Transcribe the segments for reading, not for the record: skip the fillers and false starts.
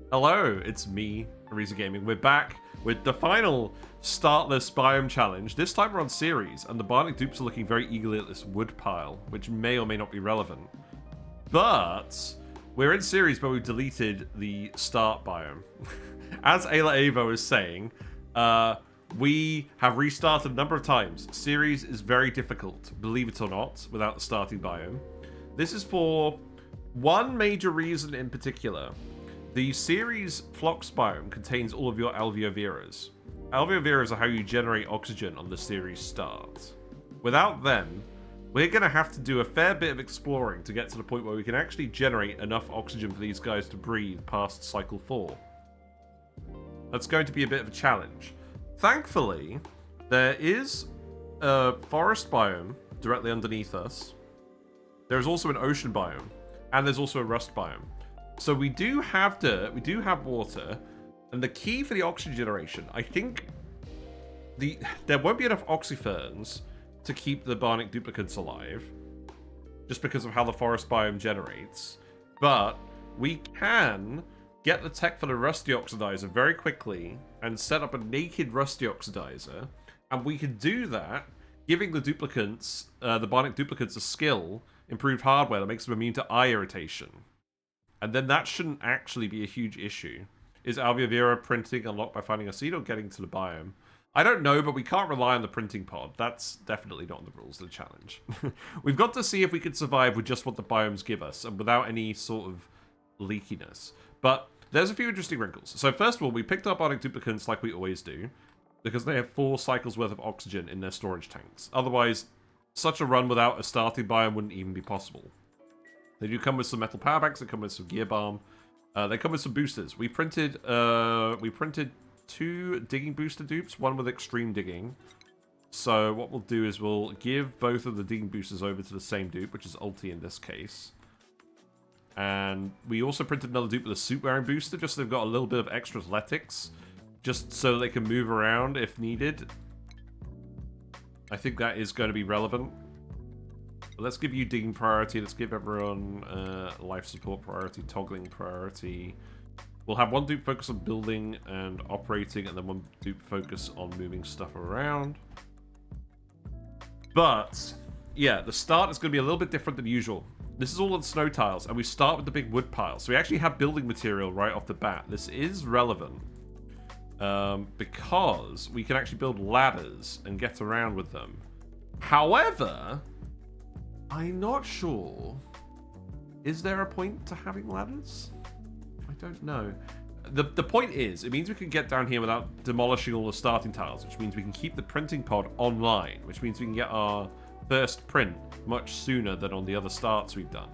Hello, it's me, Ariza Gaming. We're back with the final startless biome challenge. This time we're on Ceres, and the Bionic Dupes are looking very eagerly at this wood pile, which may or may not be relevant. But we're in Ceres, but we've deleted the start biome. As Ayla Avo is saying, we have restarted a number of times. Ceres is very difficult, believe it or not, without the starting biome. This is for one major reason in particular. The Ceres Flox biome contains all of your Alveo Veras. Alveo Veras are how you generate oxygen on the Ceres start. Without them, we're going to have to do a fair bit of exploring to get to the point where we can actually generate enough oxygen for these guys to breathe past cycle 4. That's going to be a bit of a challenge. Thankfully, there is a forest biome directly underneath us. There's also an ocean biome, and there's also a rust biome. So we do have dirt, we do have water, and the key for the oxygen generation, I think there won't be enough oxyferns to keep the Bionic duplicates alive, just because of how the forest biome generates. But we can get the tech for the Rust Deoxidiser very quickly and set up a naked Rust Deoxidiser, and we can do that giving the duplicates, the Bionic duplicates, a skill, improved hardware that makes them immune to eye irritation. And then that shouldn't actually be a huge issue. Is Alveo Vera printing unlocked by finding a seed or getting to the biome? I don't know, but we can't rely on the printing pod. That's definitely not in the rules of the challenge. We've got to see if we can survive with just what the biomes give us, and without any sort of leakiness. But there's a few interesting wrinkles. So first of all, we picked up Bionic duplicates like we always do, because they have 4 cycles worth of oxygen in their storage tanks. Otherwise, such a run without a starting biome wouldn't even be possible. They do come with some metal power banks. They come with some gear balm. They come with some boosters. We printed 2 digging booster dupes, one with extreme digging. So what we'll do is we'll give both of the digging boosters over to the same dupe, which is Ulti in this case. And we also printed another dupe with a suit wearing booster, just so they've got a little bit of extra athletics, just so they can move around if needed. I think that is going to be relevant. Let's give you digging priority. Let's give everyone life support priority, toggling priority. We'll have one dupe focus on building and operating, and then one dupe focus on moving stuff around. But, yeah, the start is going to be a little bit different than usual. This is all on snow tiles, and we start with the big wood pile. So we actually have building material right off the bat. This is relevant because we can actually build ladders and get around with them. However, I'm not sure. Is there a point to having ladders? I don't know. The point is, it means we can get down here without demolishing all the starting tiles, which means we can keep the printing pod online, which means we can get our first print much sooner than on the other starts we've done.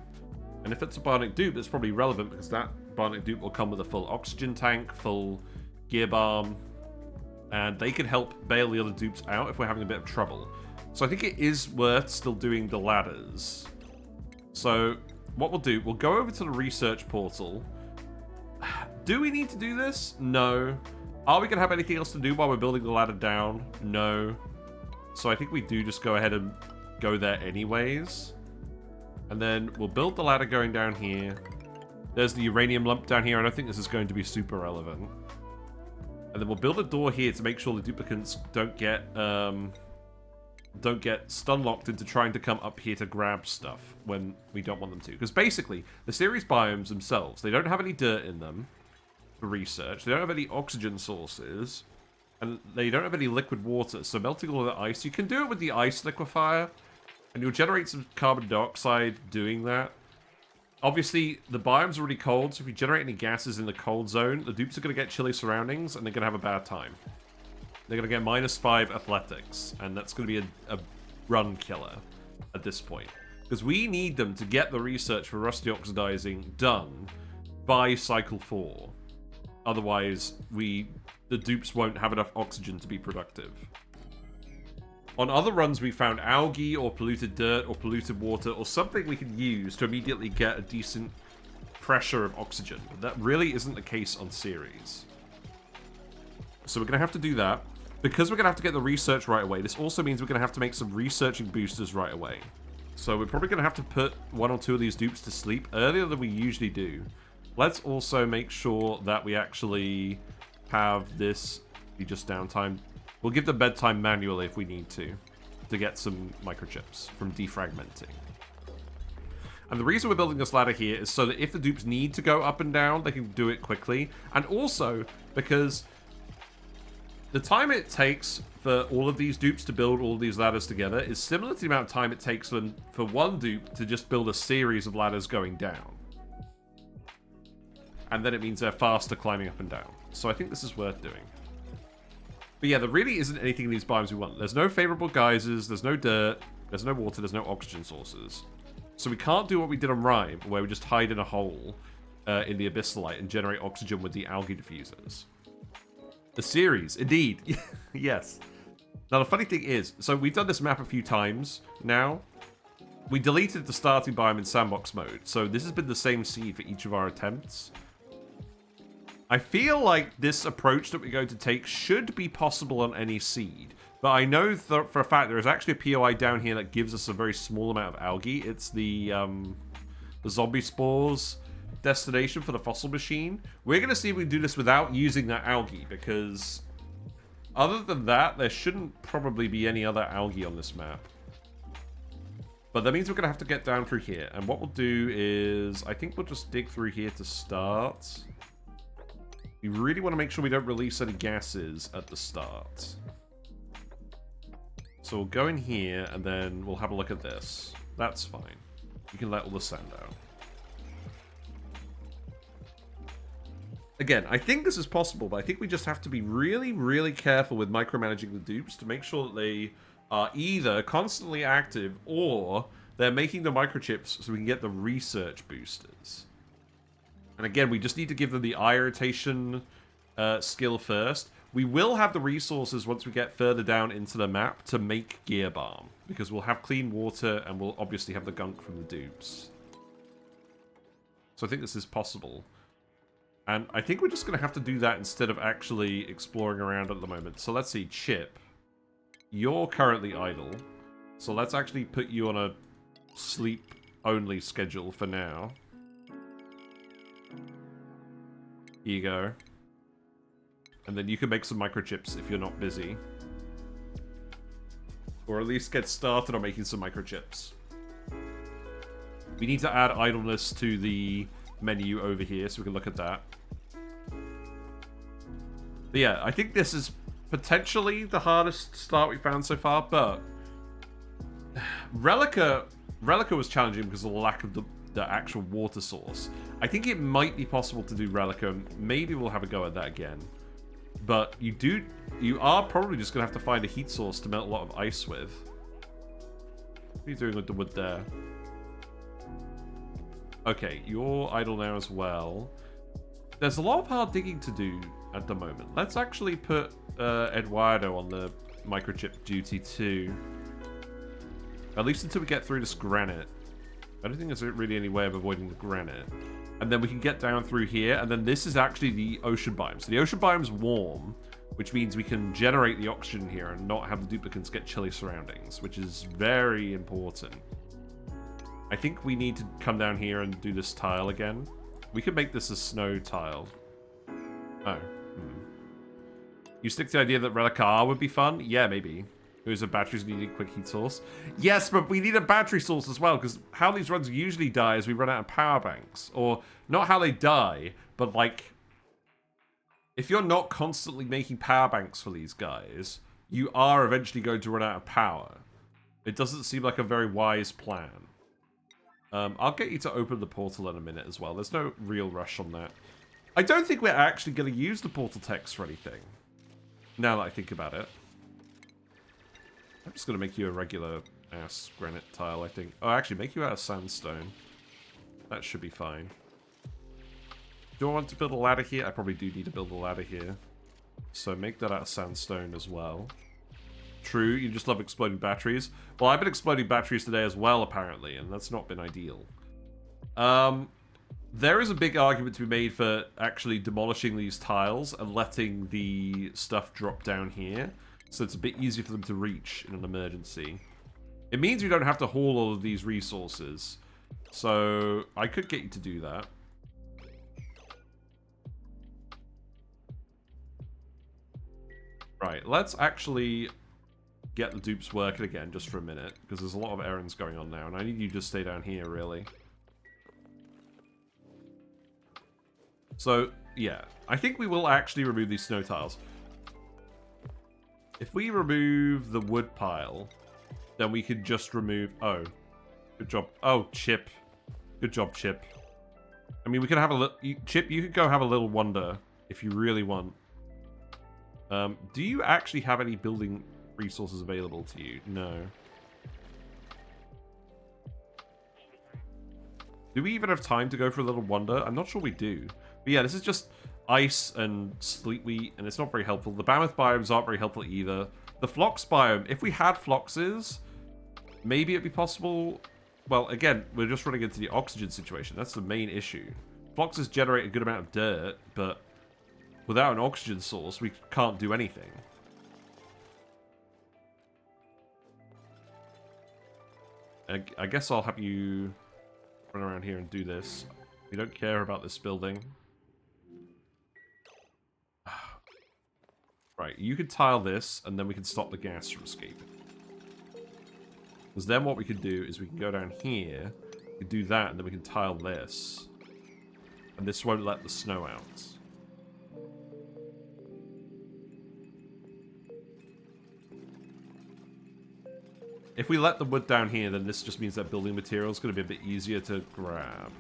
And if it's a Bionic dupe, it's probably relevant because that Bionic dupe will come with a full oxygen tank, full gear balm, and they can help bail the other dupes out if we're having a bit of trouble. So I think it is worth still doing the ladders. So what we'll do, we'll go over to the research portal. Do we need to do this? No. Are we going to have anything else to do while we're building the ladder down? No. So I think we do just go ahead and go there anyways. And then we'll build the ladder going down here. There's the uranium lump down here. I don't think this is going to be super relevant. And then we'll build a door here to make sure the duplicates don't get stun-locked into trying to come up here to grab stuff when we don't want them to. Because basically, the Ceres biomes themselves, they don't have any dirt in them for research. They don't have any oxygen sources. And they don't have any liquid water. So melting all of the ice, you can do it with the ice liquefier. And you'll generate some carbon dioxide doing that. Obviously, the biome's already cold, so if you generate any gases in the cold zone, the dupes are going to get chilly surroundings, and they're going to have a bad time. They're going to get -5 athletics, and that's going to be a run killer at this point. Because we need them to get the research for Rust Deoxidizing done by cycle 4. Otherwise, the dupes won't have enough oxygen to be productive. On other runs, we found algae or polluted dirt or polluted water or something we can use to immediately get a decent pressure of oxygen. But that really isn't the case on Ceres. So we're going to have to do that. Because we're going to have to get the research right away, this also means we're going to have to make some researching boosters right away. So we're probably going to have to put 1 or 2 of these dupes to sleep earlier than we usually do. Let's also make sure that we actually have this be just downtime. We'll give them bedtime manually if we need to get some microchips from defragmenting. And the reason we're building this ladder here is so that if the dupes need to go up and down, they can do it quickly. And also because the time it takes for all of these dupes to build all of these ladders together is similar to the amount of time it takes for one dupe to just build a series of ladders going down. And then it means they're faster climbing up and down. So I think this is worth doing. But yeah, there really isn't anything in these biomes we want. There's no favorable geysers, there's no dirt, there's no water, there's no oxygen sources. So we can't do what we did on Rime, where we just hide in a hole in the abyssalite and generate oxygen with the algae diffusers. The Ceres, indeed. Yes. Now the funny thing is, so we've done this map a few times now. We deleted the starting biome in sandbox mode, so this has been the same seed for each of our attempts. I feel like this approach that we're going to take should be possible on any seed. But I know for a fact there is actually a POI down here that gives us a very small amount of algae. It's the zombie spores destination for the fossil machine. We're going to see if we can do this without using that algae, because other than that, there shouldn't probably be any other algae on this map. But that means we're going to have to get down through here. And what we'll do is, I think we'll just dig through here to start. We really want to make sure we don't release any gases at the start. So we'll go in here, and then we'll have a look at this. That's fine. You can let all the sand out. Again, I think this is possible, but I think we just have to be really, really careful with micromanaging the dupes to make sure that they are either constantly active or they're making the microchips so we can get the research boosters. And again, we just need to give them the eye irritation skill first. We will have the resources once we get further down into the map to make gear balm, because we'll have clean water and we'll obviously have the gunk from the dupes. So I think this is possible. And I think we're just going to have to do that instead of actually exploring around at the moment. So let's see, Chip. You're currently idle. So let's actually put you on a sleep-only schedule for now. Here you go. And then you can make some microchips if you're not busy. Or at least get started on making some microchips. We need to add idleness to the menu over here so we can look at that. But yeah, I think this is potentially the hardest start we've found so far, but Relica was challenging because of the lack of the actual water source. I think it might be possible to do Relica. Maybe we'll have a go at that again. But you are probably just going to have to find a heat source to melt a lot of ice with. What are you doing with the wood there? Okay, you're idle now as well. There's a lot of hard digging to do at the moment. Let's actually put Eduardo on the microchip duty too. At least until we get through this granite. I don't think there's really any way of avoiding the granite. And then we can get down through here, and then this is actually the ocean biome. So the ocean biome's warm, which means we can generate the oxygen here and not have the duplicates get chilly surroundings, which is very important. I think we need to come down here and do this tile again. We could make this a snow tile. Oh. You stick to the idea that Relicar would be fun? Yeah, maybe. Those are batteries needing a quick heat source. Yes, but we need a battery source as well, because how these runs usually die is we run out of power banks. Or, not how they die, but like, if you're not constantly making power banks for these guys, you are eventually going to run out of power. It doesn't seem like a very wise plan. I'll get you to open the portal in a minute as well. There's no real rush on that. I don't think we're actually going to use the portal text for anything, now that I think about it. I'm just going to make you a regular ass granite tile, I think. Oh, actually, make you out of sandstone. That should be fine. Do I want to build a ladder here? I probably do need to build a ladder here. So make that out of sandstone as well. True, you just love exploding batteries. Well, I've been exploding batteries today as well, apparently, and that's not been ideal. There is a big argument to be made for actually demolishing these tiles and letting the stuff drop down here, so it's a bit easier for them to reach in an emergency. It means we don't have to haul all of these resources, so I could get you to do that. Right, let's actually get the dupes working again just for a minute, because there's a lot of errands going on now, and I need you to stay down here, really. So, yeah, I think we will actually remove these snow tiles. If we remove the wood pile, then we could just remove... Oh, good job. Oh, Chip. Good job, Chip. I mean, we could have a little... Chip, you could go have a little wander if you really want. Do you actually have any building resources available to you? No. Do we even have time to go for a little wander? I'm not sure we do. But yeah, this is just ice and sleet wheat, and it's not very helpful. The Mammoth biomes aren't very helpful either. The Flox biome, if we had Floxes, maybe it'd be possible. Well, again, we're just running into the oxygen situation. That's the main issue. Floxes generate a good amount of dirt, but without an oxygen source, we can't do anything. I guess I'll have you run around here and do this. We don't care about this building. Right, you could tile this, and then we can stop the gas from escaping. Because then what we could do is we can go down here, we can do that, and then we can tile this. And this won't let the snow out. If we let the wood down here, then this just means that building material is going to be a bit easier to grab.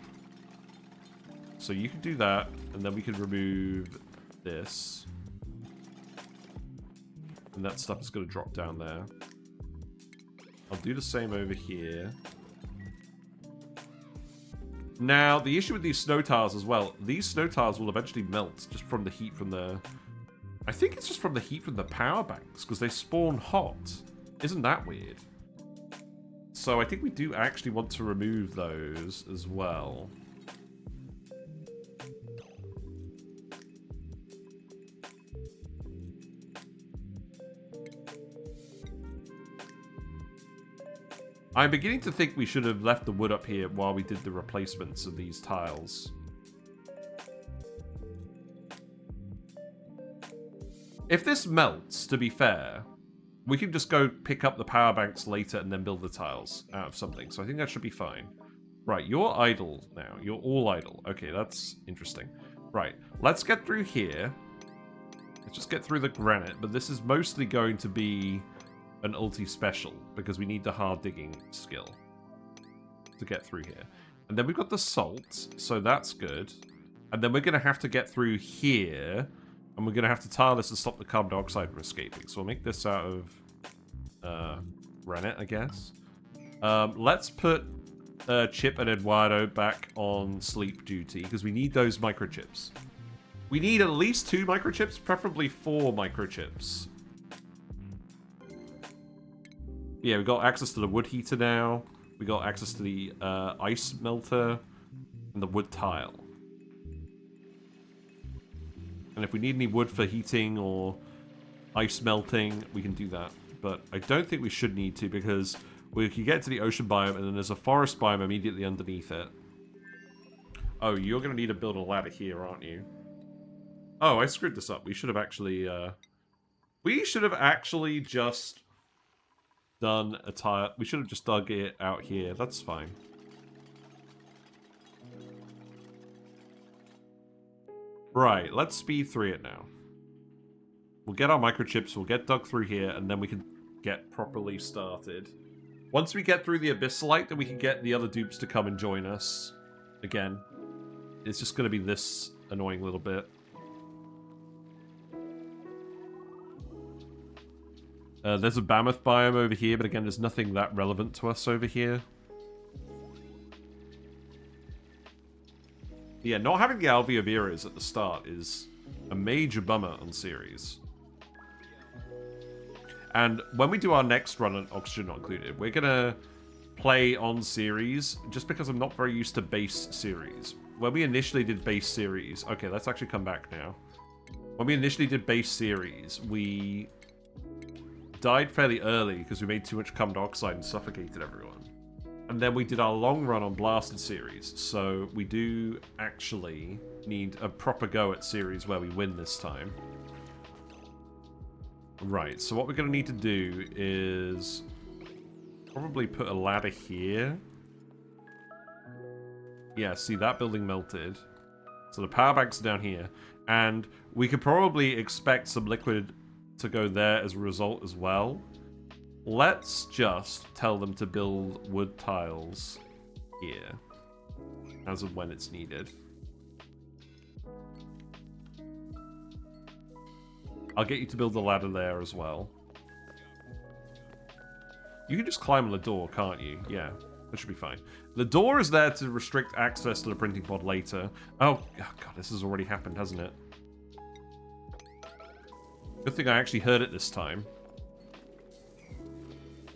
So you can do that, and then we can remove this. And that stuff is going to drop down there. I'll do the same over here. Now, the issue with these snow tiles as well, these snow tiles will eventually melt just from the heat from the... I think it's just from the heat from the power banks, because they spawn hot. Isn't that weird? So I think we do actually want to remove those as well. I'm beginning to think we should have left the wood up here while we did the replacements of these tiles. If this melts, to be fair, we can just go pick up the power banks later and then build the tiles out of something. So I think that should be fine. Right, you're idle now. You're all idle. Okay, that's interesting. Right, let's get through here. Let's just get through the granite, but this is mostly going to be an ulti special, because we need the hard digging skill to get through here. And then we've got the salt, so that's good. And then we're going to have to get through here, and we're going to have to tile this to stop the carbon dioxide from escaping. So we'll make this out of granite, I guess. Let's put Chip and Eduardo back on sleep duty, because we need those microchips. We need at least 2 microchips, preferably 4 microchips. Yeah, we got access to the wood heater now. We got access to the ice melter and the wood tile. And if we need any wood for heating or ice melting, we can do that. But I don't think we should need to, because we can get to the ocean biome and then there's a forest biome immediately underneath it. Oh, you're going to need to build a ladder here, aren't you? Oh, I screwed this up. We should have actually... we should have actually just... done a tile. We should have just dug it out here. That's fine. Right, let's speed 3 it now. We'll get our microchips, we'll get dug through here, and then we can get properly started. Once we get through the Abyssalite, then we can get the other dupes to come and join us. Again. It's just going to be this annoying little bit. There's a Mammoth biome over here, but again, there's nothing that relevant to us over here. Yeah, not having the Alveo Veras at the start is a major bummer on Ceres. And when we do our next run on Oxygen Not Included, we're going to play on Ceres, just because I'm not very used to base Ceres. When we initially did base Ceres... Okay, let's actually come back now. When we initially did base Ceres, we... died fairly early because we made too much carbon dioxide and suffocated everyone. And then we did our long run on Blasted Ceres, so we do actually need a proper go at Ceres where we win this time. Right, so what we're going to need to do is probably put a ladder here. Yeah, see, that building melted. So the power banks are down here. And we could probably expect some liquid to go there as a result as well. Let's just tell them to build wood tiles here, as of when it's needed. I'll get you to build the ladder there as well. You can just climb on the door, can't you? Yeah, that should be fine. The door is there to restrict access to the printing pod later. Oh god, this has already happened, hasn't it? Good thing I actually heard it this time.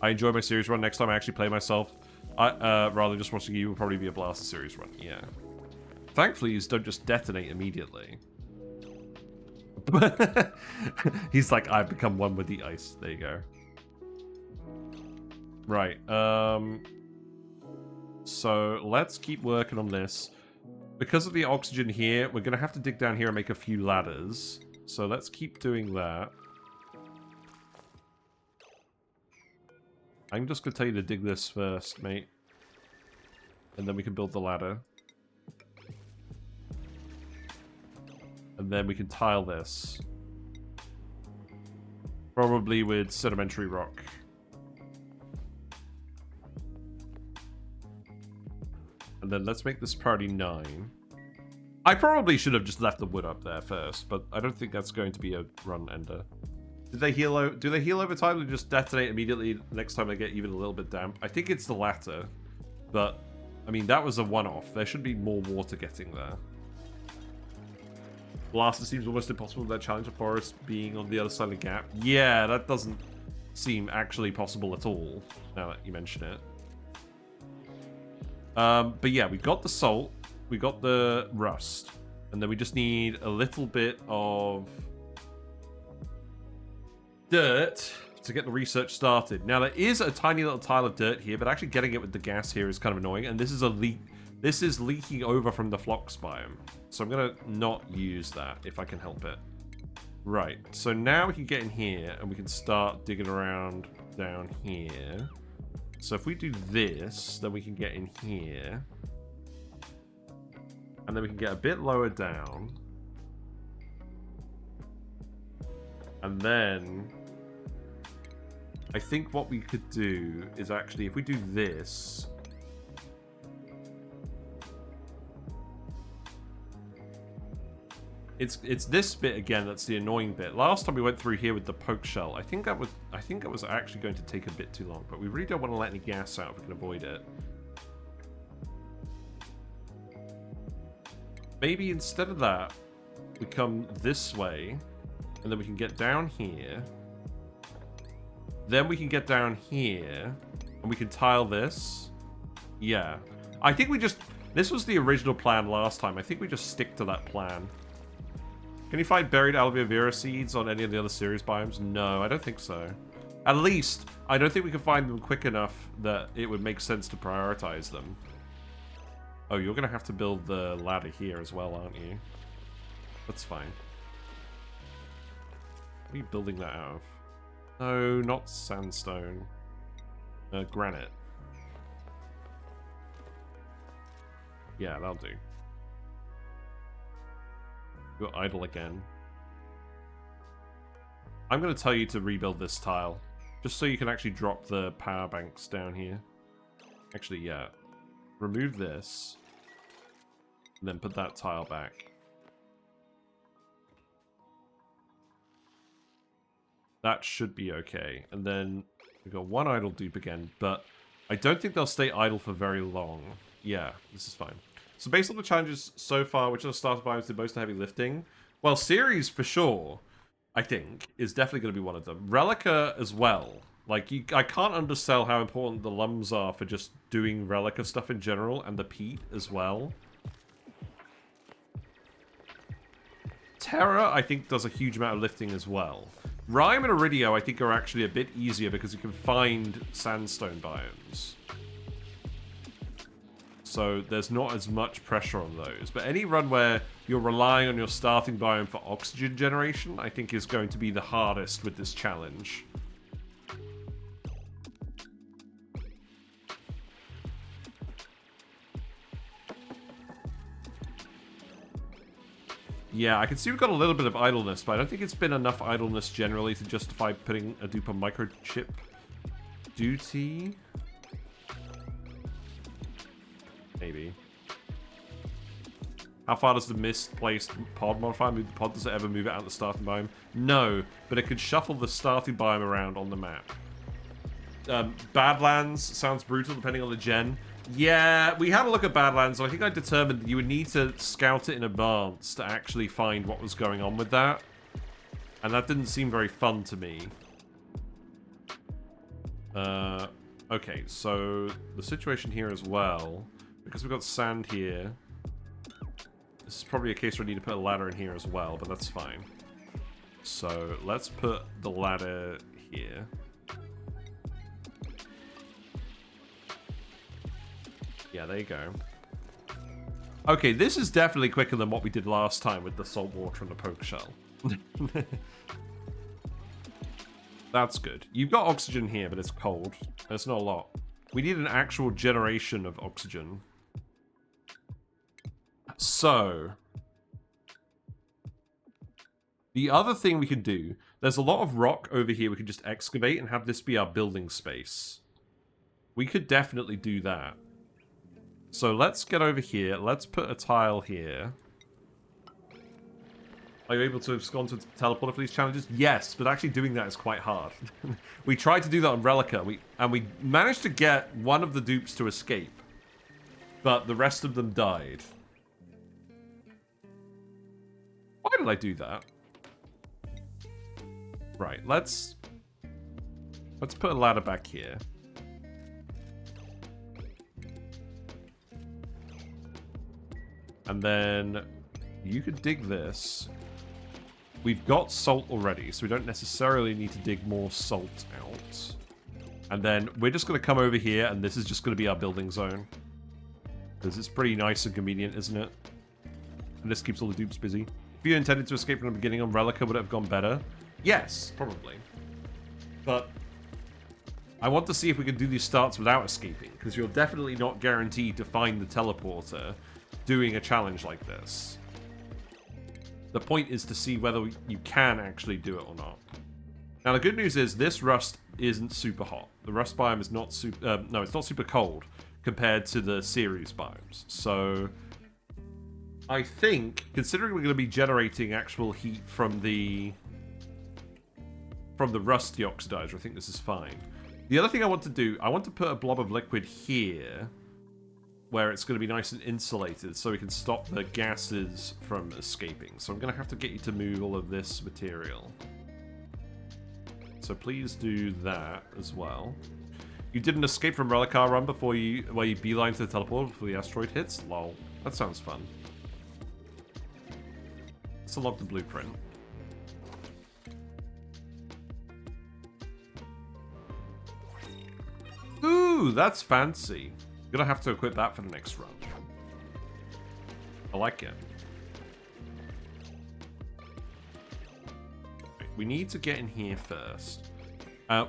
I enjoy my series run. Next time I actually play myself, rather than just watching you, will probably be a Blaster series run. Yeah. Thankfully, you don't just detonate immediately. He's like, I've become one with the ice. There you go. Right. So let's keep working on this. Because of the oxygen here, we're going to have to dig down here and make a few ladders. So let's keep doing that. I'm just going to tell you to dig this first, mate. And then we can build the ladder. And then we can tile this. Probably with sedimentary rock. And then let's make this priority 9. I probably should have just left the wood up there first, but I don't think that's going to be a run ender. Did they heal? Do they heal over time or just detonate immediately next time they get even a little bit damp? I think it's the latter, but I mean that was a one-off. There should be more water getting there. Blaster seems almost impossible with that challenge of Forest being on the other side of the gap. Yeah, that doesn't seem actually possible at all, now that you mention it. But yeah, we got the salt, we got the rust, and then we just need a little bit of dirt to get the research started. Now, there is a tiny little tile of dirt here, but actually getting it with the gas here is kind of annoying, and this is a leak. This is leaking over from the Flox biome. So I'm going to not use that if I can help it. Right, so now we can get in here and we can start digging around down here. So if we do this, then we can get in here. And then we can get a bit lower down. And then I think what we could do is actually, if we do this, it's this bit again that's the annoying bit. Last time we went through here with the poke shell, I think it was actually going to take a bit too long, but we really don't want to let any gas out if we can avoid it. Maybe instead of that, we come this way, and then we can get down here. Then we can get down here, and we can tile this. Yeah. I think we just... This was the original plan last time. I think we just stick to that plan. Can you find buried Alveo Veras seeds on any of the other Ceres biomes? No, I don't think so. At least, I don't think we can find them quick enough that it would make sense to prioritize them. Oh, you're going to have to build the ladder here as well, aren't you? That's fine. What are you building that out of? No, not sandstone. Granite. Yeah, that'll do. You're idle again. I'm going to tell you to rebuild this tile. Just so you can actually drop the power banks down here. Actually, yeah. Remove this. And then put that tile back. That should be okay. And then we've got one idle dupe again. But I don't think they'll stay idle for very long. Yeah, this is fine. So based on the challenges so far, which are the starter biomes did most of the heavy lifting? Well, Ceres for sure, I think, is definitely going to be one of them. Relica as well. Like, I can't undersell how important the lums are for just doing Relica stuff in general, and the peat as well. Terra, I think, does a huge amount of lifting as well. Rime and Iridio, I think, are actually a bit easier because you can find sandstone biomes. So there's not as much pressure on those. But any run where you're relying on your starting biome for oxygen generation, I think is going to be the hardest with this challenge. Yeah, I can see we've got a little bit of idleness, but I don't think it's been enough idleness generally to justify putting a dupe on microchip duty. Maybe. How far does the misplaced pod modifier move the pod? Does it ever move it out of the starting biome? No, but it could shuffle the starting biome around on the map. Badlands sounds brutal depending on the gen. Yeah, we had a look at Badlands, and I think I determined that you would need to scout it in advance to actually find what was going on with that. And that didn't seem very fun to me. Okay, so the situation here as well, because we've got sand here, this is probably a case where I need to put a ladder in here as well, but that's fine. So let's put the ladder here. Yeah, there you go. Okay, this is definitely quicker than what we did last time with the salt water and the poke shell. That's good. You've got oxygen here, but it's cold. There's not a lot. We need an actual generation of oxygen. So, the other thing we could do, there's a lot of rock over here we could just excavate and have this be our building space. We could definitely do that. So let's get over here. Let's put a tile here. Are you able to have gone to teleporter for these challenges? Yes, but actually doing that is quite hard. We tried to do that on Relica, and we managed to get one of the dupes to escape, but the rest of them died. Why did I do that? Right, let's put a ladder back here. And then you could dig this. We've got salt already, so we don't necessarily need to dig more salt out. And then we're just going to come over here, and this is just going to be our building zone. Because it's pretty nice and convenient, isn't it? And this keeps all the dupes busy. If you intended to escape from the beginning on Relica, would it have gone better? Yes, probably. But I want to see if we can do these starts without escaping, because you're definitely not guaranteed to find the teleporter doing a challenge like this. The point is to see whether you can actually do it or not. Now, the good news is this rust isn't super hot. The rust biome is not super... no, it's not super cold compared to the Ceres biomes. So, I think, considering we're going to be generating actual heat from the Rust Deoxidiser, I think this is fine. The other thing I want to do, I want to put a blob of liquid here, where it's going to be nice and insulated so we can stop the gases from escaping. So I'm going to have to get you to move all of this material. So please do that as well. You did an escape from Relicar run where you beeline to the teleporter before the asteroid hits? Lol. That sounds fun. Let's unlock the blueprint. Ooh, that's fancy. Gonna have to equip that for the next run. I like it. We need to get in here first.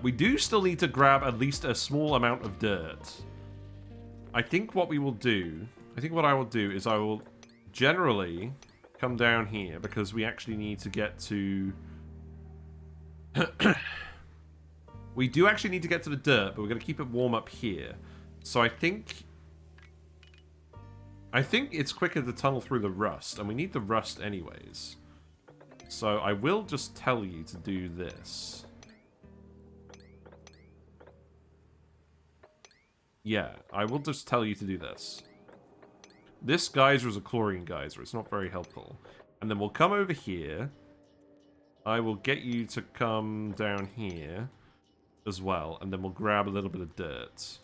We do still need to grab at least a small amount of dirt. I think what we will do... I think what I will do is I will generally come down here because we actually need to get to... We do actually need to get to the dirt, but we're going to keep it warm up here. So I think it's quicker to tunnel through the rust, and we need the rust anyways. So I will just tell you to do this. Yeah, I will just tell you to do this. This geyser is a chlorine geyser. It's not very helpful. And then we'll come over here. I will get you to come down here as well, and then we'll grab a little bit of dirt.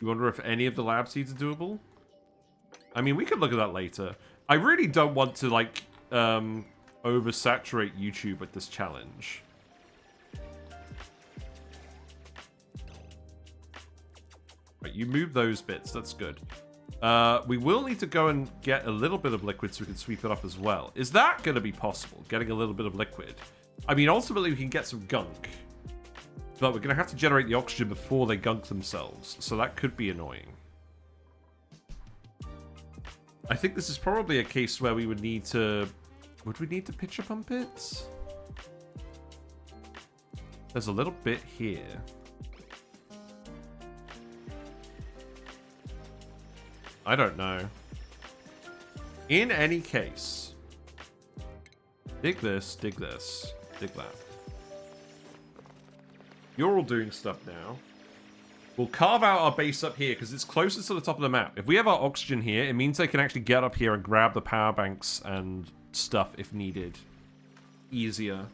You wonder if any of the lab seeds are doable? I mean, we could look at that later. I really don't want to, like, oversaturate YouTube with this challenge. Right, you move those bits. That's good. We will need to go and get a little bit of liquid so we can sweep it up as well. Is that going to be possible, getting a little bit of liquid? I mean, ultimately we can get some gunk. But we're going to have to generate the oxygen before they gunk themselves. So that could be annoying. I think this is probably a case where we would need to... Would we need to pitcher pump it? There's a little bit here. I don't know. In any case, dig this, dig this, dig that. You're all doing stuff now. We'll carve out our base up here because it's closest to the top of the map. If we have our oxygen here, it means they can actually get up here and grab the power banks and stuff if needed. Easier.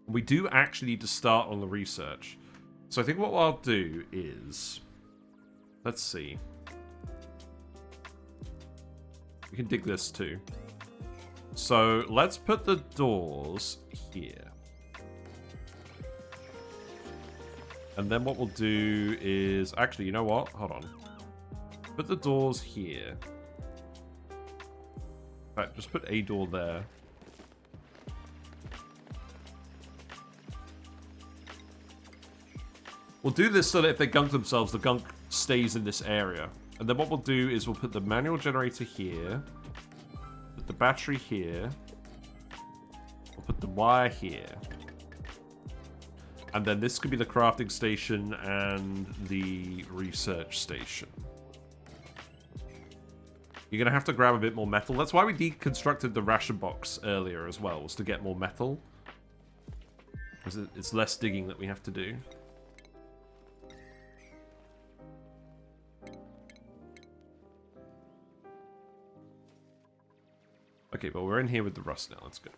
We do actually need to start on the research. So I think what I'll do is... Let's see. We can dig this too. So let's put the doors here. And then what we'll do is... Actually, you know what? Hold on. Put the doors here. In fact, just put a door there. We'll do this so that if they gunk themselves, the gunk stays in this area. And then what we'll do is we'll put the manual generator here. Put the battery here. We'll put the wire here. And then this could be the crafting station and the research station. You're going to have to grab a bit more metal. That's why we deconstructed the ration box earlier as well, was to get more metal. Because it's less digging that we have to do. Okay, well, we're in here with the rust now. That's good.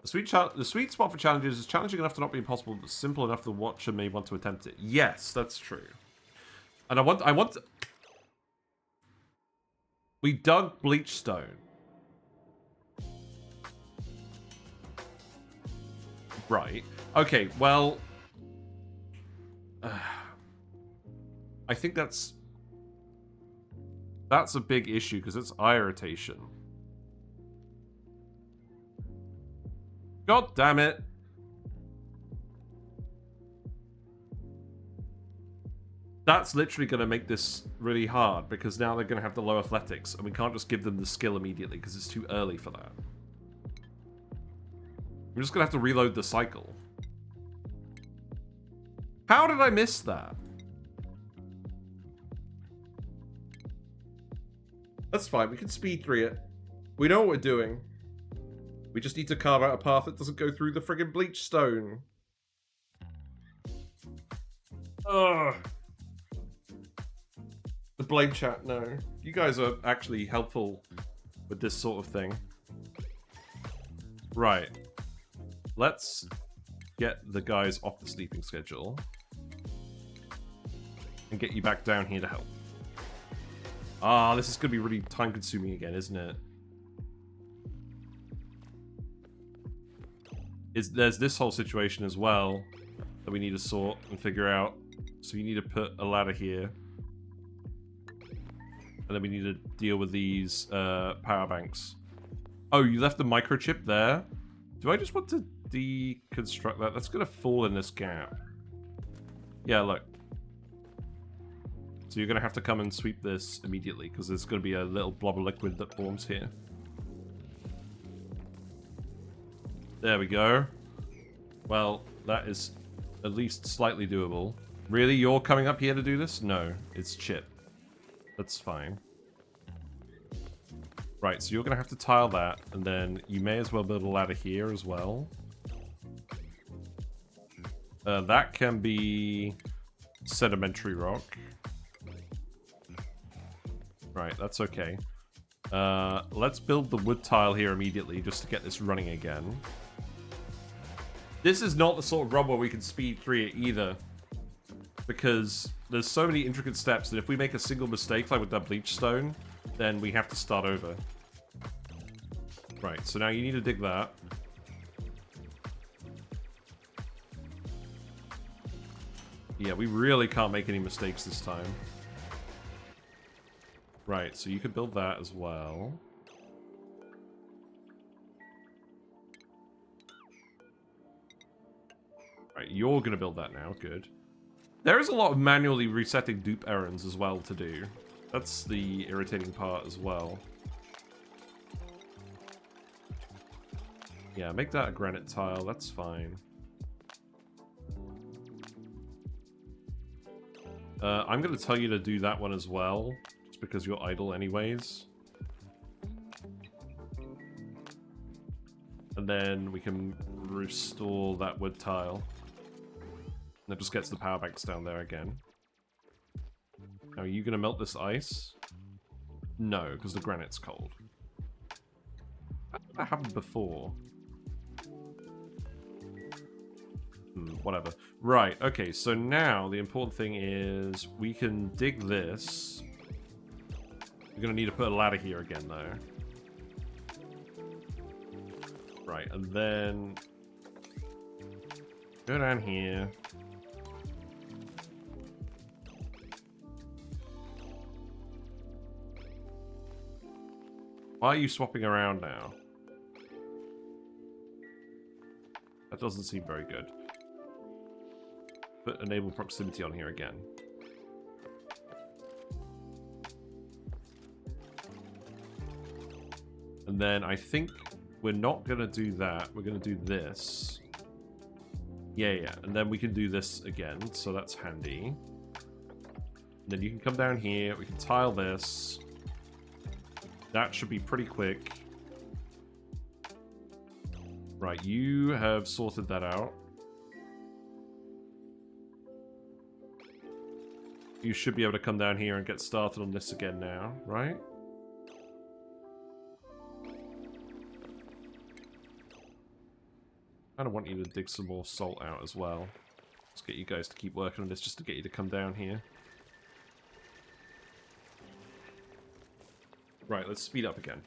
The sweet spot for challenges is challenging enough to not be impossible, but simple enough the watcher may want to attempt it. Yes, that's true. And I want to... We dug bleach stone. Right. Okay, well... I think that's a big issue, because it's eye irritation. God damn it. That's literally going to make this really hard, because now they're going to have the low athletics, and we can't just give them the skill immediately, because it's too early for that. I'm just going to have to reload the cycle. How did I miss that? That's fine, we can speed through it. We know what we're doing. We just need to carve out a path that doesn't go through the friggin' bleach stone. Ugh. The blame chat, no. You guys are actually helpful with this sort of thing. Right. Let's get the guys off the sleeping schedule. And get you back down here to help. Ah, this is going to be really time-consuming again, isn't it? There's this whole situation as well that we need to sort and figure out. So you need to put a ladder here. And then we need to deal with these power banks. Oh, you left the microchip there? Do I just want to deconstruct that? That's going to fall in this gap. Yeah, look. So you're going to have to come and sweep this immediately, because there's going to be a little blob of liquid that forms here. There we go. Well, that is at least slightly doable. Really? You're coming up here to do this? No, it's Chip. That's fine. Right, so you're going to have to tile that, and then you may as well build a ladder here as well. That can be sedimentary rock. Right, that's okay. Let's build the wood tile here immediately, just to get this running again. This is not the sort of run where we can speed through it either. Because there's so many intricate steps that if we make a single mistake, like with that bleach stone, then we have to start over. Right, so now you need to dig that. Yeah, we really can't make any mistakes this time. Right, so you could build that as well. Right, you're going to build that now. Good. There is a lot of manually resetting dupe errands as well to do. That's the irritating part as well. Yeah, make that a granite tile. That's fine. I'm going to tell you to do that one as well, just because you're idle anyways. And then we can restore that wood tile. That just gets the power banks down there again. Now, are you going to melt this ice? No, because the granite's cold. That happened before. Whatever. Right, okay, so now the important thing is we can dig this. We're going to need to put a ladder here again, though. Right, and then go down here. Why are you swapping around now? That doesn't seem very good. Put enable proximity on here again. And then I think we're not going to do that. We're going to do this. Yeah. And then we can do this again. So that's handy. And then you can come down here. We can tile this. That should be pretty quick. Right, you have sorted that out. You should be able to come down here and get started on this again now, right? I kind of want you to dig some more salt out as well. Let's get you guys to keep working on this just to get you to come down here. Right, let's speed up again.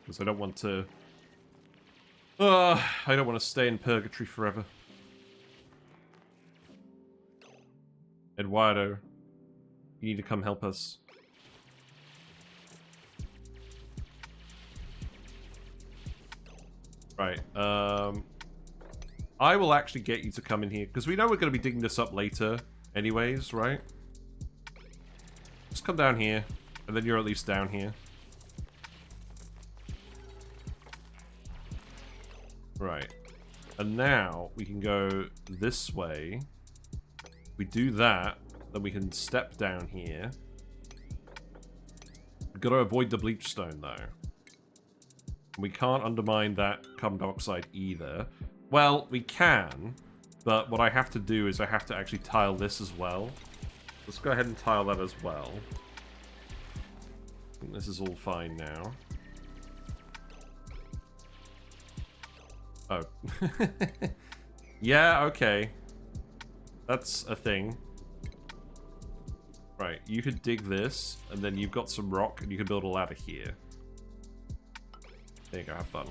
Because I don't want to... I don't want to stay in purgatory forever. Eduardo, you need to come help us. Right, I will actually get you to come in here, because we know we're going to be digging this up later anyways, right? Just come down here, and then you're at least down here. Right. And now we can go this way. We do that, then we can step down here. We've got to avoid the bleach stone, though. We can't undermine that carbon dioxide either. Well, we can, but what I have to do is I have to actually tile this as well. Let's go ahead and tile that as well. I think this is all fine now. Oh. Yeah, okay. That's a thing. Right, you could dig this, and then you've got some rock, and you can build a ladder here. There you go, have fun.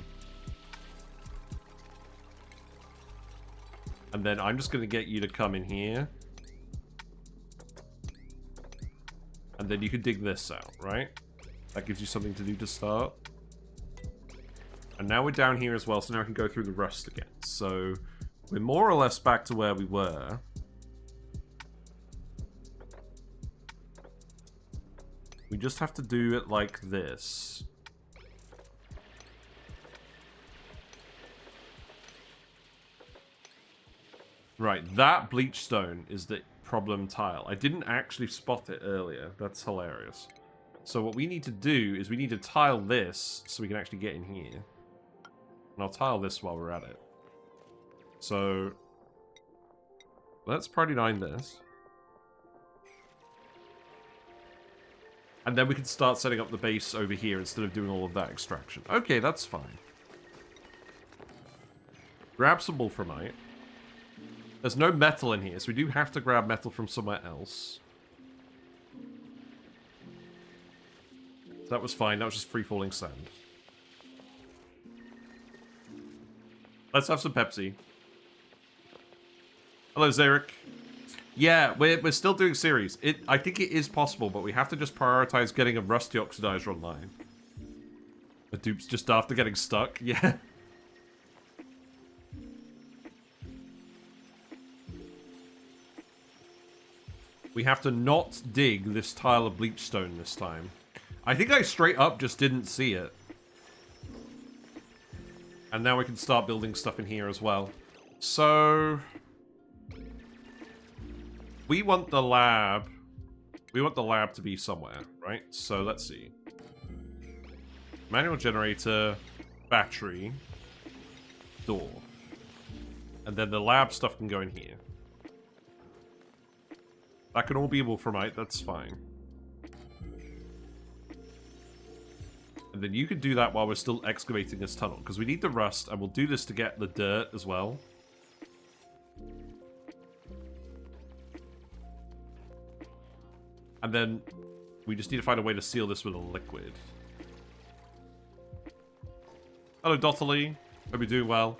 And then I'm just going to get you to come in here. And then you can dig this out, right? That gives you something to do to start. And now we're down here as well, so now I can go through the rust again. So we're more or less back to where we were. We just have to do it like this. Right, that bleach stone is the problem tile. I didn't actually spot it earlier. That's hilarious. So what we need to do is we need to tile this so we can actually get in here. And I'll tile this while we're at it. So let's priority 9 this. And then we can start setting up the base over here instead of doing all of that extraction. Okay, that's fine. Grab some wolframite. There's no metal in here, so we do have to grab metal from somewhere else. That was fine, that was just free-falling sand. Let's have some Pepsi. Hello, Zarek. Yeah, we're still doing Ceres. I think it is possible, but we have to just prioritize getting a Rust Deoxidiser online. The dupes just after getting stuck, yeah. We have to not dig this tile of bleachstone this time. I think I straight up just didn't see it. And now we can start building stuff in here as well. So... we want the lab... we want the lab to be somewhere, right? So let's see. Manual generator, battery, door. And then the lab stuff can go in here. That can all be wolframite, that's fine. And then you can do that while we're still excavating this tunnel, because we need the rust, and we'll do this to get the dirt as well. And then we just need to find a way to seal this with a liquid. Hello, Dotterly. Hope you're doing well.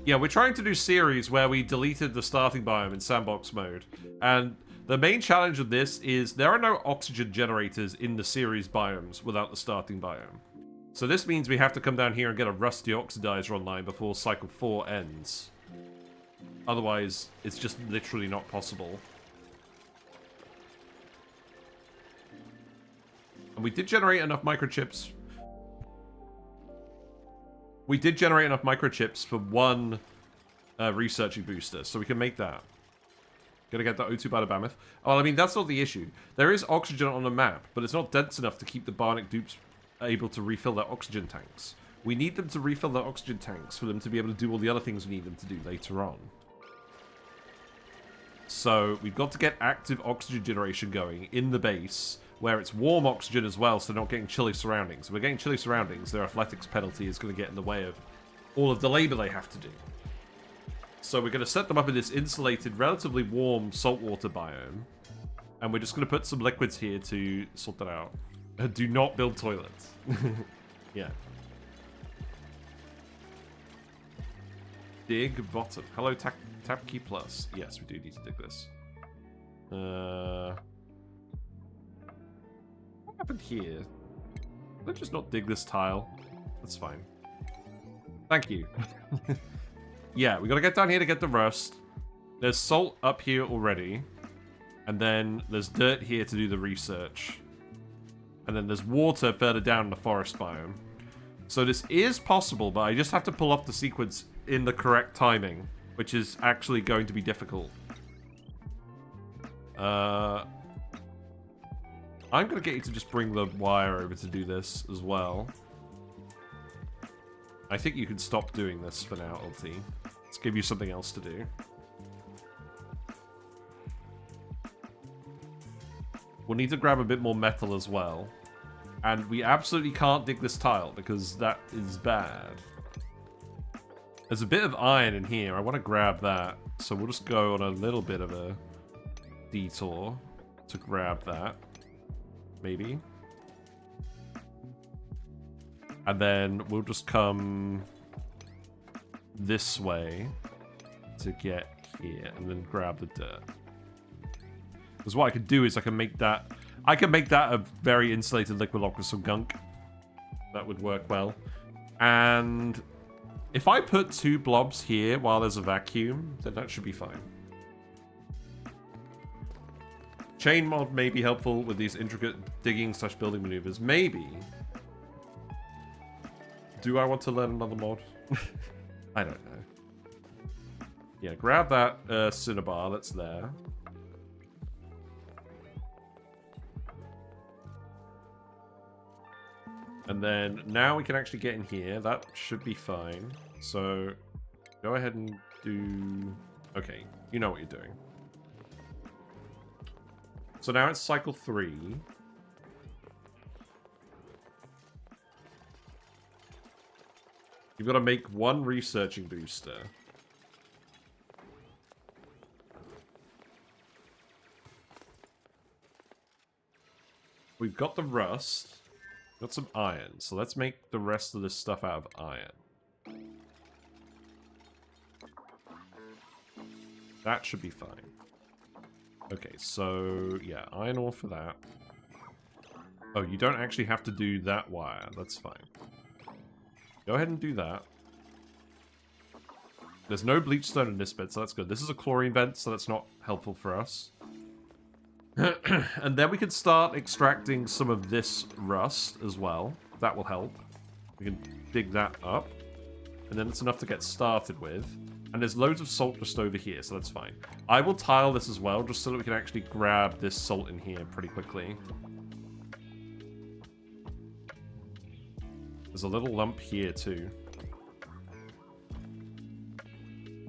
Yeah, we're trying to do Ceres where we deleted the starting biome in sandbox mode. And the main challenge of this is there are no oxygen generators in the Ceres biomes without the starting biome. So this means we have to come down here and get a Rust Deoxidiser online before Cycle 4 ends. Otherwise, it's just literally not possible. And we did generate enough microchips. We did generate enough microchips for one researching booster, so we can make that. Gonna get the O2 by the Mammoth. Oh, I mean, that's not the issue. There is oxygen on the map, but it's not dense enough to keep the Bionic Dupes able to refill their oxygen tanks. We need them to refill their oxygen tanks for them to be able to do all the other things we need them to do later on. So we've got to get active oxygen generation going in the base, where it's warm oxygen as well, so they're not getting chilly surroundings. If we're getting chilly surroundings, their athletics penalty is going to get in the way of all of the labor they have to do. So we're going to set them up in this insulated, relatively warm saltwater biome. And we're just going to put some liquids here to sort that out. Do not build toilets. Yeah. Dig bottom. Hello, Tapkey Plus. Yes, we do need to dig this. What happened here? Let's just not dig this tile. That's fine. Thank you. Yeah, we gotta get down here to get the rust. There's salt up here already. And then there's dirt here to do the research. And then there's water further down in the forest biome. So this is possible, but I just have to pull off the sequence in the correct timing, which is actually going to be difficult. I'm gonna get you to just bring the wire over to do this as well. I think you can stop doing this for now, LT. Let's give you something else to do. We'll need to grab a bit more metal as well. And we absolutely can't dig this tile because that is bad. There's a bit of iron in here. I want to grab that. So we'll just go on a little bit of a detour to grab that. Maybe. And then we'll just come this way to get here and then grab the dirt. Because what I could do is I can make that a very insulated liquid lock with some gunk. That would work well. And if I put 2 blobs here while there's a vacuum, then that should be fine. Chain mod may be helpful with these intricate digging / building maneuvers. Maybe. Do I want to learn another mod? I don't know. Yeah, grab that cinnabar that's there. And then now we can actually get in here. That should be fine. So go ahead and do... Okay, you know what you're doing. So now it's cycle 3. You've got to make 1 researching booster. We've got the rust. Got some iron. So let's make the rest of this stuff out of iron. That should be fine. Okay, so yeah, iron ore for that. Oh, you don't actually have to do that wire. That's fine. Go ahead and do that. There's no bleach stone in this bit, so that's good. This is a chlorine vent, so that's not helpful for us. And then we can start extracting some of this rust as well. That will help. We can dig that up. And then it's enough to get started with. And there's loads of salt just over here, so that's fine. I will tile this as well, just so that we can actually grab this salt in here pretty quickly. There's a little lump here, too.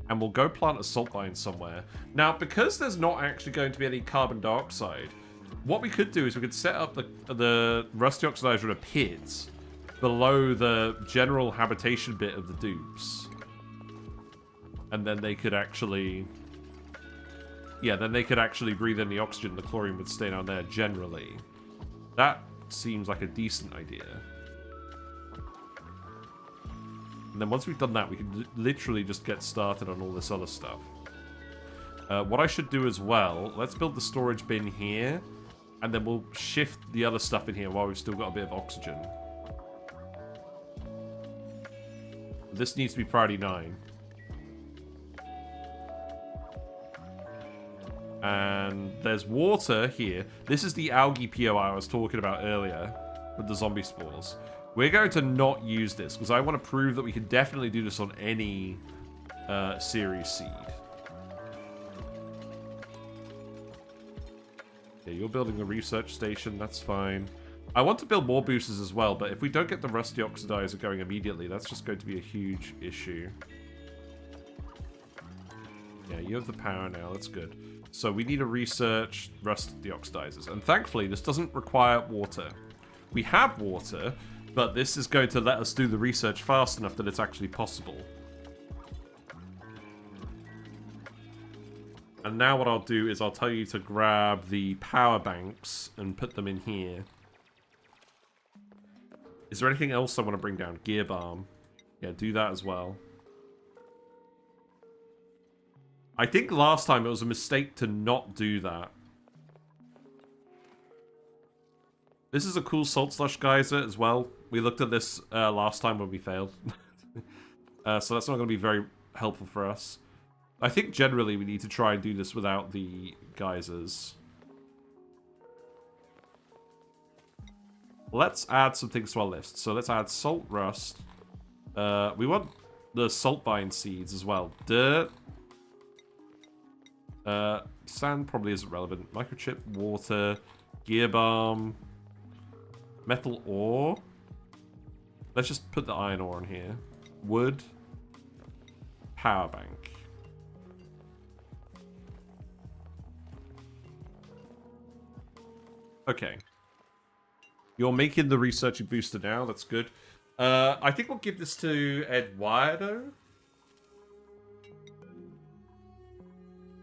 And we'll go plant a salt mine somewhere. Now, because there's not actually going to be any carbon dioxide, what we could do is we could set up the Rust Deoxidiser in a pit below the general habitation bit of the dupes. And then they could actually... Yeah, then they could actually breathe in the oxygen. The chlorine would stay down there generally. That seems like a decent idea. And then once we've done that, we can literally just get started on all this other stuff. What I should do as well, let's build the storage bin here. And then we'll shift the other stuff in here while we've still got a bit of oxygen. This needs to be priority 9. And there's water here. This is the algae POI I was talking about earlier with the zombie spores. We're going to not use this because I want to prove that we can definitely do this on any Ceres seed. Okay, you're building a research station. That's fine. I want to build more boosters as well, but if we don't get the Rust Deoxidiser going immediately, that's just going to be a huge issue. Yeah, you have the power now. That's good. So we need to research Rust Deoxidizers. And thankfully, this doesn't require water. We have water, but this is going to let us do the research fast enough that it's actually possible. And now what I'll do is I'll tell you to grab the power banks and put them in here. Is there anything else I want to bring down? Gear balm. Yeah, do that as well. I think last time it was a mistake to not do that. This is a cool salt slush geyser as well. We looked at this last time when we failed. So that's not going to be very helpful for us. I think generally we need to try and do this without the geysers. Let's add some things to our list. So let's add salt rust. We want the salt vine seeds as well. Dirt. Sand probably isn't relevant. Microchip, water, gear balm, metal ore. Let's just put the iron ore in here. Wood, power bank. Okay. You're making the researching booster now. That's good. I think we'll give this to Eduardo.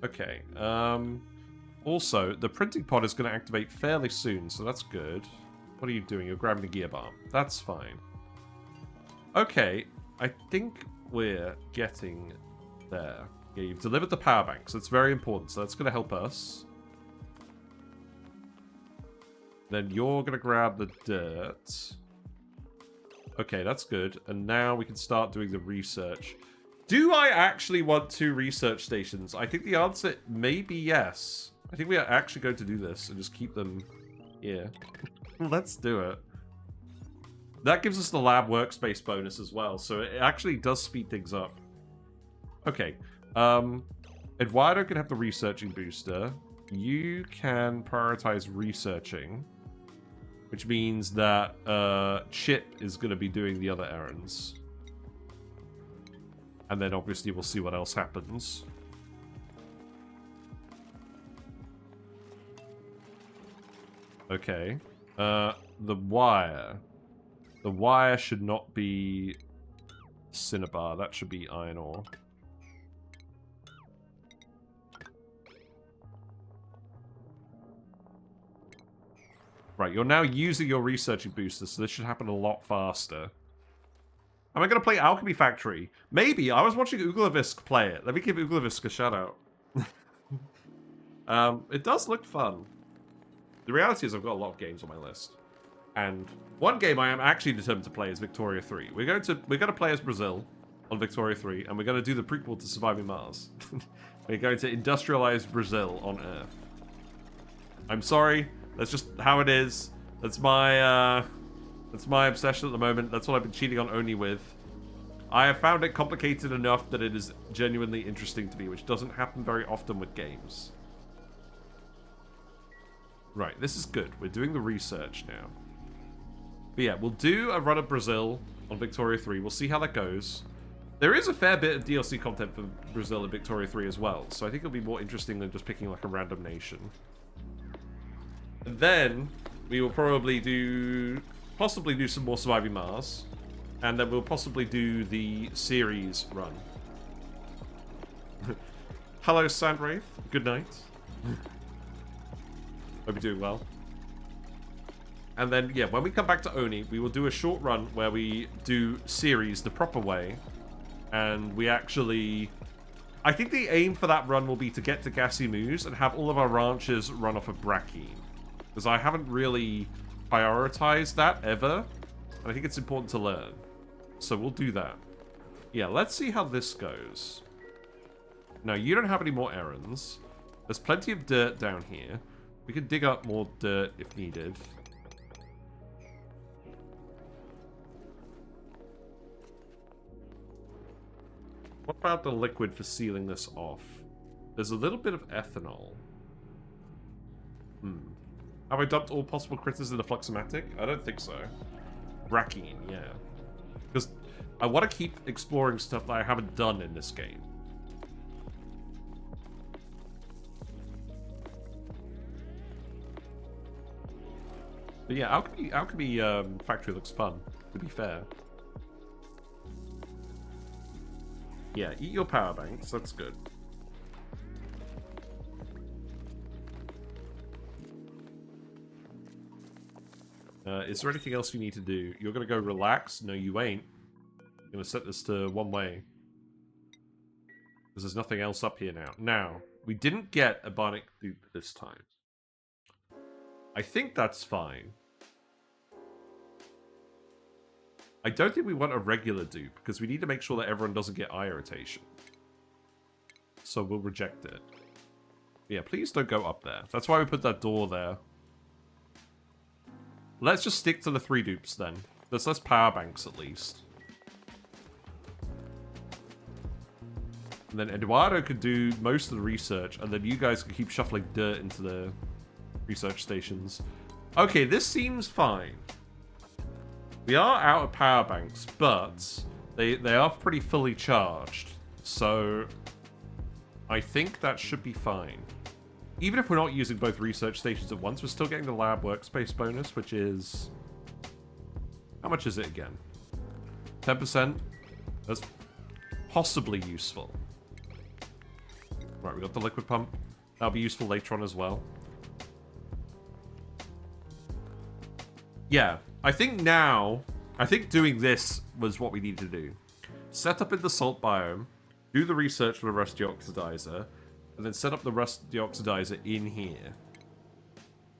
Okay. Also, the printing pod is going to activate fairly soon, so that's good. What are you doing? You're grabbing a gear bomb. That's fine. Okay. I think we're getting there. Yeah, you've delivered the power bank, so it's very important. So that's going to help us. Then you're going to grab the dirt. Okay, that's good. And now we can start doing the research. Do I actually want 2 research stations? I think the answer may be yes. I think we are actually going to do this and just keep them here. Let's do it. That gives us the lab workspace bonus as well, so it actually does speed things up. Okay. Eduardo can have the researching booster. You can prioritize researching, which means that Chip is going to be doing the other errands. And then obviously we'll see what else happens. Okay. The wire. The wire should not be cinnabar. That should be iron ore. Right, you're now using your researching booster, so this should happen a lot faster. Am I going to play Alchemy Factory? Maybe. I was watching Uglavisk play it. Let me give Uglavisk a shout out. It does look fun. The reality is I've got a lot of games on my list. And one game I am actually determined to play is Victoria 3. We're going to play as Brazil on Victoria 3, and we're going to do the prequel to Surviving Mars. We're going to industrialize Brazil on Earth. I'm sorry, that's just how it is. That's my obsession at the moment. That's what I've been cheating on ONI with. I have found it complicated enough that it is genuinely interesting to me, which doesn't happen very often with games. Right, this is good. We're doing the research now. But yeah, we'll do a run of Brazil on Victoria 3. We'll see how that goes. There is a fair bit of DLC content for Brazil in Victoria 3 as well, so I think it'll be more interesting than just picking like a random nation. And then we will probably possibly do some more Surviving Mars, and then we'll possibly do the Ceres run. Hello, Sandwraith. Good night. Hope you're doing well. And then, yeah, when we come back to ONI, we will do a short run where we do Ceres the proper way. And we actually... I think the aim for that run will be to get to Gassy Moose and have all of our ranches run off of Brackeen. Because I haven't really prioritized that ever. And I think it's important to learn. So we'll do that. Yeah, let's see how this goes. Now, you don't have any more errands. There's plenty of dirt down here. We can dig up more dirt if needed. What about the liquid for sealing this off? There's a little bit of ethanol. Have I dumped all possible critters in the Fluxomatic? I don't think so. Brackeen, yeah. Because I want to keep exploring stuff that I haven't done in this game. But yeah, Alchemy Factory looks fun, to be fair. Yeah, eat your power banks, that's good. Is there anything else you need to do? You're gonna go relax? No, you ain't. I'm gonna set this to one way. Because there's nothing else up here now. Now, we didn't get a Bionic Dupe this time. I think that's fine. I don't think we want a regular dupe, because we need to make sure that everyone doesn't get eye irritation. So we'll reject it. Yeah, please don't go up there. That's why we put that door there. Let's just stick to the 3 dupes then. There's less power banks at least. And then Eduardo could do most of the research, and then you guys can keep shuffling dirt into the research stations. Okay, this seems fine. We are out of power banks, but they are pretty fully charged. So I think that should be fine. Even if we're not using both research stations at once, we're still getting the lab workspace bonus, which is... How much is it again? 10%? That's possibly useful. Right, we got the liquid pump. That'll be useful later on as well. Yeah, I think doing this was what we needed to do. Set up in the salt biome, do the research for the Rust Deoxidiser, and then set up the Rust Deoxidiser in here.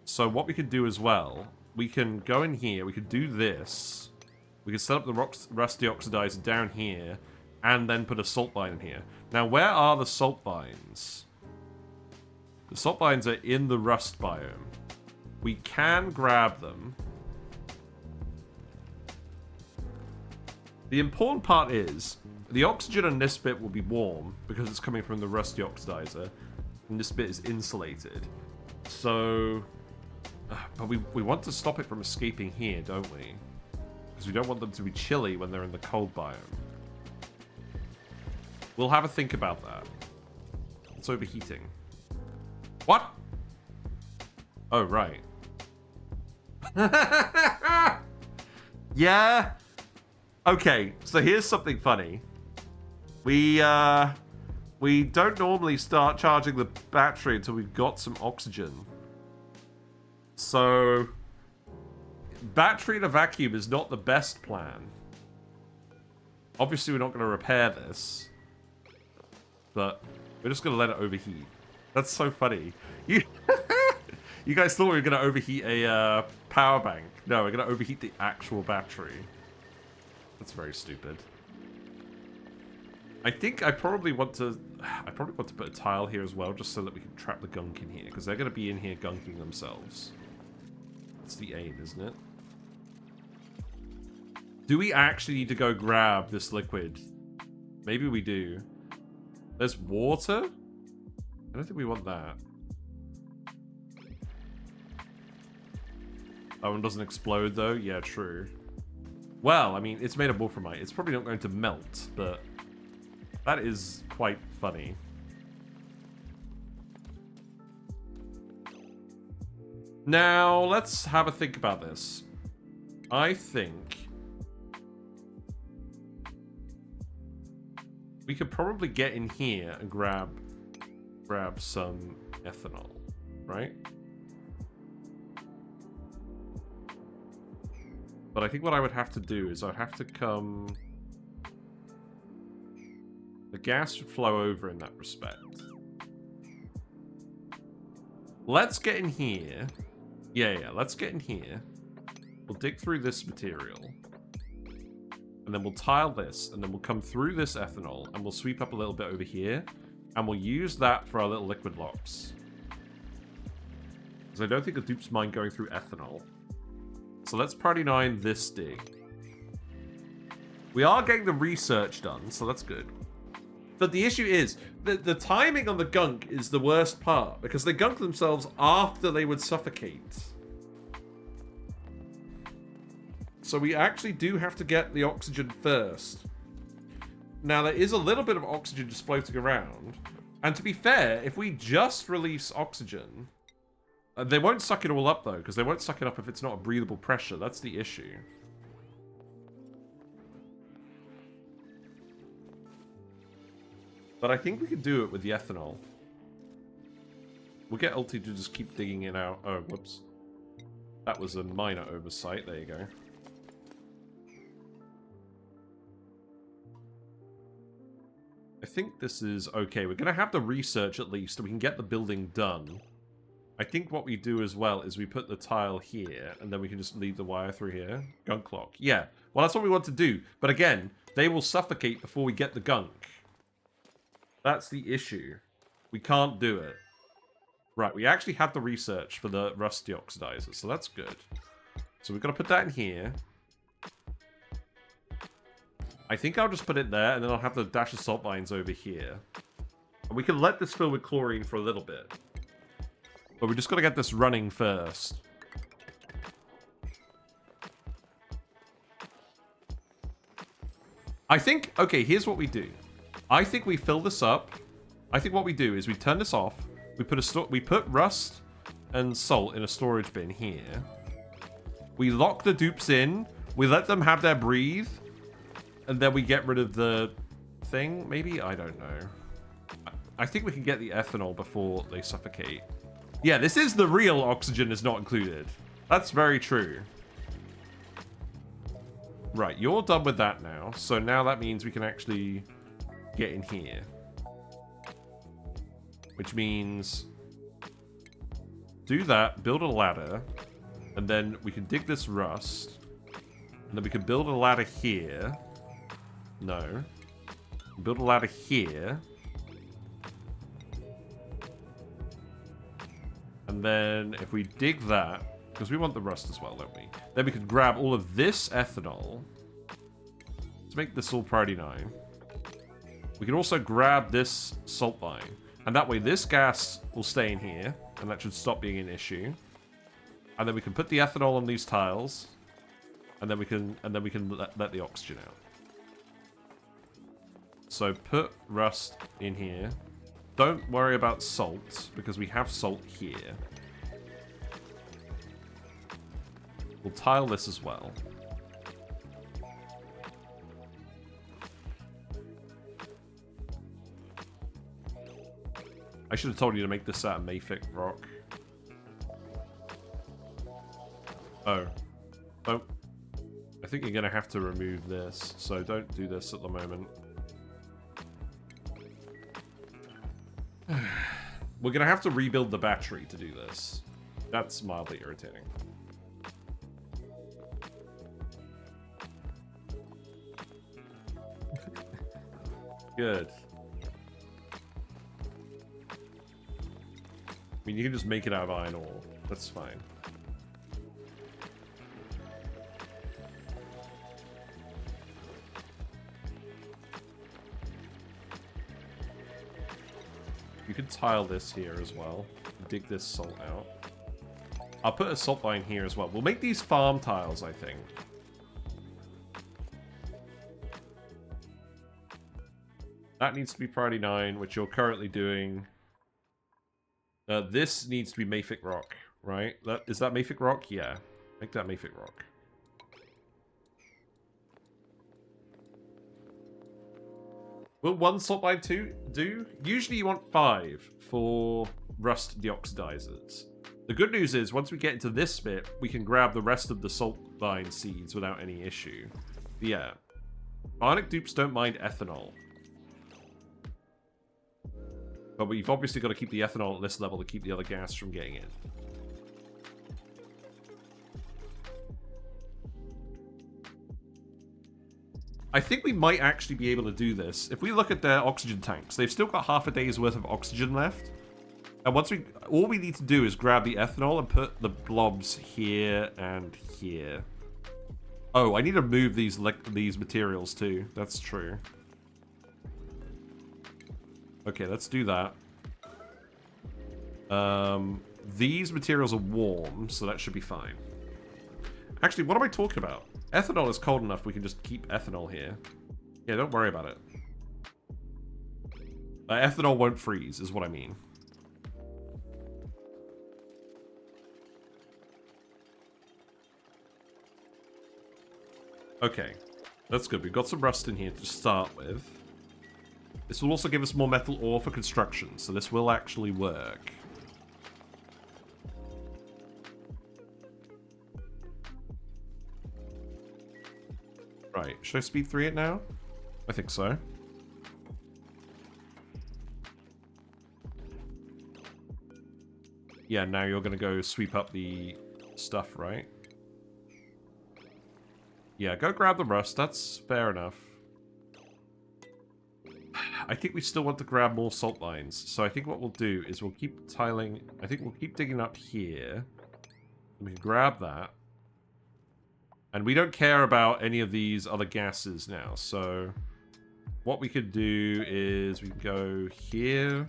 So what we can do as well, we can go in here, we can do this, we can set up the Rust Deoxidiser down here, and then put a salt vine in here. Now, where are the salt vines? The salt vines are in the Rust biome. We can grab them. The important part is, the oxygen on this bit will be warm, because it's coming from the Rust Deoxidiser, and this bit is insulated. So... but we want to stop it from escaping here, don't we? Because we don't want them to be chilly when they're in the cold biome. We'll have a think about that. It's overheating. What? Oh, right. Yeah? Okay, so here's something funny. We don't normally start charging the battery until we've got some oxygen. So, battery in a vacuum is not the best plan. Obviously, we're not going to repair this. But we're just going to let it overheat. That's so funny. You, you guys thought we were going to overheat a power bank. No, we're going to overheat the actual battery. That's very stupid. I think I probably want to put a tile here as well, just so that we can trap the gunk in here, because they're going to be in here gunking themselves. That's the aim, isn't it? Do we actually need to go grab this liquid? Maybe we do. There's water? I don't think we want that. That one doesn't explode, though? Yeah, true. Well, I mean, it's made of wolframite. It's probably not going to melt, but that is quite funny. Now, let's have a think about this. I think we could probably get in here and grab some ethanol, right? But I think what I would have to do is I'd have to come... The gas would flow over in that respect. Let's get in here. Yeah, let's get in here. We'll dig through this material. And then we'll tile this, and then we'll come through this ethanol, and we'll sweep up a little bit over here, and we'll use that for our little liquid locks. Because I don't think the dupes mind going through ethanol. So let's party 9 this dig. We are getting the research done, so that's good. But the issue is, the timing on the gunk is the worst part, because they gunk themselves after they would suffocate. So we actually do have to get the oxygen first. Now, there is a little bit of oxygen just floating around. And to be fair, if we just release oxygen... they won't suck it all up, though, because they won't suck it up if it's not a breathable pressure. That's the issue. But I think we can do it with the ethanol. We'll get Ulti to just keep digging it out. Oh, whoops. That was a minor oversight. There you go. I think this is okay. We're going to have the research at least, so we can get the building done. I think what we do as well is we put the tile here, and then we can just lead the wire through here. Gunk lock. Yeah. Well, that's what we want to do. But again, they will suffocate before we get the gunk. That's the issue. We can't do it. Right, we actually have the research for the Rust Deoxidiser, so that's good. So we've got to put that in here. I think I'll just put it there, and then I'll have the dash of salt mines over here. And we can let this fill with chlorine for a little bit. But we just got to get this running first. I think... Okay, here's what we do. I think we fill this up. I think what we do is we turn this off. We put rust and salt in a storage bin here. We lock the dupes in. We let them have their breathe. And then we get rid of the thing, maybe? I don't know. I think we can get the ethanol before they suffocate. Yeah, this is the real oxygen is not included. That's very true. Right, you're done with that now. So now that means we can actually get in here. Which means do that, build a ladder, and then we can dig this rust. And then we can build a ladder here. No. Build a ladder here. And then if we dig that, because we want the rust as well, don't we? Then we can grab all of this ethanol. Let's make this all priority 9. We can also grab this salt mine. And that way this gas will stay in here. And that should stop being an issue. And then we can put the ethanol on these tiles. And then we can let the oxygen out. So put rust in here. Don't worry about salt, because we have salt here. We'll tile this as well. I should have told you to make this out of mafic rock. Oh. Oh. I think you're going to have to remove this, so don't do this at the moment. We're going to have to rebuild the battery to do this. That's mildly irritating. Good. I mean, you can just make it out of iron ore. That's fine. You can tile this here as well. Dig this salt out. I'll put a salt mine here as well. We'll make these farm tiles, I think. That needs to be priority 9, which you're currently doing. This needs to be mafic rock, right? Is that mafic rock? Yeah. Make that mafic rock. Will 1 salt mine do? Usually you want 5 for Rust Deoxidisers. The good news is, once we get into this bit, we can grab the rest of the salt mine seeds without any issue. But yeah. Bionic Dupes don't mind ethanol. But we've obviously got to keep the ethanol at this level to keep the other gas from getting in. I think we might actually be able to do this. If we look at their oxygen tanks, they've still got half a day's worth of oxygen left. And all we need to do is grab the ethanol and put the blobs here and here. Oh, I need to move these materials too. That's true. Okay, let's do that. These materials are warm, so that should be fine. Actually, what am I talking about? Ethanol is cold enough, we can just keep ethanol here. Yeah, don't worry about it. Ethanol won't freeze, is what I mean. Okay, that's good. We've got some rust in here to start with. This will also give us more metal ore for construction, so this will actually work. Right, should I speed 3 it now? I think so. Yeah, now you're gonna go sweep up the stuff, right? Yeah, go grab the rust, that's fair enough. I think we still want to grab more salt mines, so I think what we'll do is we'll keep tiling. I think we'll keep digging up here. We can grab that. And we don't care about any of these other gases now, so what we could do is we can go here.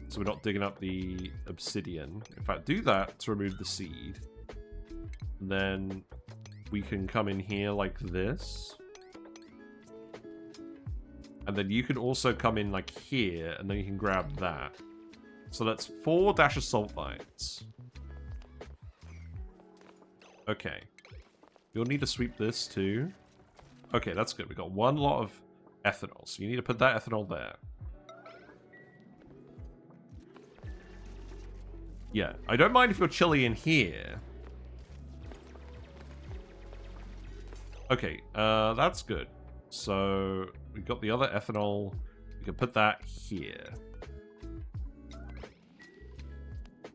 So we're not digging up the obsidian. In fact, do that to remove the seed. And then we can come in here like this. And then you can also come in like here, and then you can grab that. So that's 4 dash of salt mines. Okay. You'll need to sweep this too. Okay, that's good. We got 1 lot of ethanol, so you need to put that ethanol there. Yeah, I don't mind if you're chilly in here. Okay, that's good. So we've got the other ethanol. We can put that here.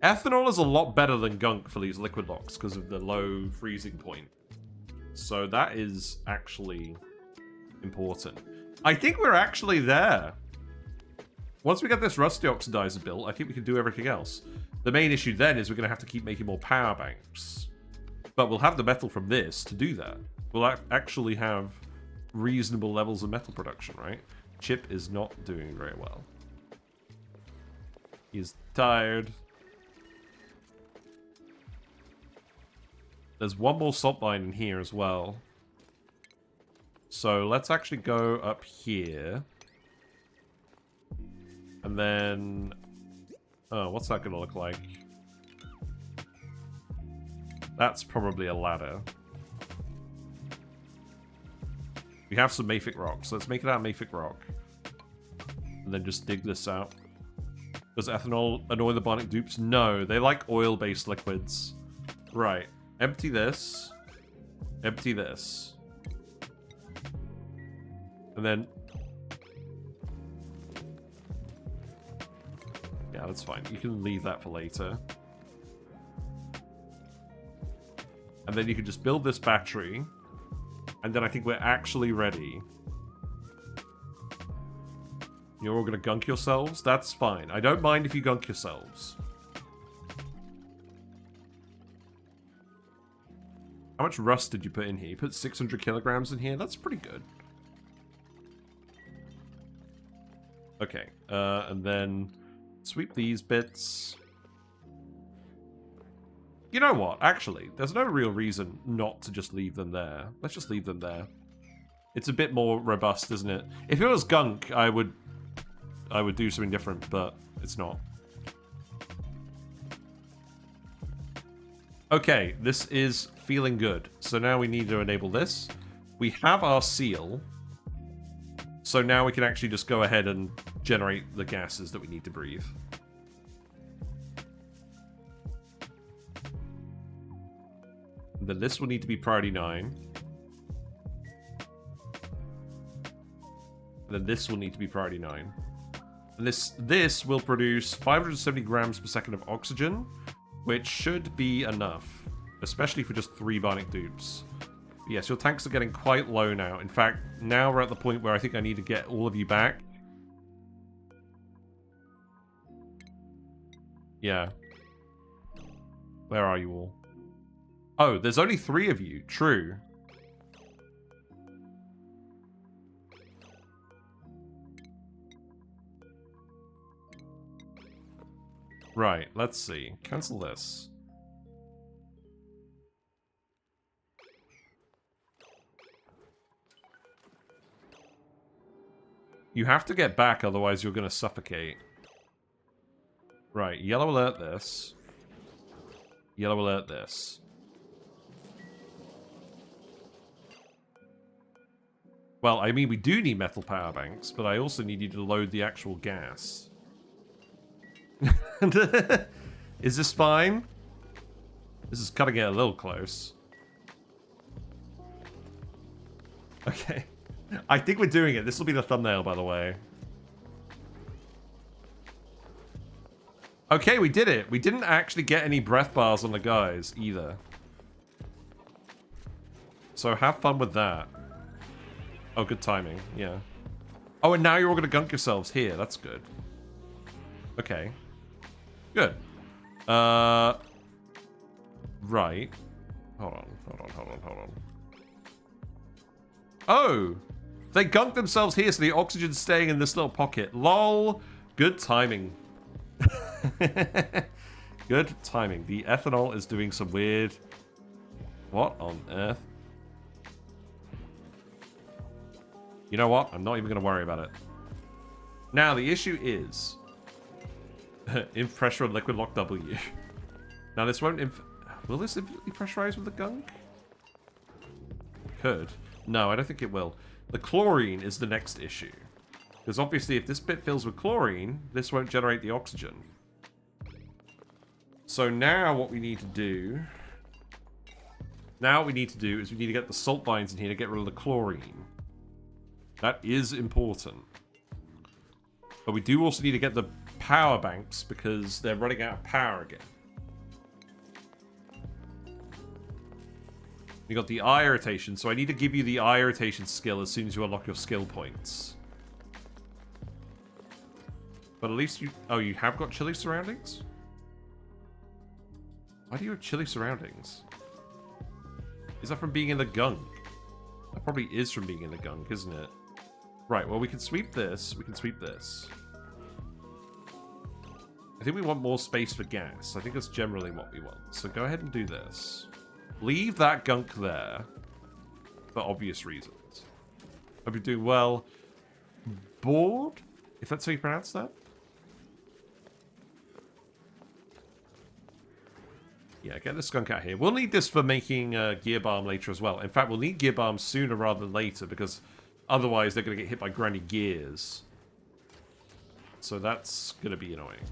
Ethanol is a lot better than gunk for these liquid locks because of the low freezing point. So that is actually important. I think we're actually there. Once we get this Rust Deoxidiser built, I think we can do everything else. The main issue then is we're going to have to keep making more power banks. But we'll have the metal from this to do that. We'll actually have reasonable levels of metal production, right? Chip is not doing very well. He's tired. There's 1 more salt mine in here as well. So let's actually go up here. And then... oh, what's that going to look like? That's probably a ladder. We have some mafic rock, so let's make it out of mafic rock. And then just dig this out. Does ethanol annoy the Bionic Dupes? No, they like oil-based liquids. Right. Empty this. Empty this. And then... Yeah, that's fine. You can leave that for later. And then you can just build this battery. And then I think we're actually ready. You're all going to gunk yourselves? That's fine. I don't mind if you gunk yourselves. How much rust did you put in here? You put 600 kilograms in here? That's pretty good. Okay. And then sweep these bits. You know what? Actually, there's no real reason not to just leave them there. Let's just leave them there. It's a bit more robust, isn't it? If it was gunk, I would do something different, but it's not. Okay, this is feeling good. So now we need to enable this. We have our seal. So now we can actually just go ahead and generate the gases that we need to breathe. And then this will need to be priority 9. And then this will need to be priority 9. And this will produce 570 grams per second of oxygen, which should be enough, especially for just 3 Bionic Dupes. Yes, your tanks are getting quite low now. In fact, now we're at the point where I think I need to get all of you back. Yeah. Where are you all? Oh, there's only 3 of you. True. Right, let's see. Cancel this. You have to get back, otherwise you're going to suffocate. Right, yellow alert this. Yellow alert this. Well, I mean, we do need metal power banks, but I also need you to load the actual gas. Is this fine? This is cutting it a little close. Okay. I think we're doing it. This will be the thumbnail, by the way. Okay, we did it. We didn't actually get any breath bars on the guys, either. So have fun with that. Oh, good timing. Yeah. Oh, and now you're all going to gunk yourselves here. That's good. Okay. Good. Right. Hold on. Oh! They gunked themselves here, so the oxygen's staying in this little pocket. LOL! Good timing. Good timing. The ethanol is doing some weird... What on earth? You know what? I'm not even going to worry about it. Now, the issue is... Inf pressure on liquid lock W. Now, this won't will this infinitely pressurize with the gunk? Could. No, I don't think it will. The chlorine is the next issue. Because obviously, if this bit fills with chlorine, this won't generate the oxygen. So now what we need to do... Now what we need to do is we need to get the salt vines in here to get rid of the chlorine. That is important. But we do also need to get the power banks because they're running out of power again. You got the eye irritation, so I need to give you the eye irritation skill as soon as you unlock your skill points. But at least you... Oh, you have got chilly surroundings? Why do you have chilly surroundings? Is that from being in the gunk? That probably is from being in the gunk, isn't it? Right, well, we can sweep this. We can sweep this. I think we want more space for gas. I think that's generally what we want. So go ahead and do this. Leave that gunk there. For obvious reasons. Hope you're doing well. Bored? If that's how you pronounce that? Yeah, get the skunk out here. We'll need this for making gear balm later as well. In fact, we'll need gear balm sooner rather than later because otherwise they're going to get hit by granny gears. So that's going to be annoying.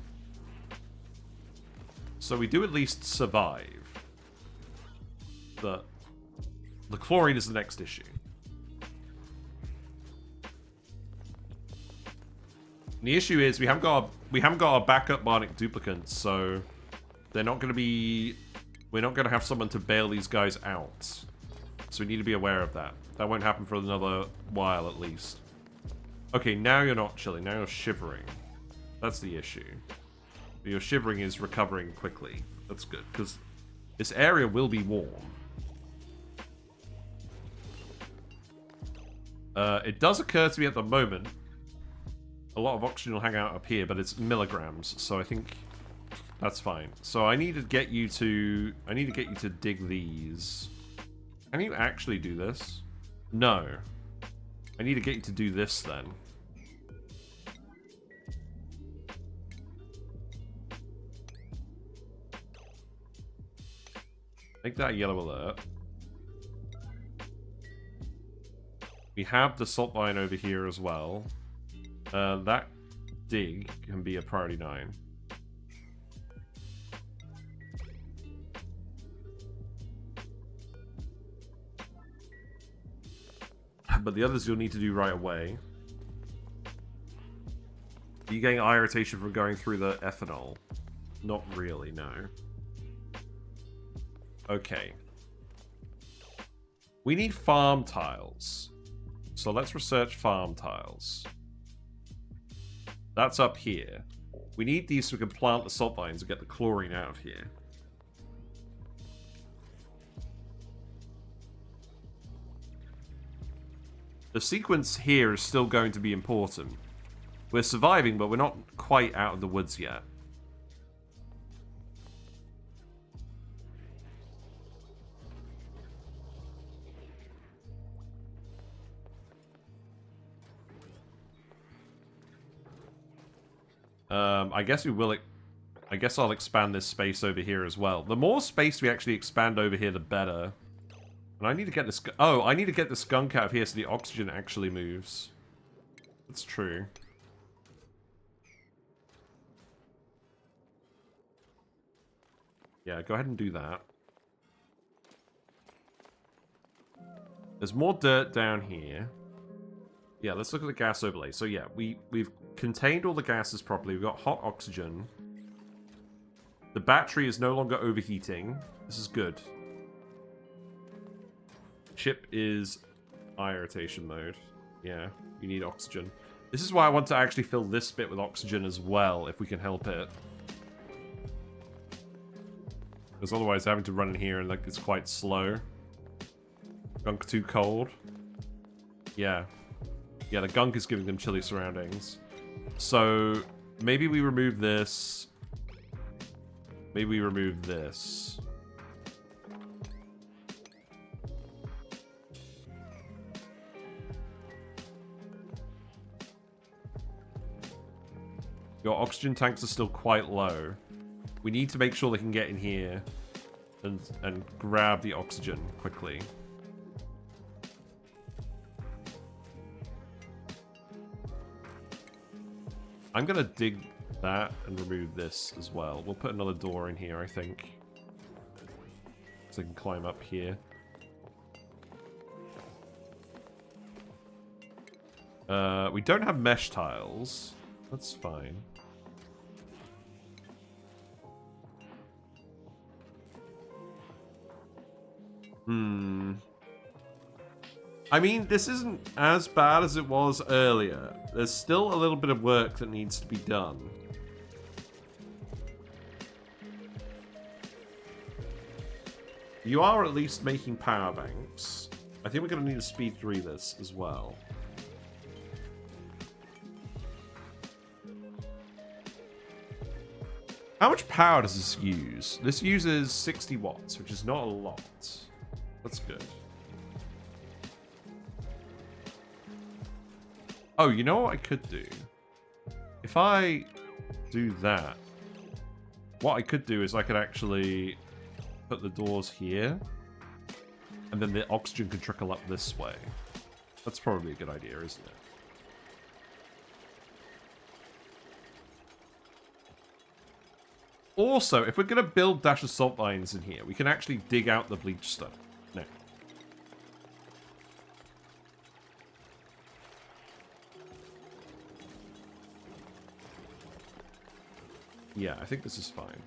So we do at least survive. But the chlorine is the next issue. The issue is we haven't got our backup Bionic duplicants, so they're not going to be. We're not going to have someone to bail these guys out. So we need to be aware of that. That won't happen for another while at least. Okay, now you're not chilling. Now you're shivering. That's the issue. But your shivering is recovering quickly. That's good because this area will be warm. It does occur to me at the moment a lot of oxygen will hang out up here, but it's milligrams, so I think that's fine. So I need to get you to dig these. Can you actually do this? No. I need to get you to do this then. Make that a yellow alert. We have the salt line over here as well. That dig can be a priority 9. But the others you'll need to do right away. Are you getting irritation from going through the ethanol? Not really, no. Okay. We need farm tiles. So let's research farm tiles. That's up here. We need these so we can plant the salt lines and get the chlorine out of here. The sequence here is still going to be important. We're surviving, but we're not quite out of the woods yet. I guess we will. I guess I'll expand this space over here as well. The more space we actually expand over here, the better. And I need to get this. Oh, I need to get the skunk out of here so the oxygen actually moves. That's true. Yeah, go ahead and do that. There's more dirt down here. Yeah, let's look at the gas overlay. So yeah, we've contained all the gases properly. We've got hot oxygen. The battery is no longer overheating. This is good. Chip is irritation mode. Yeah, you need oxygen. This is why I want to actually fill this bit with oxygen as well, if we can help it. Because otherwise having to run in here and like it's quite slow. Gunk too cold. Yeah. Yeah, the gunk is giving them chilly surroundings. So, maybe we remove this. Maybe we remove this. Your oxygen tanks are still quite low. We need to make sure they can get in here and grab the oxygen quickly. I'm gonna dig that and remove this as well. We'll put another door in here, I think. So I can climb up here. We don't have mesh tiles. That's fine. I mean, this isn't as bad as it was earlier. There's still a little bit of work that needs to be done. You are at least making power banks. I think we're going to need to speed through this as well. How much power does this use? This uses 60 watts, which is not a lot. That's good. Oh, you know what I could do? If I do that, what I could do is I could actually put the doors here, and then the oxygen could trickle up this way. That's probably a good idea, isn't it? Also, if we're going to build dash of salt lines in here, we can actually dig out the bleach stuff. No. Yeah, I think this is fine.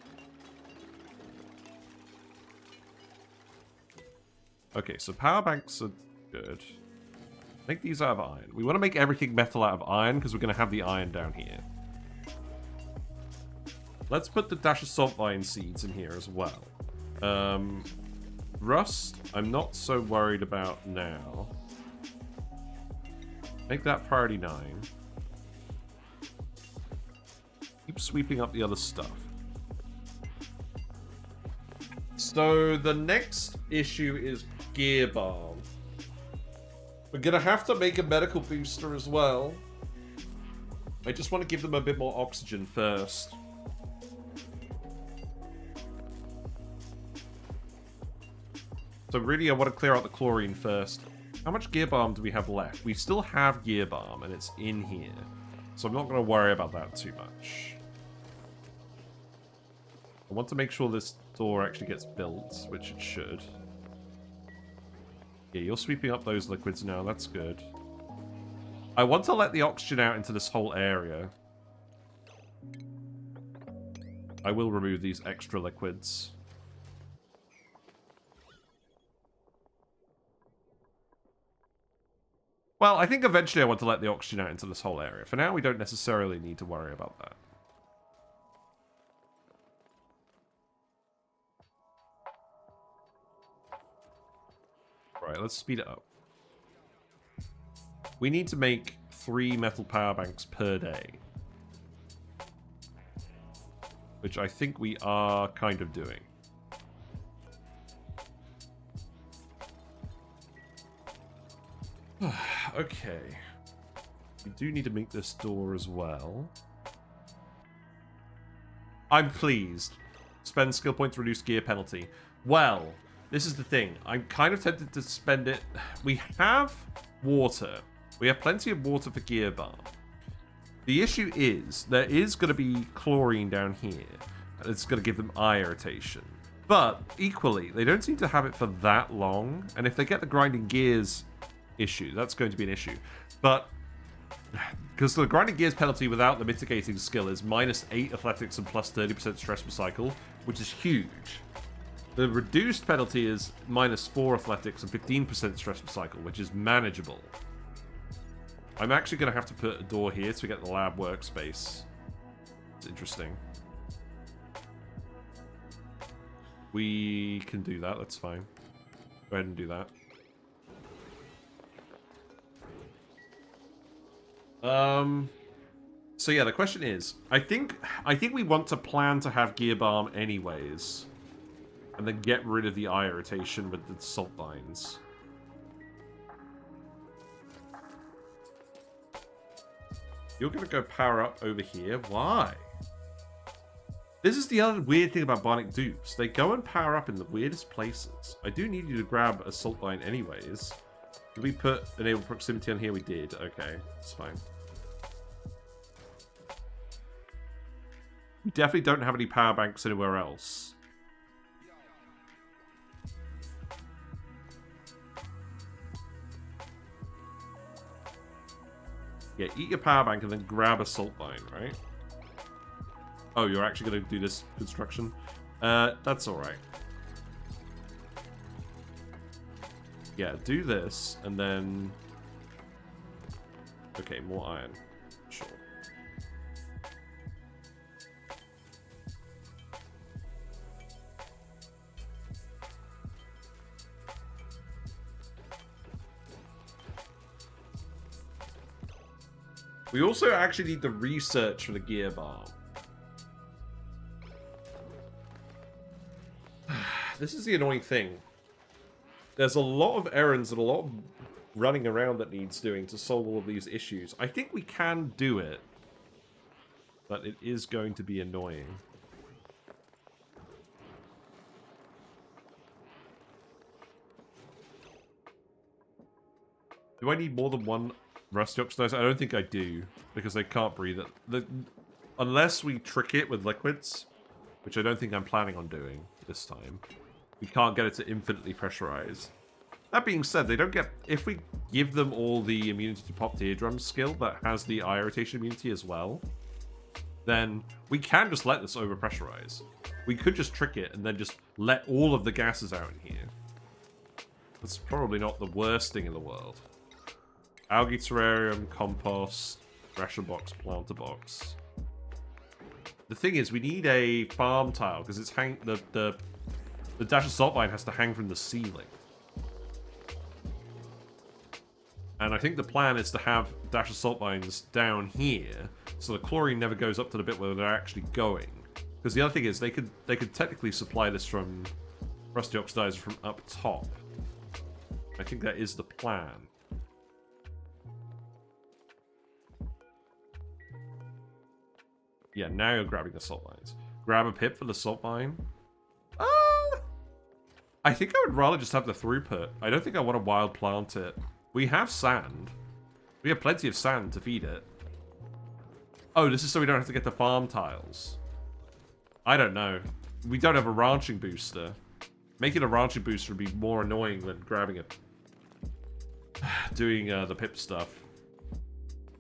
Okay, so power banks are good. Make these out of iron. We want to make everything metal out of iron because we're going to have the iron down here. Let's put the dash of salt vine seeds in here as well. Rust, I'm not so worried about now. Make that priority 9. Keep sweeping up the other stuff. So the next issue is gear balm. We're gonna have to make a medical booster as well. I just want to give them a bit more oxygen first. So really, I want to clear out the chlorine first. How much gear balm do we have left? We still have gear balm, and it's in here. So I'm not going to worry about that too much. I want to make sure this door actually gets built, which it should. Yeah, you're sweeping up those liquids now. That's good. I want to let the oxygen out into this whole area. I will remove these extra liquids. Well, I think eventually I want to let the oxygen out into this whole area. For now, we don't necessarily need to worry about that. Right, let's speed it up. We need to make 3 metal power banks per day. Which I think we are kind of doing. Okay. We do need to make this door as well. I'm pleased. Spend skill points to reduce gear penalty. Well, this is the thing. I'm kind of tempted to spend it. We have water. We have plenty of water for gear balm. The issue is, there is going to be chlorine down here. And it's going to give them eye irritation. But, equally, they don't seem to have it for that long. And if they get the grinding gears issue, that's going to be an issue. But because the grinding gears penalty without the mitigating skill is -8 athletics and plus 30% stress per cycle, which is huge. The reduced penalty is -4 athletics and 15% stress per cycle, which is manageable. I'm actually going to have to put a door here to get the lab workspace. It's interesting. We can do that, that's fine. Go ahead and do that. So yeah, the question is, I think we want to plan to have gear balm anyways, and then get rid of the eye irritation with the salt vines. You're gonna go power up over here. Why? This is the other weird thing about Bionic Dupes. They go and power up in the weirdest places. I do need you to grab a salt vine anyways. Did we put enable proximity on here? We did. Okay, it's fine. We definitely don't have any power banks anywhere else. Yeah, eat your power bank and then grab a salt vine, right? Oh, you're actually going to do this construction? That's alright. Yeah, do this, and then... Okay, more iron. Sure. We also actually need the research for the gear balm. This is the annoying thing. There's a lot of errands and a lot of running around that needs doing to solve all of these issues. I think we can do it, but it is going to be annoying. Do I need more than one Rust Deoxidiser? I don't think I do, because they can't breathe it. Unless we trick it with liquids, which I don't think I'm planning on doing this time. We can't get it to infinitely pressurize. That being said, they don't get... If we give them all the immunity to pop eardrum skill that has the eye irritation immunity as well, then we can just let this overpressurize. We could just trick it and then just let all of the gases out in here. That's probably not the worst thing in the world. Algae terrarium, compost, ration box, planter box. The thing is, we need a farm tile because it's the dash of salt mine has to hang from the ceiling. And I think the plan is to have dash of salt mines down here, so the chlorine never goes up to the bit where they're actually going. Because the other thing is, they could technically supply this from Rust Deoxidiser from up top. I think that is the plan. Yeah, now you're grabbing the salt mines. Grab a pip for the salt mine. I think I would rather just have the throughput. I don't think I want to wild plant it. We have sand. We have plenty of sand to feed it. Oh, this is so we don't have to get the farm tiles. I don't know. We don't have a ranching booster. Making a ranching booster would be more annoying than grabbing it. Doing the pip stuff.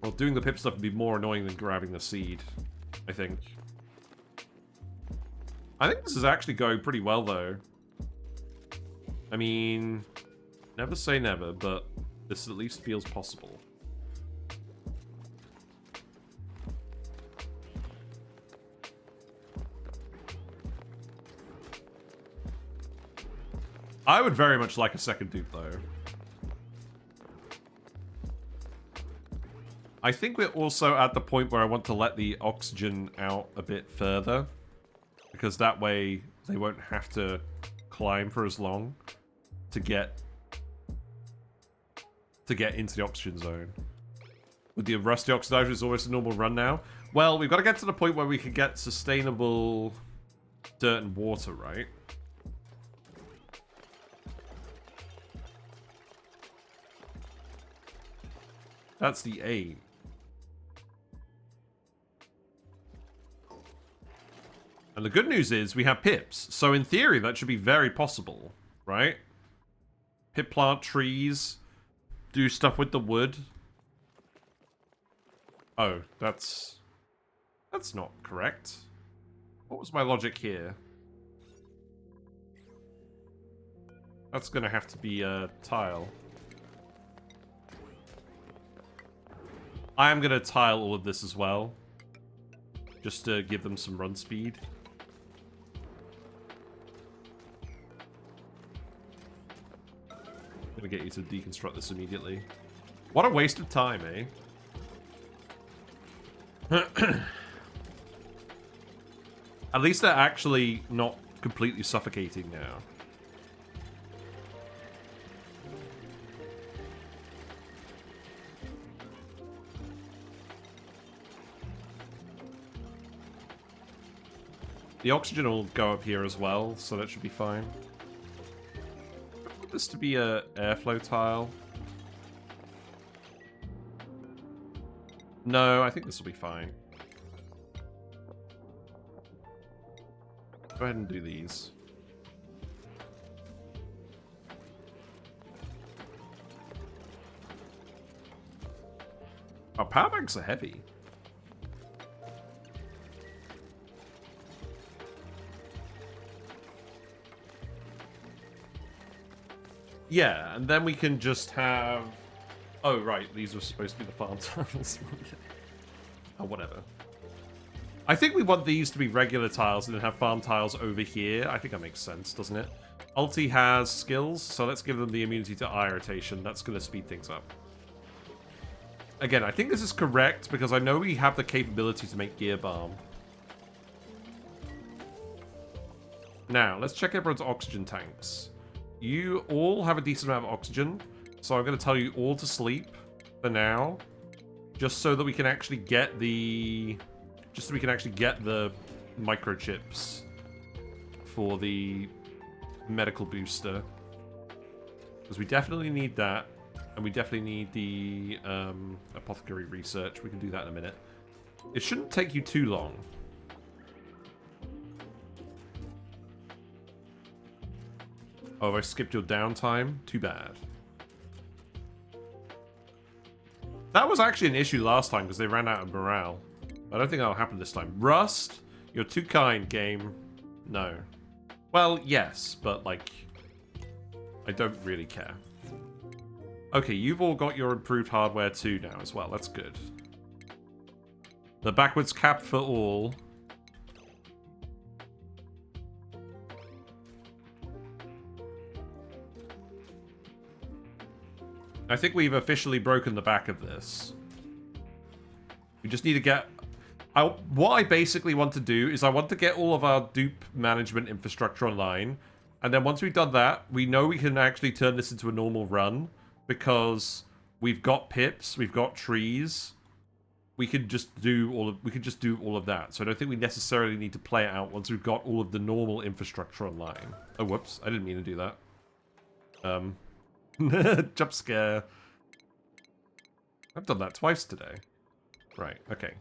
Well, doing the pip stuff would be more annoying than grabbing the seed, I think. I think this is actually going pretty well, though. I mean, never say never, but this at least feels possible. I would very much like a second dupe, though. I think we're also at the point where I want to let the oxygen out a bit further. Because that way they won't have to climb for as long to get into the oxygen zone. With the Rust Deoxidiser, it's almost a normal run now. Well, we've got to get to the point where we can get sustainable dirt and water, right? That's the aim. And the good news is we have pips. So in theory, that should be very possible, right? Pip plant trees. Do stuff with the wood. Oh, that's not correct. What was my logic here? That's gonna have to be a tile. I am gonna tile all of this as well. Just to give them some run speed. I'm gonna get you to deconstruct this immediately. What a waste of time, eh? At least they're actually not completely suffocating now. The oxygen will go up here as well, so that should be fine. I want this to be a airflow tile. No, I think this will be fine. Go ahead and do these. Our power banks are heavy. Yeah, and then we can just have... Oh, right, these were supposed to be the farm tiles. Oh, whatever. I think we want these to be regular tiles and then have farm tiles over here. I think that makes sense, doesn't it? Ulti has skills, so let's give them the immunity to eye irritation. That's going to speed things up. Again, I think this is correct because I know we have the capability to make gear balm. Now, let's check everyone's oxygen tanks. You all have a decent amount of oxygen, so I'm going to tell you all to sleep for now, just so that we can actually get the... Just so we can actually get the microchips for the medical booster. Because we definitely need that. And we definitely need the apothecary research. We can do that in a minute. It shouldn't take you too long. Oh, I skipped your downtime? Too bad. That was actually an issue last time because they ran out of morale. I don't think that'll happen this time. Rust, you're too kind, game. No. Well, yes, but, like, I don't really care. Okay, you've all got your improved hardware too now as well. That's good. The backwards cap for all. I think we've officially broken the back of this. We just need to get... what I basically want to do is I want to get all of our dupe management infrastructure online. And then once we've done that, we know we can actually turn this into a normal run. Because we've got pips, we've got trees. We can just do all of that. So I don't think we necessarily need to play it out once we've got all of the normal infrastructure online. Oh, whoops. I didn't mean to do that. Jump scare. I've done that twice today. Right, okay.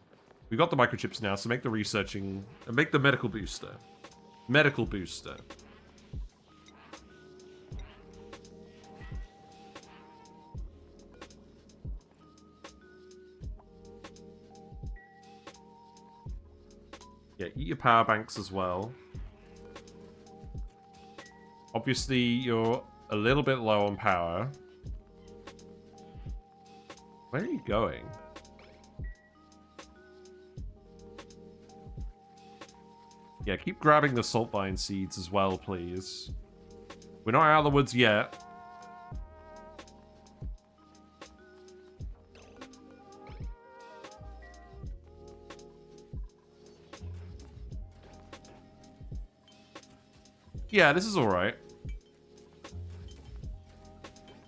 We've got the microchips now, so make the researching... make the medical booster. Medical booster. Yeah, eat your power banks as well. Obviously, you're a little bit low on power. Where are you going? Yeah, keep grabbing the salt vine seeds as well, please. We're not out of the woods yet. Yeah, this is alright.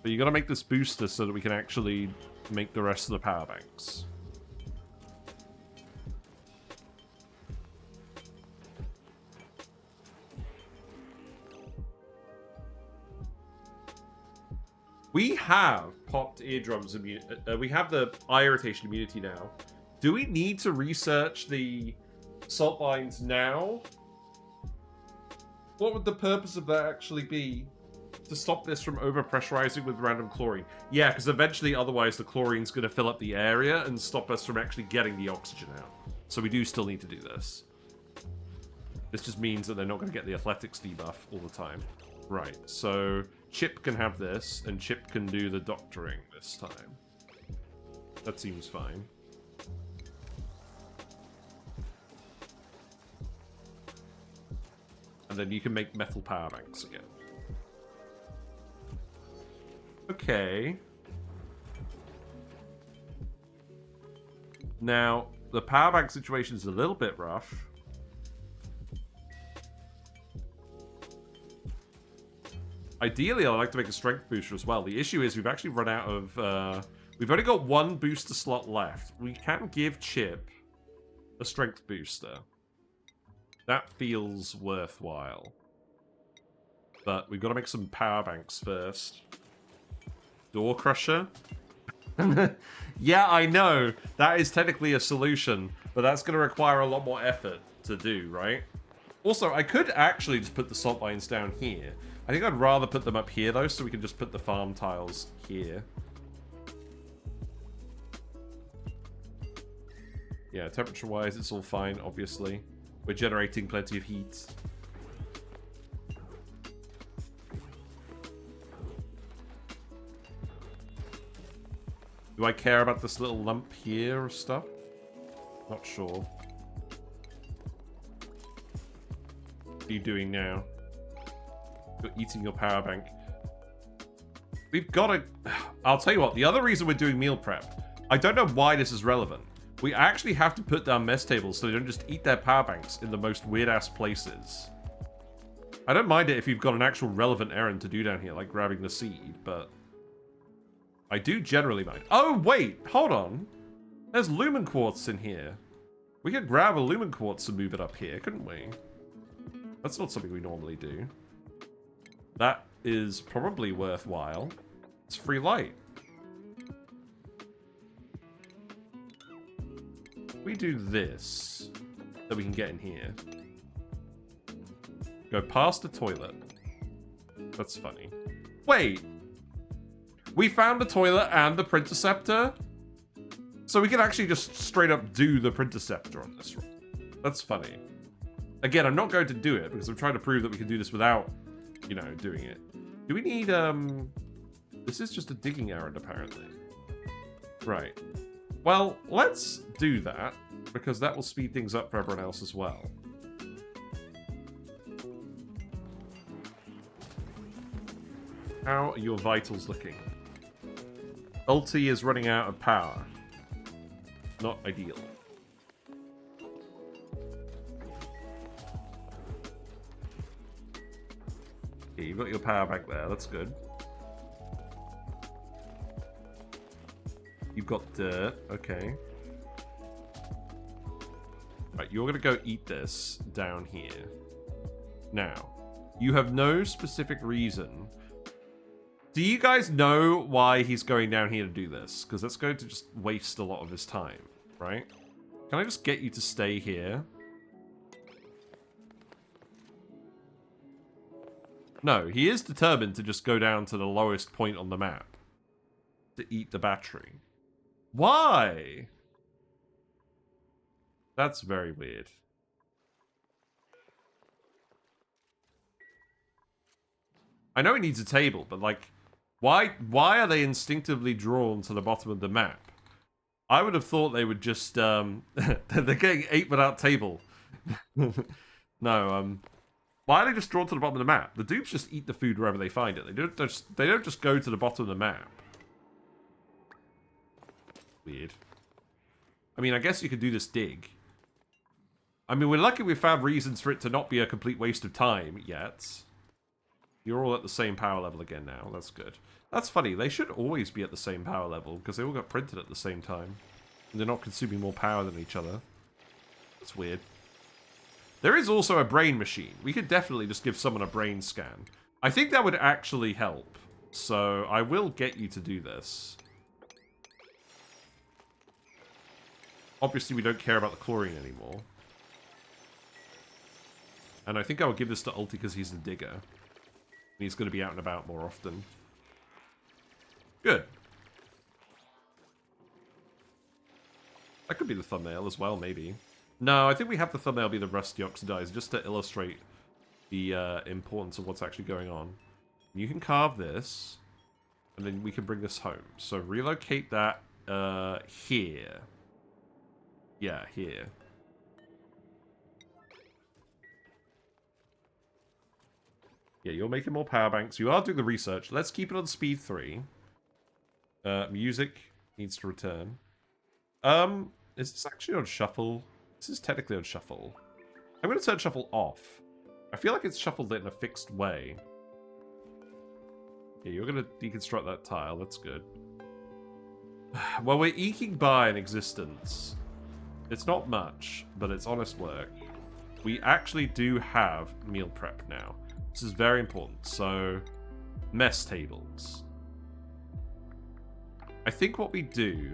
But you gotta make this booster so that we can actually make the rest of the power banks. We have popped eardrums immunity. We have the eye irritation immunity now. Do we need to research the salt vines now? What would the purpose of that actually be? To stop this from overpressurizing with random chlorine? Yeah, because eventually, otherwise, the chlorine's going to fill up the area and stop us from actually getting the oxygen out. So we do still need to do this. This just means that they're not going to get the athletics debuff all the time. Right, so Chip can have this, and Chip can do the doctoring this time. That seems fine. And then you can make metal power banks again. Okay. Now, the power bank situation is a little bit rough. Ideally, I'd like to make a strength booster as well. The issue is we've actually run out of... we've only got one booster slot left. We can give Chip a strength booster. That feels worthwhile. But we've got to make some power banks first. Door crusher? Yeah, I know. That is technically a solution. But that's going to require a lot more effort to do, right? Also, I could actually just put the salt vines down here. I think I'd rather put them up here, though, so we can just put the farm tiles here. Yeah, temperature-wise, it's all fine, obviously. We're generating plenty of heat. Do I care about this little lump here or stuff? Not sure. What are you doing now? You're eating your power bank. We've got to... I'll tell you what, the other reason we're doing meal prep, I don't know why this is relevant. We actually have to put down mess tables so they don't just eat their power banks in the most weird-ass places. I don't mind it if you've got an actual relevant errand to do down here, like grabbing the seed, but... I do generally mind. Oh, wait! Hold on! There's lumen quartz in here. We could grab a lumen quartz and move it up here, couldn't we? That's not something we normally do. That is probably worthwhile. It's free light. We do this, that we can get in here. Go past the toilet. That's funny. Wait! We found the toilet and the printerceptor? So we can actually just straight up do the Printerceptor on this one. That's funny. Again, I'm not going to do it because I'm trying to prove that we can do this without, you know, doing it. Do we need, This is just a digging errand, apparently. Right. Well, let's do that, because that will speed things up for everyone else as well. How are your vitals looking? Ulti is running out of power. Not ideal. Okay, you've got your power bank there, that's good. You've got dirt, okay. Right, you're gonna go eat this down here. Now, you have no specific reason. Do you guys know why he's going down here to do this? Because that's going to just waste a lot of his time, right? Can I just get you to stay here? No, he is determined to just go down to the lowest point on the map to eat the battery. Why? That's very weird. I know he needs a table, but like, why are they instinctivly drawn to the bottom of the map? I would have thought they would just they're getting ate without table. No, why are they just drawn to the bottom of the map? The dupes just eat the food wherever they find it. They don't just go to the bottom of the map. Weird. I mean, I guess you could do this dig. I mean, we're lucky we found reasons for it to not be a complete waste of time yet. You're all at the same power level again now. That's good. That's funny. They should always be at the same power level because they all got printed at the same time. And they're not consuming more power than each other. That's weird. There is also a brain machine. We could definitely just give someone a brain scan. I think that would actually help. So I will get you to do this. Obviously, we don't care about the chlorine anymore. And I think I will give this to Ulti because he's the digger. He's going to be out and about more often. Good. That could be the thumbnail as well, maybe. No, I think we have the thumbnail be the Rust Deoxidiser just to illustrate the importance of what's actually going on. You can carve this, and then we can bring this home. So relocate that here. Yeah, here. Yeah, you're making more power banks. You are doing the research. Let's keep it on speed 3. Music needs to return. Is this actually on shuffle? This is technically on shuffle. I'm going to turn shuffle off. I feel like it's shuffled in a fixed way. Yeah, you're going to deconstruct that tile. That's good. Well, we're eking by an existence. It's not much, but it's honest work. We actually do have meal prep now. This is very important. So, mess tables. I think what we do...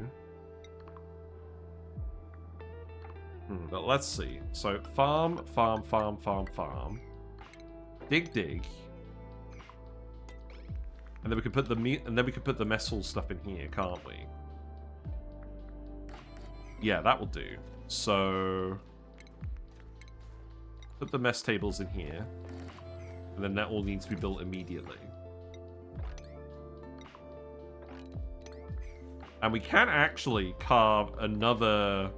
but let's see. So, farm, farm, farm, farm, farm. Dig, dig. And then we can put the meat, and then we can put the mess hall stuff in here, can't we? Yeah, that will do. So, put the mess tables in here. And then that all needs to be built immediately. And we can actually carve another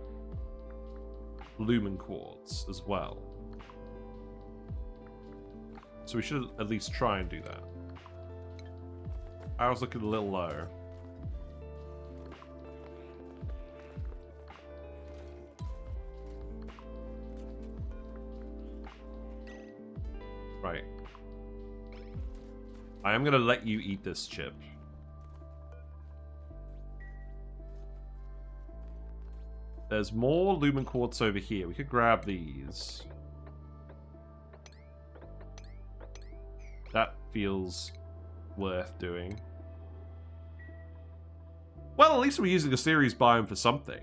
lumen quartz as well. So we should at least try and do that. I was looking a little low. Right. I am going to let you eat this chip. There's more lumen quartz over here. We could grab these. That feels worth doing. Well, at least we're using a Ceres biome for something.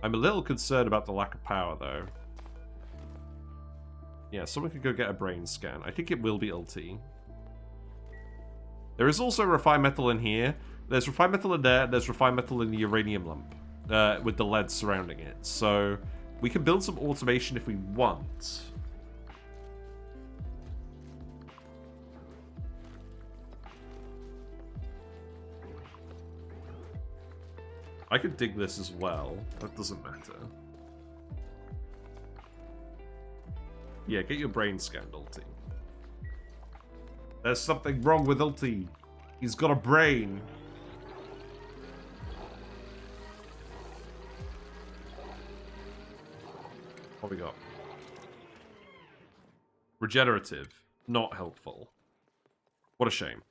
I'm a little concerned about the lack of power, though. Yeah, someone could go get a brain scan. I think it will be Ulti. There is also refined metal in here. There's refined metal in there, and there's refined metal in the uranium lump, with the lead surrounding it. So we can build some automation if we want. I could dig this as well. That doesn't matter. Yeah, get your brain scanned, Ulti. There's something wrong with Ulti. He's got a brain. What we got? Regenerative. Not helpful. What a shame.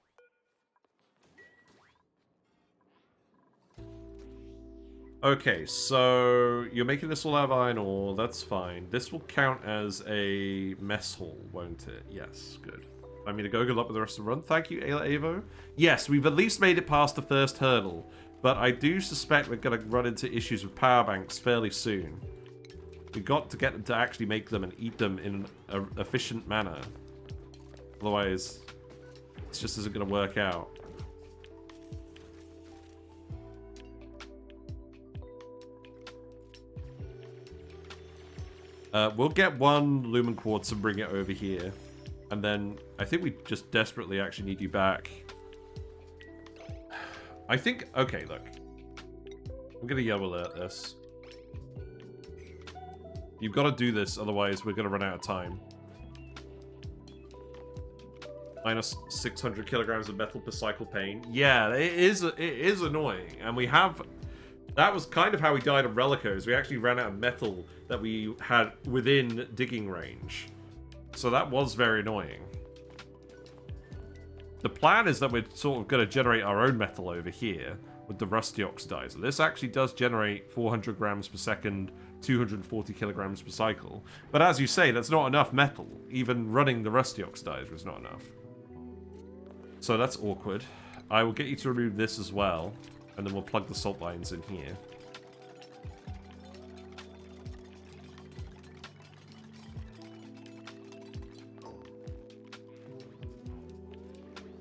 Okay, so you're making this all out of iron ore. That's fine. This will count as a mess hall, won't it? Yes, good. I mean, go good luck with the rest of the run. Thank you, Ayla Avo. Yes, we've at least made it past the first hurdle, but I do suspect we're going to run into issues with power banks fairly soon. We've got to get them to actually make them and eat them in an efficient manner. Otherwise, it just isn't going to work out. We'll get one lumen quartz and bring it over here. And then I think we just desperately actually need you back. I think... Okay, look. I'm going to yellow alert this. You've got to do this, otherwise we're going to run out of time. Minus 600 kilograms of metal per cycle pain. Yeah, it is annoying. And we have... That was kind of how we died on Relicos. We actually ran out of metal that we had within digging range. So that was very annoying. The plan is that we're sort of going to generate our own metal over here with the Rust Deoxidiser. This actually does generate 400 grams per second, 240 kilograms per cycle. But as you say, that's not enough metal. Even running the Rust Deoxidiser is not enough. So that's awkward. I will get you to remove this as well. And then we'll plug the salt lines in here.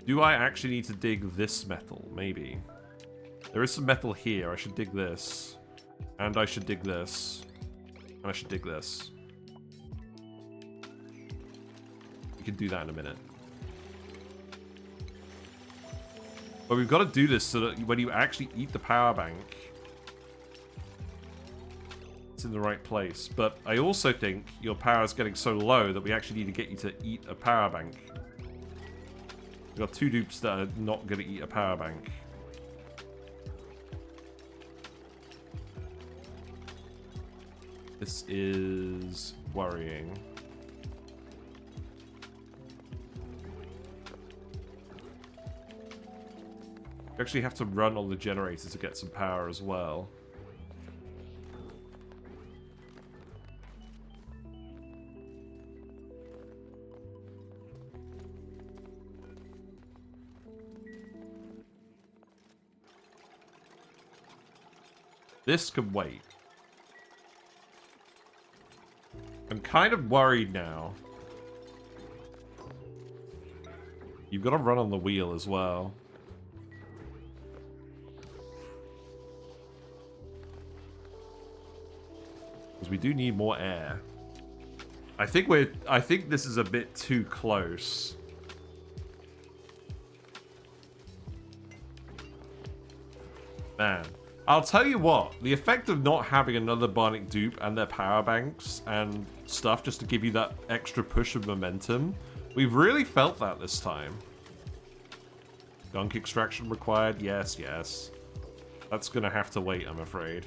Do I actually need to dig this metal? Maybe. There is some metal here. I should dig this. And I should dig this. And I should dig this. We can do that in a minute. But we've got to do this so that when you actually eat the power bank, it's in the right place. But I also think your power is getting so low that we actually need to get you to eat a power bank. We've got two dupes that are not going to eat a power bank. This is worrying. We actually have to run on the generator to get some power as well. This can wait. I'm kind of worried now. You've got to run on the wheel as well. Because we do need more air. I think this is a bit too close. Man. I'll tell you what, the effect of not having another Bionic Dupe and their power banks and stuff just to give you that extra push of momentum, we've really felt that this time. Gunk extraction required? Yes, yes. That's gonna have to wait, I'm afraid.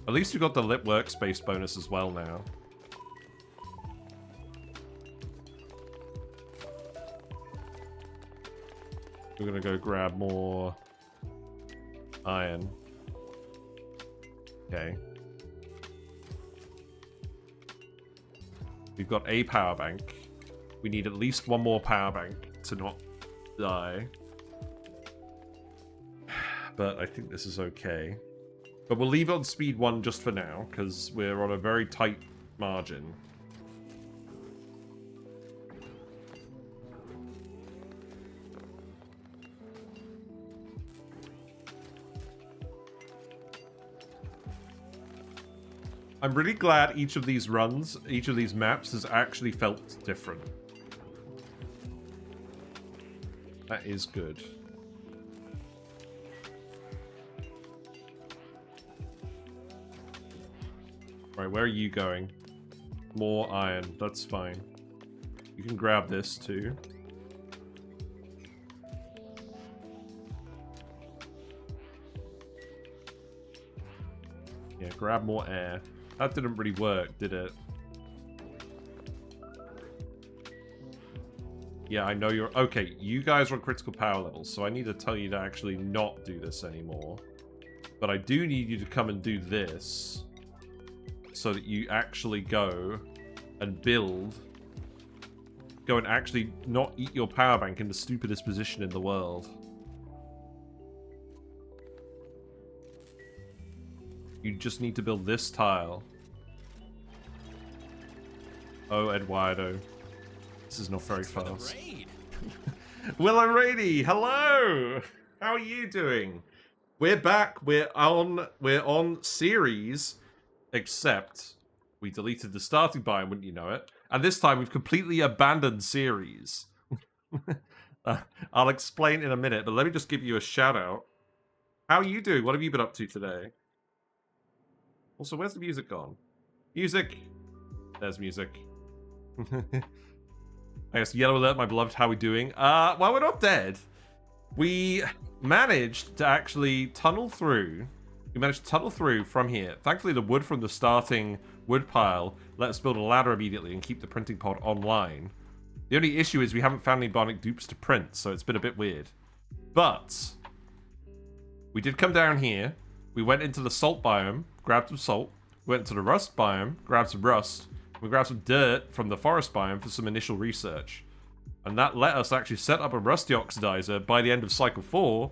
At least we've got the lit workspace bonus as well now. We're gonna go grab more iron. Okay. We've got a power bank. We need at least one more power bank to not die. But I think this is okay. But we'll leave it on speed 1 just for now, because we're on a very tight margin. I'm really glad each of these runs, each of these maps has actually felt different. That is good. Right, where are you going? More iron, that's fine. You can grab this too. Yeah, grab more air. That didn't really work, did it? Yeah, I know you're... Okay, you guys are on critical power levels, so I need to tell you to actually not do this anymore. But I do need you to come and do this, so that you actually go and build... Go and actually not eat your power bank in the stupidest position in the world. You just need to build this tile. Oh, Eduardo. This is not very fast. Willow Rady, hello! How are you doing? We're back. We're on Ceres, except we deleted the starting biome, wouldn't you know it? And this time we've completely abandoned Ceres. I'll explain in a minute, but let me just give you a shout out. How are you doing? What have you been up to today? Also, where's the music gone? Music! There's music. I guess yellow alert, my beloved, how are we doing? Well, we're not dead. We managed to actually tunnel through. We managed to tunnel through from here. Thankfully, the wood from the starting wood pile let us build a ladder immediately and keep the printing pod online. The only issue is we haven't found any Bionic Dupes to print, so it's been a bit weird. But we did come down here. We went into the salt biome, grabbed some salt. We went into the rust biome, grabbed some rust. We grabbed some dirt from the forest biome for some initial research. And that let us actually set up a Rust Deoxidiser by the end of Cycle 4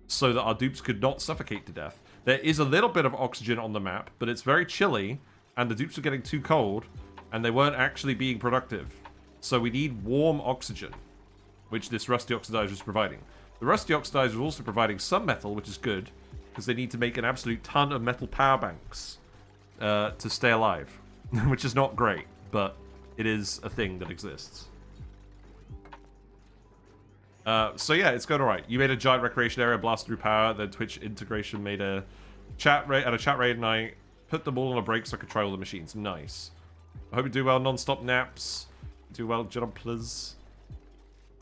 so that our dupes could not suffocate to death. There is a little bit of oxygen on the map, but it's very chilly, and the dupes are getting too cold, and they weren't actually being productive. So we need warm oxygen, which this Rust Deoxidiser is providing. The Rust Deoxidiser is also providing some metal, which is good, because they need to make an absolute ton of metal power banks to stay alive. Which is not great, but it is a thing that exists. So yeah, it's going alright. You made a giant recreation area, blast through power, then Twitch integration made a chat raid, and I put them all on a break so I could try all the machines. Nice. I hope you do well, non-stop naps. Do well, jumpers.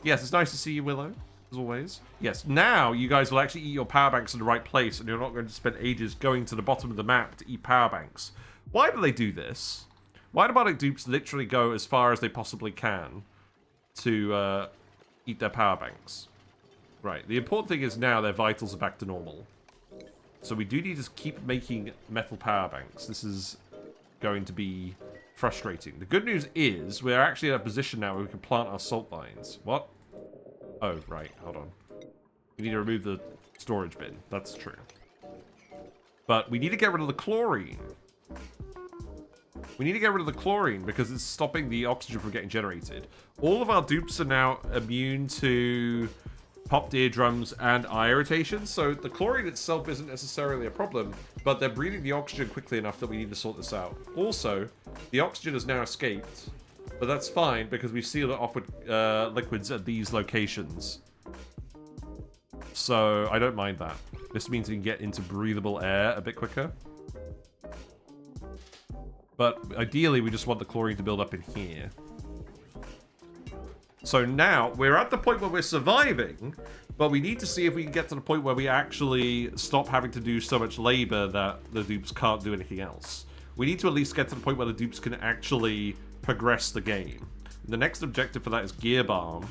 Yes, it's nice to see you, Willow, as always. Yes, now you guys will actually eat your power banks in the right place, and you're not going to spend ages going to the bottom of the map to eat power banks. Why do they do this? Why do Bionic Dupes literally go as far as they possibly can to eat their power banks? Right, the important thing is now their vitals are back to normal. So we do need to keep making metal power banks. This is going to be frustrating. The good news is we're actually in a position now where we can plant our salt vines. What? Oh, right, hold on. We need to remove the storage bin. That's true. But we need to get rid of the chlorine. We need to get rid of the chlorine because it's stopping the oxygen from getting generated. All of our dupes are now immune to popped eardrums and eye irritation, so the chlorine itself isn't necessarily a problem, but they're breathing the oxygen quickly enough that we need to sort this out. Also, the oxygen has now escaped, but that's fine because we've sealed it off with liquids at these locations. So I don't mind that. This means we can get into breathable air a bit quicker. But ideally, we just want the chlorine to build up in here. So now, we're at the point where we're surviving, but we need to see if we can get to the point where we actually stop having to do so much labor that the dupes can't do anything else. We need to at least get to the point where the dupes can actually progress the game. The next objective for that is Gear Balm.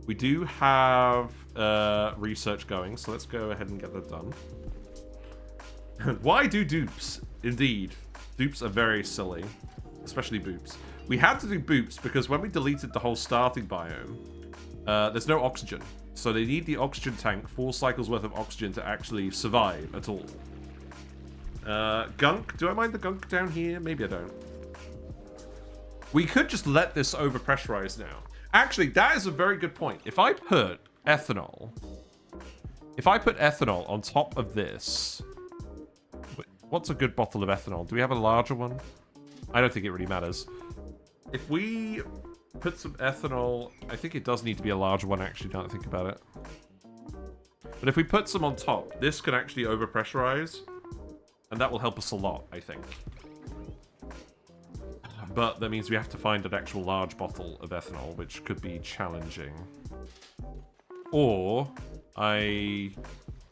We do have research going, so let's go ahead and get that done. Why do dupes? Indeed. Dupes are very silly, especially boops. We had to do boops because when we deleted the whole starting biome, there's no oxygen. So they need the oxygen tank, 4 cycles worth of oxygen to actually survive at all. Gunk, do I mind the gunk down here? Maybe I don't. We could just let this overpressurize now. Actually, that is a very good point. If I put ethanol on top of this... Wait, What's a good bottle of ethanol? Do we have a larger one? I don't think it really matters. If we put some ethanol... I think it does need to be a larger one, actually, now that I think about it. But if we put some on top, this can actually overpressurize. And that will help us a lot, I think. But that means we have to find an actual large bottle of ethanol, which could be challenging. Or I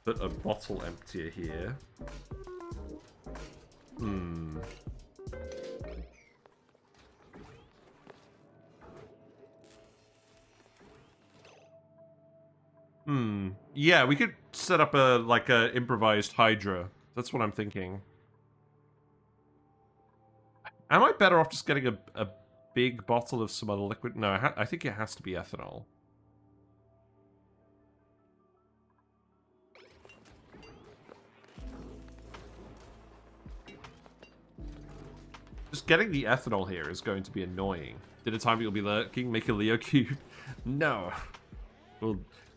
put a bottle emptier here. Yeah, we could set up a improvised Hydra. That's what I'm thinking. Am I better off just getting a big bottle of some other liquid? No, I think it has to be ethanol. Just getting the ethanol here is going to be annoying. Did a time you'll be lurking? Make a Leo cube? No.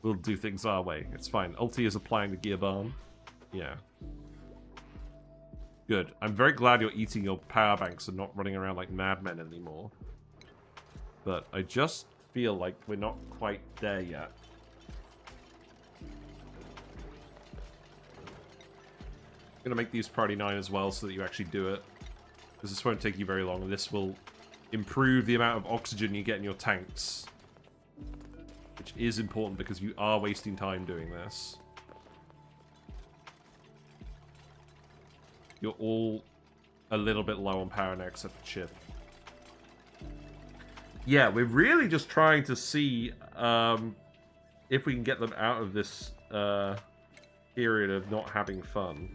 We'll do things our way. It's fine. Ulti is applying the gear bomb. Yeah. Good. I'm very glad you're eating your power banks and not running around like madmen anymore. But I just feel like we're not quite there yet. I'm going to make these priority 9 as well so that you actually do it. Because this won't take you very long, and this will improve the amount of oxygen you get in your tanks. Which is important because you are wasting time doing this. You're all a little bit low on power now, except for Chip. Yeah, we're really just trying to see if we can get them out of this period of not having fun.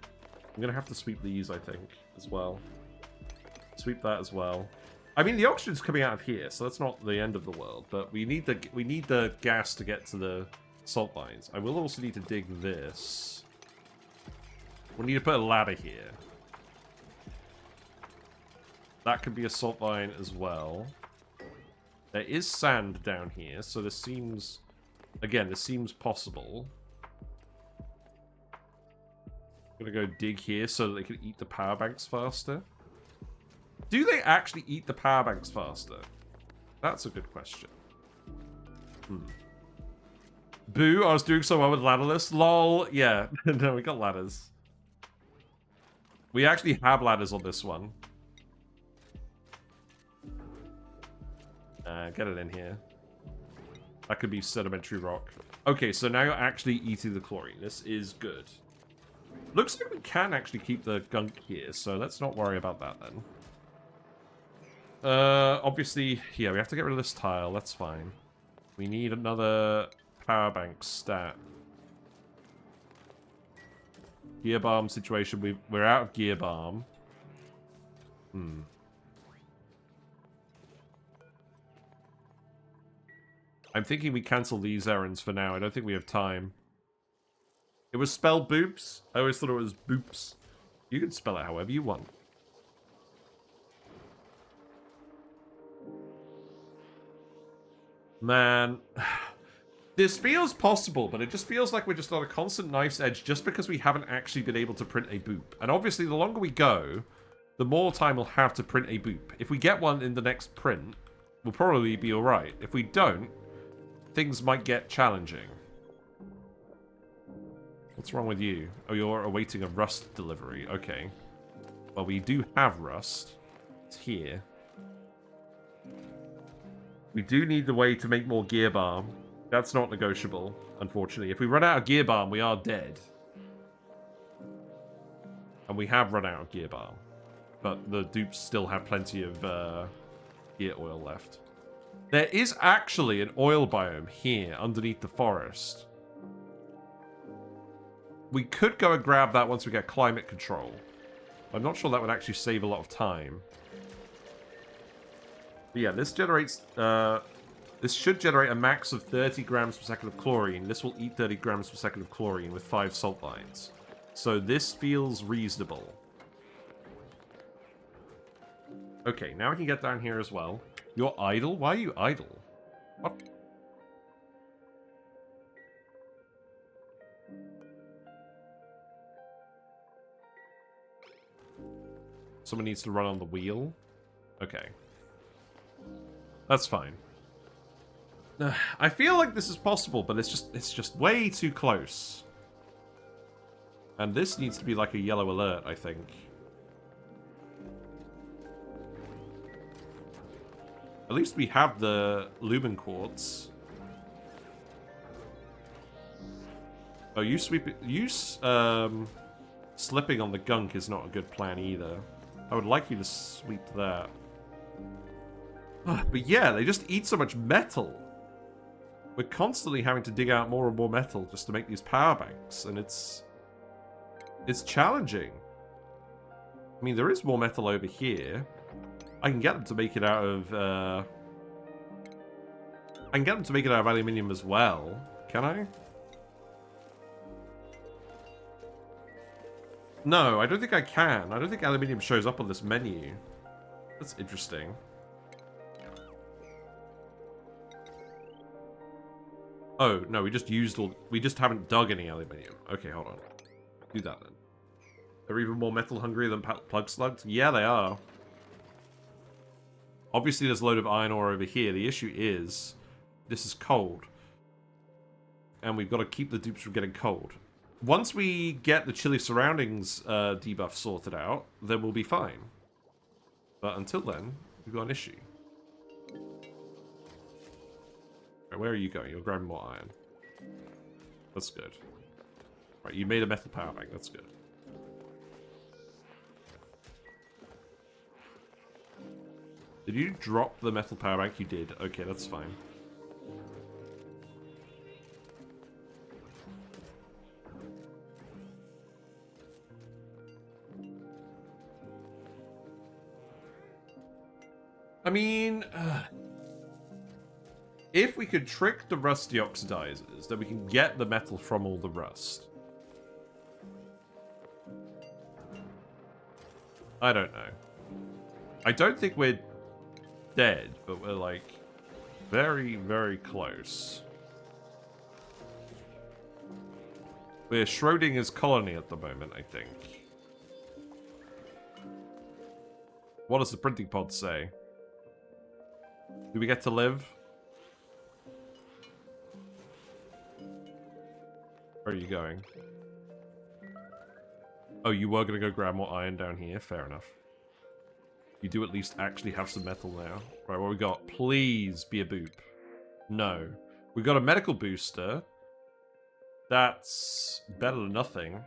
I'm going to have to sweep these, I think, as well. Sweep that as well. I mean, the oxygen's coming out of here, so that's not the end of the world. But we need the gas to get to the salt lines. I will also need to dig this. We need to put a ladder here. That could be a salt line as well. There is sand down here, so this seems... Again, this seems possible. I'm going to go dig here so that they can eat the power banks faster. Do they actually eat the power banks faster? That's a good question. Boo, I was doing so well with ladderless. Lol. Yeah, no, we got ladders. We actually have ladders on this one. Get it in here. That could be sedimentary rock. Okay, so now you're actually eating the chlorine. This is good. Looks like we can actually keep the gunk here, so let's not worry about that then. Obviously, yeah, we have to get rid of this tile. That's fine. We need another power bank stat. Gear bomb situation. We're out of gear bomb. I'm thinking we cancel these errands for now. I don't think we have time. It was spelled boops. I always thought it was boops. You can spell it however you want. Man, this feels possible, but it just feels like we're just on a constant knife's edge just because we haven't actually been able to print a boop. And obviously, the longer we go, the more time we'll have to print a boop. If we get one in the next print, we'll probably be alright. If we don't, things might get challenging. What's wrong with you? Oh, you're awaiting a Rust delivery. Okay. Well, we do have Rust. It's here. We do need the way to make more gear balm. That's not negotiable, unfortunately. If we run out of gear balm, we are dead. And we have run out of gear balm. But the dupes still have plenty of gear oil left. There is actually an oil biome here underneath the forest. We could go and grab that once we get climate control. I'm not sure that would actually save a lot of time. But yeah, this generates... this should generate a max of 30 grams per second of chlorine. This will eat 30 grams per second of chlorine with 5 salt lines. So this feels reasonable. Okay, now we can get down here as well. You're idle? Why are you idle? What? Someone needs to run on the wheel. Okay. That's fine. I feel like this is possible, but it's just way too close. And this needs to be like a yellow alert, I think. At least we have the lumen quartz. Oh, slipping on the gunk is not a good plan either. I would like you to sweep that. But yeah, they just eat so much metal. We're constantly having to dig out more and more metal just to make these power banks, and it's challenging. I mean, there is more metal over here. I can get them to make it out of aluminium as well. Can I? No, I don't think I can. I don't think aluminium shows up on this menu. That's interesting. Oh, no, we just haven't dug any aluminium. Okay, hold on. Do that then. They're even more metal hungry than plug slugs? Yeah, they are. Obviously, there's a load of iron ore over here. The issue is, this is cold. And we've got to keep the dupes from getting cold. Once we get the chilly surroundings debuff sorted out, then we'll be fine. But until then, we've got an issue. Right, where are you going? You're grabbing more iron. That's good. Right, you made a metal power bank. That's good. Did you drop the metal power bank? You did. Okay, that's fine. I mean, if we could trick the Rust Deoxidisers, then we can get the metal from all the rust. I don't know. I don't think we're dead, but we're like very, very close. We're Schrodinger's colony at the moment, I think. What does the printing pod say? Do we get to live? Where are you going? Oh, you were going to go grab more iron down here? Fair enough. You do at least actually have some metal now. Right, what we got? Please be a boop. No. We got a medical booster. That's better than nothing.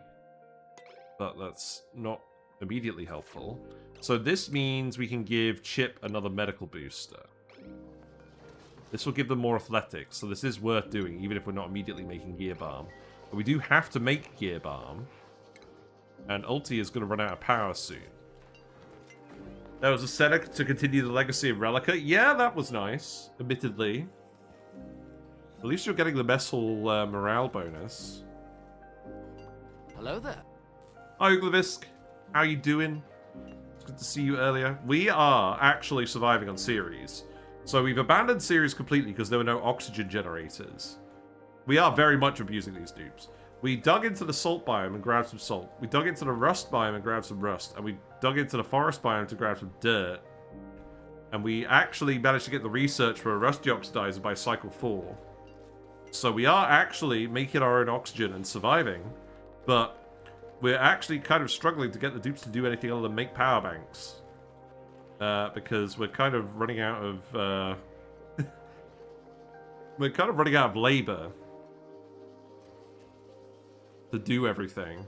But that's not immediately helpful. So this means we can give Chip another medical booster. This will give them more athletics, so this is worth doing, even if we're not immediately making Gear Balm. But we do have to make Gear Balm. And Ulti is going to run out of power soon. There was a setup to continue the legacy of Relica. Yeah, that was nice, admittedly. At least you're getting the Messel morale bonus. Hello there. Hi, Uglavisk. How you doing? It's good to see you earlier. We are actually surviving on Ceres. So we've abandoned Ceres completely because there were no oxygen generators. We are very much abusing these dupes. We dug into the salt biome and grabbed some salt. We dug into the rust biome and grabbed some rust. And we dug into the forest biome to grab some dirt. And we actually managed to get the research for a Rust Deoxidiser by cycle 4. So we are actually making our own oxygen and surviving. But we're actually kind of struggling to get the dupes to do anything other than make power banks. Because we're kind of running out of... we're kind of running out of labor to do everything.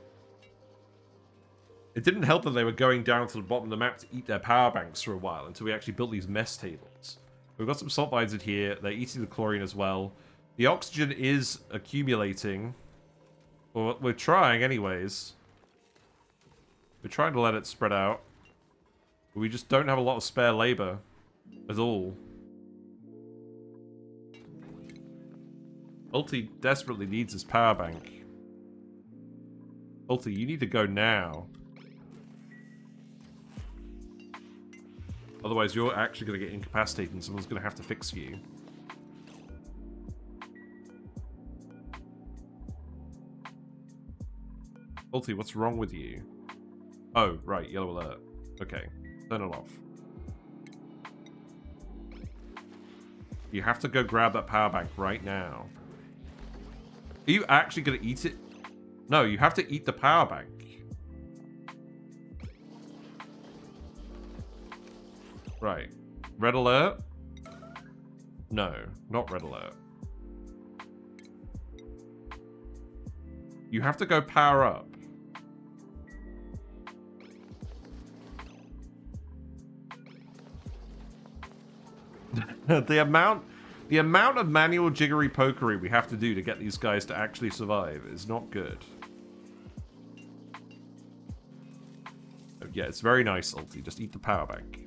It didn't help that they were going down to the bottom of the map to eat their power banks for a while until we actually built these mess tables. We've got some sulfides in here. They're eating the chlorine as well. The oxygen is accumulating. Well, we're trying anyways. We're trying to let it spread out. But we just don't have a lot of spare labor at all. Ulti desperately needs his power bank. Ulti, you need to go now. Otherwise, you're actually going to get incapacitated and someone's going to have to fix you. Ulti, what's wrong with you? Oh, right, yellow alert. Okay, turn it off. You have to go grab that power bank right now. Are you actually going to eat it? No, you have to eat the power bank. Right. Red alert? No, not red alert. You have to go power up. the amount of manual jiggery pokery we have to do to get these guys to actually survive is not good. Yeah, it's very nice, Ulti. Just eat the power bank.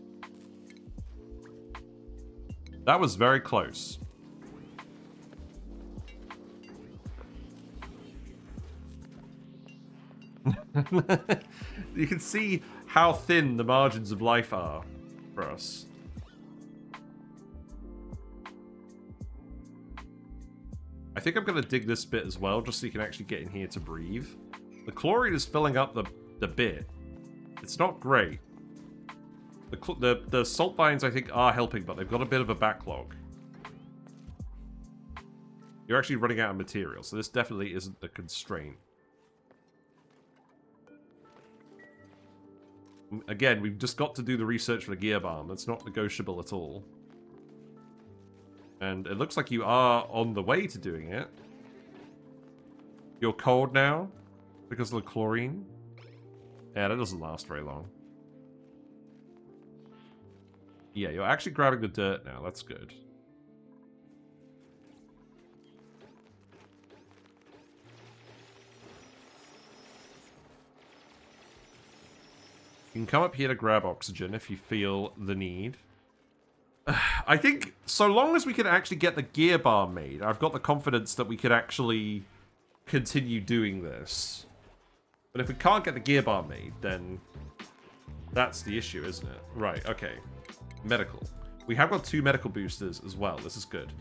That was very close. You can see how thin the margins of life are for us. I think I'm going to dig this bit as well, just so you can actually get in here to breathe. The chlorine is filling up the bit. It's not great. The salt mines, I think, are helping, but they've got a bit of a backlog. You're actually running out of material, so this definitely isn't a constraint. Again, we've just got to do the research for the gear bomb. That's not negotiable at all. And it looks like you are on the way to doing it. You're cold now because of the chlorine. Yeah, that doesn't last very long. Yeah, you're actually grabbing the dirt now. That's good. You can come up here to grab oxygen if you feel the need. I think so long as we can actually get the gear bar made, I've got the confidence that we could actually continue doing this. But if we can't get the gear bar made, then that's the issue, isn't it? Right, okay. Medical. We have got 2 medical boosters as well. This is good.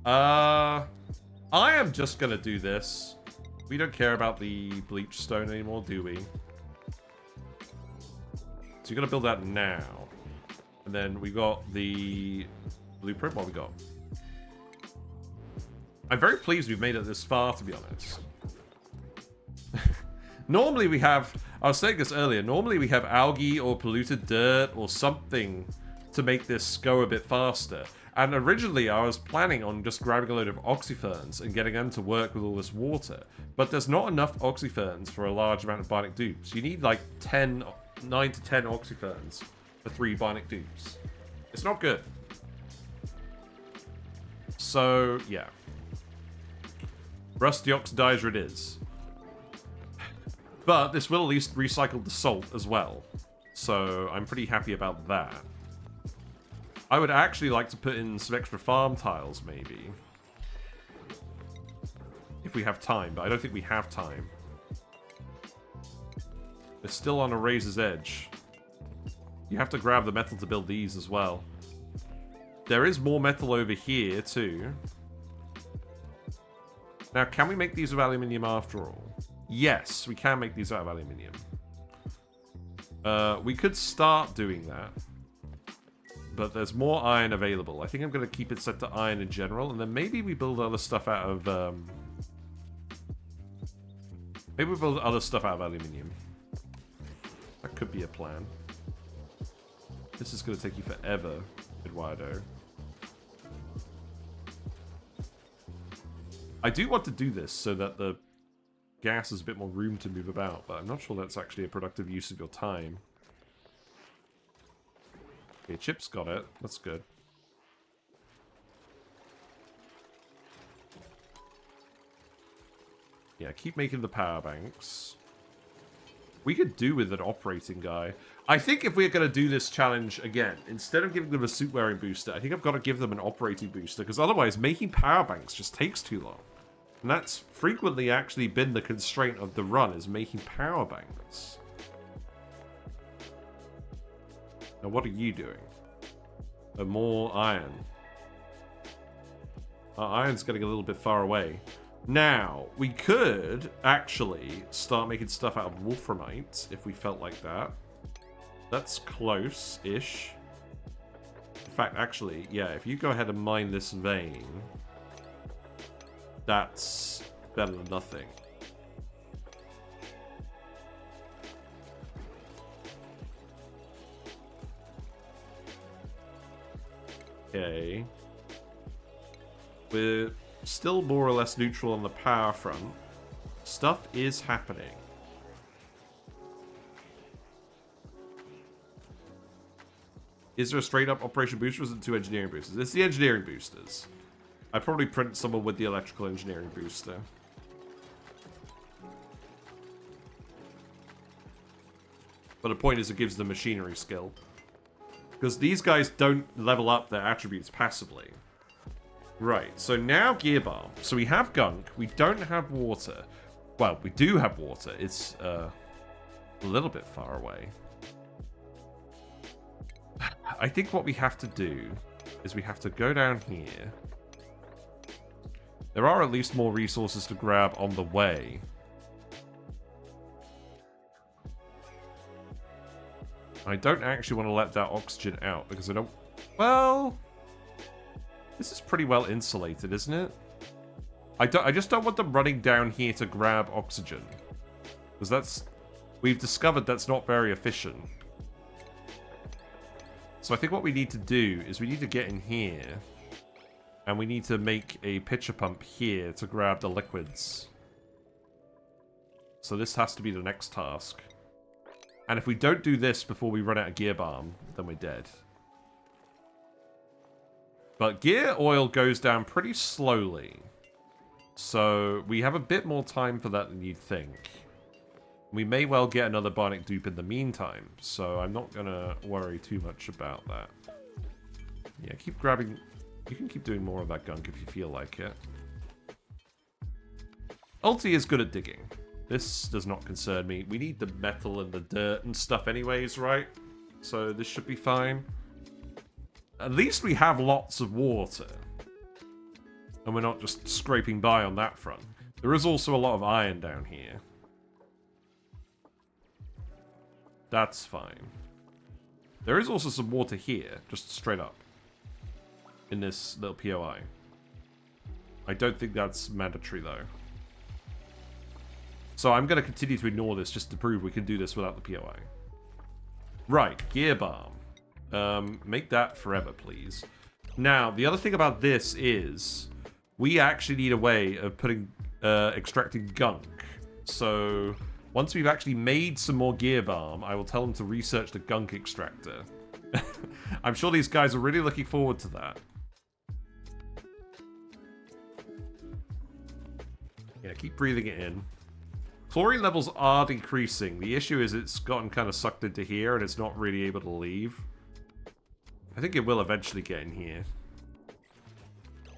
I am just going to do this. We don't care about the bleach stone anymore, do we? So you're going to build that now. And then we got the blueprint. What we got? I'm very pleased we've made it this far, to be honest. Normally we have... I was saying this earlier. Normally we have algae or polluted dirt or something to make this go a bit faster. And originally I was planning on just grabbing a load of oxyferns and getting them to work with all this water. But there's not enough oxyferns for a large amount of bionic dupes. You need like 9 to 10 oxyferns for 3 bionic dupes. It's not good. So, yeah. Rust Deoxidiser it is. But this will at least recycle the salt as well. So I'm pretty happy about that. I would actually like to put in some extra farm tiles, maybe. If we have time, but I don't think we have time. It's still on a razor's edge. You have to grab the metal to build these as well. There is more metal over here, too. Now, can we make these of aluminium after all? Yes, we can make these out of aluminium. We could start doing that. But there's more iron available. I think I'm going to keep it set to iron in general. And then maybe we build other stuff out of... maybe we build other stuff out of aluminium. That could be a plan. This is going to take you forever, Eduardo. I do want to do this so that the gas has a bit more room to move about, but I'm not sure that's actually a productive use of your time. Okay, Chip's got it. That's good. Yeah, keep making the power banks. We could do with an operating guy. I think if we're going to do this challenge again, instead of giving them a suit-wearing booster, I think I've got to give them an operating booster, because otherwise making power banks just takes too long. And that's frequently actually been the constraint of the run, is making power banks. Now, what are you doing? More iron. Our iron's getting a little bit far away. Now, we could actually start making stuff out of wolframite if we felt like that. That's close-ish. In fact, actually, yeah, if you go ahead and mine this vein, that's better than nothing. Okay. We're still more or less neutral on the power front. Stuff is happening. Is there a straight up operation booster or is it 2 engineering boosters? It's the engineering boosters. I'd probably print someone with the electrical engineering booster. But the point is it gives them machinery skill. Because these guys don't level up their attributes passively. Right, so now Gear Balm. So we have gunk, we don't have water. Well, we do have water. It's a little bit far away. I think what we have to do is we have to go down here. There are at least more resources to grab on the way. I don't actually want to let that oxygen out because I don't... Well... This is pretty well insulated, isn't it? I just don't want them running down here to grab oxygen. Because that's... We've discovered that's not very efficient. So I think what we need to do is we need to get in here. And we need to make a pitcher pump here to grab the liquids. So this has to be the next task. And if we don't do this before we run out of gear balm, then we're dead. But gear oil goes down pretty slowly. So we have a bit more time for that than you'd think. We may well get another Bionic Dupe in the meantime. So I'm not going to worry too much about that. Yeah, keep grabbing... You can keep doing more of that gunk if you feel like it. Ulti is good at digging. This does not concern me. We need the metal and the dirt and stuff anyways, right? So this should be fine. At least we have lots of water. And we're not just scraping by on that front. There is also a lot of iron down here. That's fine. There is also some water here, just straight up. In this little POI. I don't think that's mandatory though. So I'm going to continue to ignore this just to prove we can do this without the POI. Right, gear balm. Make that forever, please. Now, the other thing about this is we actually need a way of putting extracting gunk. So once we've actually made some more gear balm, I will tell them to research the gunk extractor. I'm sure these guys are really looking forward to that. Yeah, keep breathing it in. Chlorine levels are decreasing. The issue is it's gotten kind of sucked into here and it's not really able to leave. I think it will eventually get in here.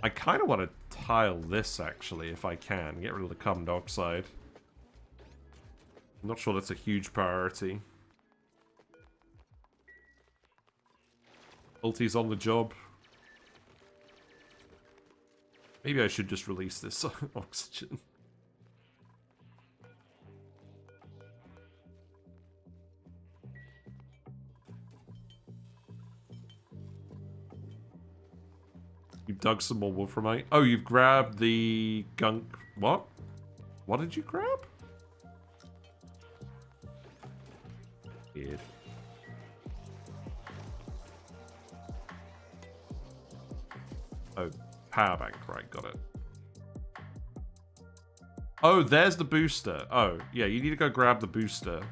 I kind of want to tile this, actually, if I can. Get rid of the carbon dioxide. I'm not sure that's a huge priority. Ulti's on the job. Maybe I should just release this oxygen. You've dug some more wolframite. Oh, you've grabbed the gunk. What? What did you grab? Weird. Oh, power bank. Right, got it. Oh, there's the booster. Oh, yeah, you need to go grab the booster.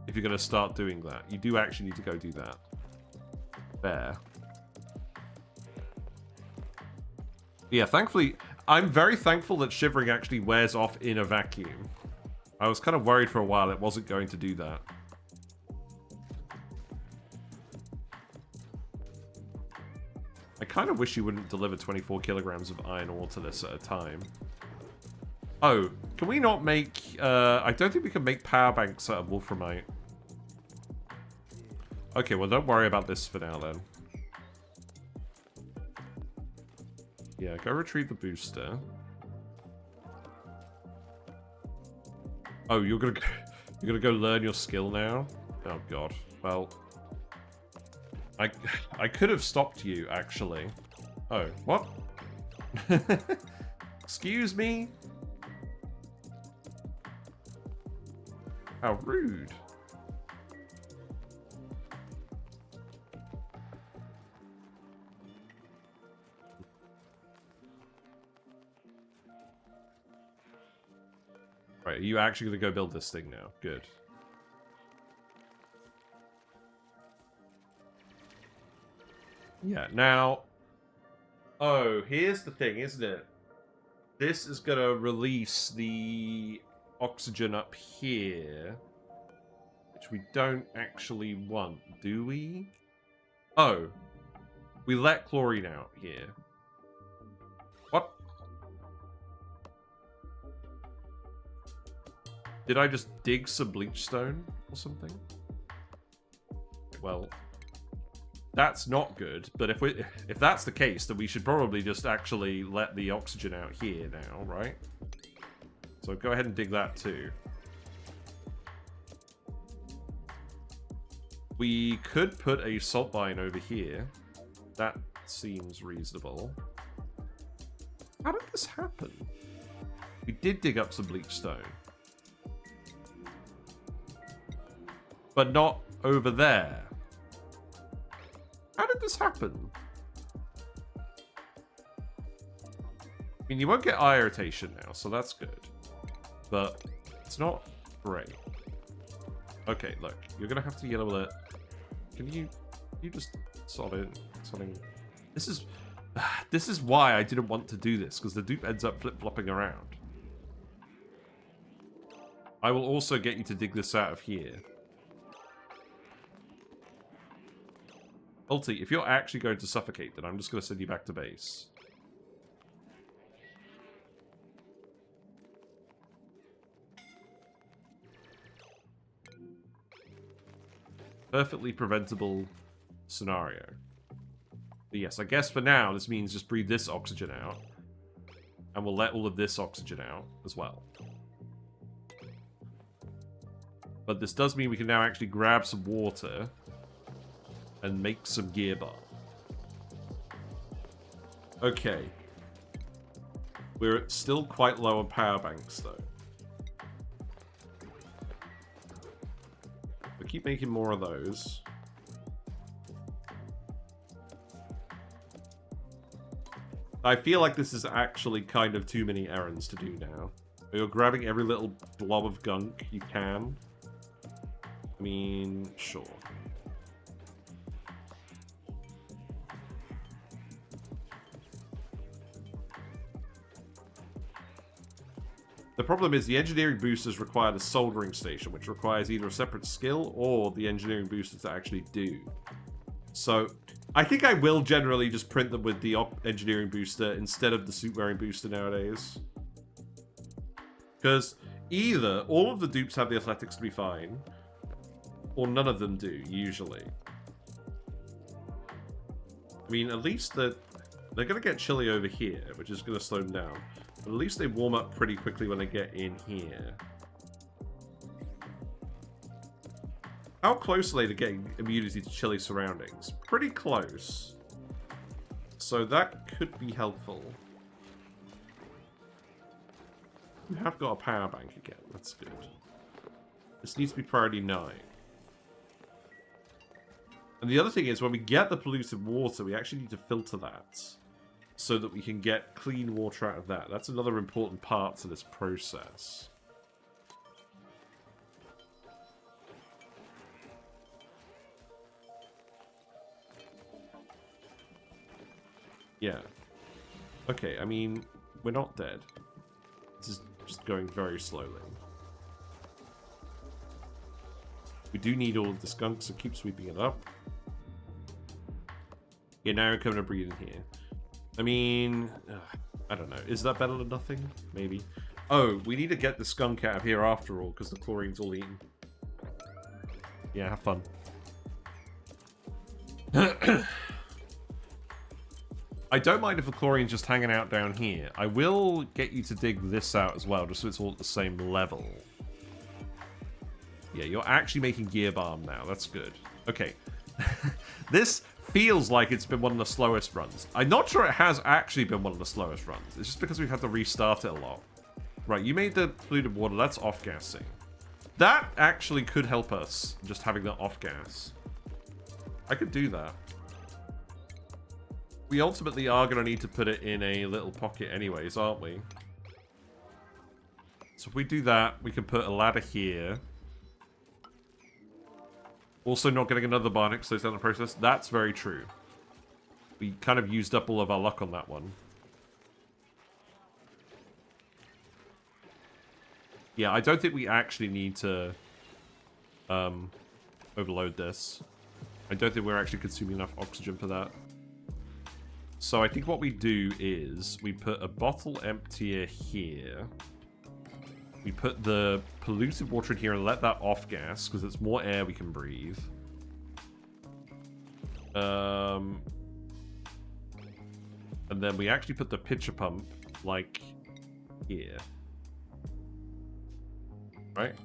If you're going to start doing that. You do actually need to go do that. There. Yeah, thankfully, I'm very thankful that shivering actually wears off in a vacuum. I was kind of worried for a while it wasn't going to do that. I kind of wish you wouldn't deliver 24 kilograms of iron ore to this at a time. Oh, can we not make... I don't think we can make power banks out of wolframite. Okay, well, don't worry about this for now, then. Yeah, go retrieve the booster. Oh, you're gonna go learn your skill now? Oh god. Well, I could have stopped you, actually. Oh, what? Excuse me? How rude. Right, are you actually going to go build this thing now? Good. Yeah, now... Oh, here's the thing, isn't it? This is going to release the oxygen up here, which we don't actually want, do we? Oh, we let chlorine out here. What? Did I just dig some bleach stone or something? Well, that's not good, but if that's the case, then we should probably just actually let the oxygen out here now, right? So go ahead and dig that too. We could put a salt mine over here. That seems reasonable. How did this happen? We did dig up some bleach stone. But not over there. How did this happen? I mean, you won't get eye irritation now, so that's good. But it's not great. Okay, look, you're gonna have to get able to... Can you just sort in something? This is why I didn't want to do this, because the dupe ends up flip-flopping around. I will also get you to dig this out of here. Ulti, if you're actually going to suffocate, then I'm just going to send you back to base. Perfectly preventable scenario. But yes, I guess for now, this means just breathe this oxygen out. And we'll let all of this oxygen out as well. But this does mean we can now actually grab some water and make some gear bar. Okay. We're still quite low on power banks, though. But keep making more of those. I feel like this is actually kind of too many errands to do now. You're grabbing every little blob of gunk you can. I mean, sure. The problem is the engineering boosters require the soldering station, which requires either a separate skill or the engineering boosters to actually do. So, I think I will generally just print them with the engineering booster instead of the suit-wearing booster nowadays. Because either all of the dupes have the athletics to be fine, or none of them do, usually. I mean, at least they're going to get chilly over here, which is going to slow them down. But at least they warm up pretty quickly when they get in here. How close are they to getting immunity to chilly surroundings? Pretty close. So that could be helpful. We have got a power bank again. That's good. This needs to be priority 9. And the other thing is, when we get the polluted water, we actually need to filter that so that we can get clean water out of that. That's another important part to this process. Yeah. Okay, I mean, we're not dead. This is just going very slowly. We do need all of the skunk, so keep sweeping it up. Yeah, now you're coming to breathe in here. I mean, I don't know. Is that better than nothing? Maybe. Oh, we need to get the skunk out of here after all, because the chlorine's all eaten. Yeah, have fun. I don't mind if the chlorine's just hanging out down here. I will get you to dig this out as well, just so it's all at the same level. Yeah, you're actually making gear balm now. That's good. Okay. This feels like it's been one of the slowest runs. I'm not sure it has actually been one of the slowest runs. It's just because we've had to restart it a lot. Right, you made the polluted water. That's off-gassing. That actually could help us, just having that off-gas. I could do that. We ultimately are going to need to put it in a little pocket anyways, aren't we? So if we do that, we can put a ladder here. Also not getting another Bionic slows down the process. That's very true. We kind of used up all of our luck on that one. Yeah, I don't think we actually need to overload this. I don't think we're actually consuming enough oxygen for that. So I think what we do is we put a bottle emptier here. We put the polluted water in here and let that off gas, because it's more air we can breathe. And then we actually put the pitcher pump, like, here. Right?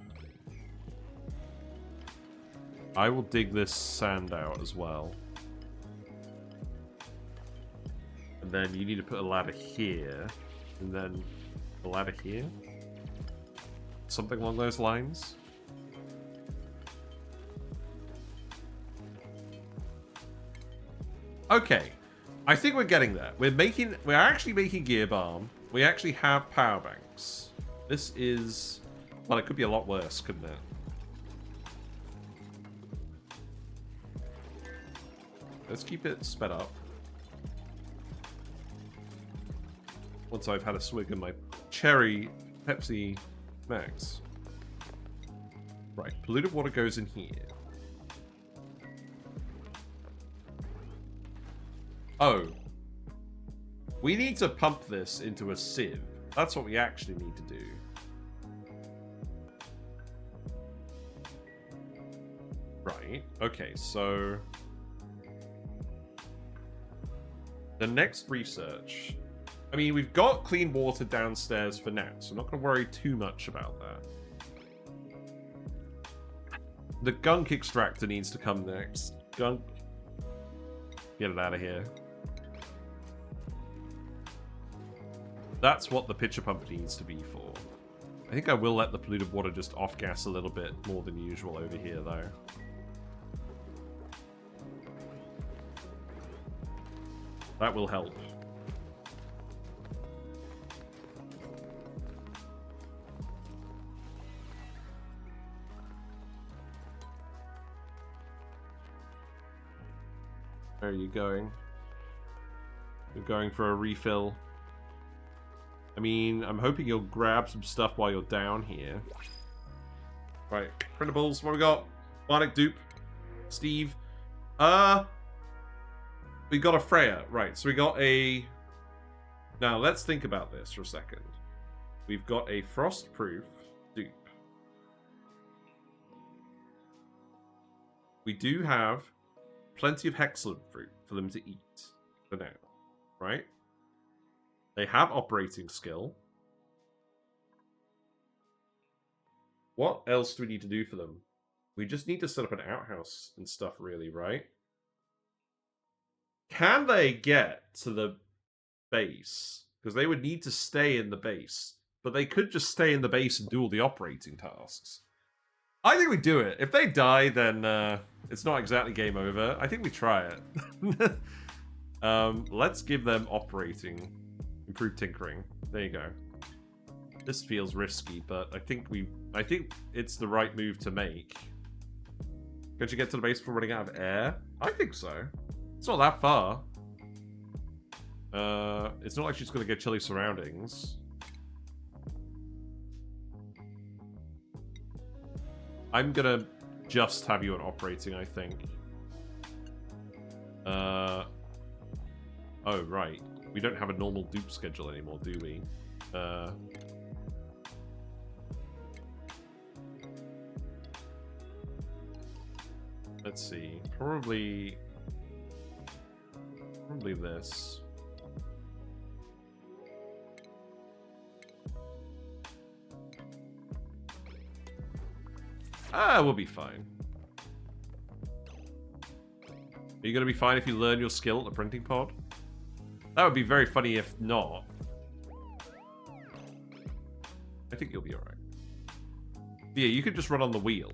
I will dig this sand out as well. And then you need to put a ladder here. And then a ladder here. Something along those lines. Okay. I think we're getting there. We're actually making gear balm. We actually have power banks. This is... Well, it could be a lot worse, couldn't it? Let's keep it sped up. Once I've had a swig of my cherry Pepsi Max. Right, polluted water goes in here. Oh. We need to pump this into a sieve. That's what we actually need to do. Right, okay, so... The next research... I mean, we've got clean water downstairs for now, so I'm not going to worry too much about that. The gunk extractor needs to come next. Gunk. Get it out of here. That's what the pitcher pump needs to be for. I think I will let the polluted water just off-gas a little bit more than usual over here, though. That will help. Where are you going? You're going for a refill. I mean, I'm hoping you'll grab some stuff while you're down here. Right, printables, what we got? Bionic Dupe. Steve. We got a Freya. Right, so we got a... Now, let's think about this for a second. We've got a frost-proof dupe. We do have plenty of hexalin fruit for them to eat for now, right? They have operating skill. What else do we need to do for them? We just need to set up an outhouse and stuff, really, right? Can they get to the base? Because they would need to stay in the base. But they could just stay in the base and do all the operating tasks. I think we do it. If they die, then it's not exactly game over. I think we try it. Let's give them operating. Improved tinkering. There you go. This feels risky, but I think it's the right move to make. Can't you get to the base before running out of air? I think so. It's not that far. It's not like she's going to get chilly surroundings. I'm going to just have you on operating, I think. Oh, right. We don't have a normal dupe schedule anymore, do we? Let's see. Probably this. We'll be fine. Are you going to be fine if you learn your skill at the printing pod? That would be very funny if not. I think you'll be alright. Yeah, you could just run on the wheel.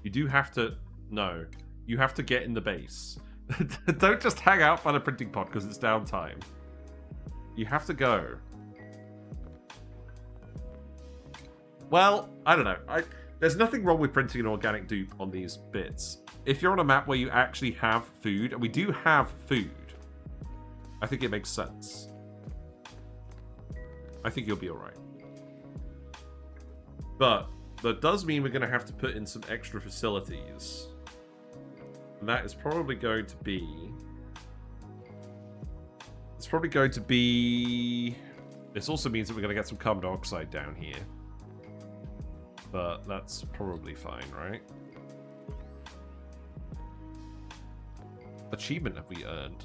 You do have to... No. You have to get in the base. Don't just hang out by the printing pod because it's downtime. You have to go. Well, I don't know. There's nothing wrong with printing an organic dupe on these bits. If you're on a map where you actually have food, and we do have food, I think it makes sense. I think you'll be alright. But that does mean we're going to have to put in some extra facilities. And that is probably going to be... It's probably going to be... This also means that we're going to get some carbon dioxide down here. But that's probably fine, right? Achievement have we earned?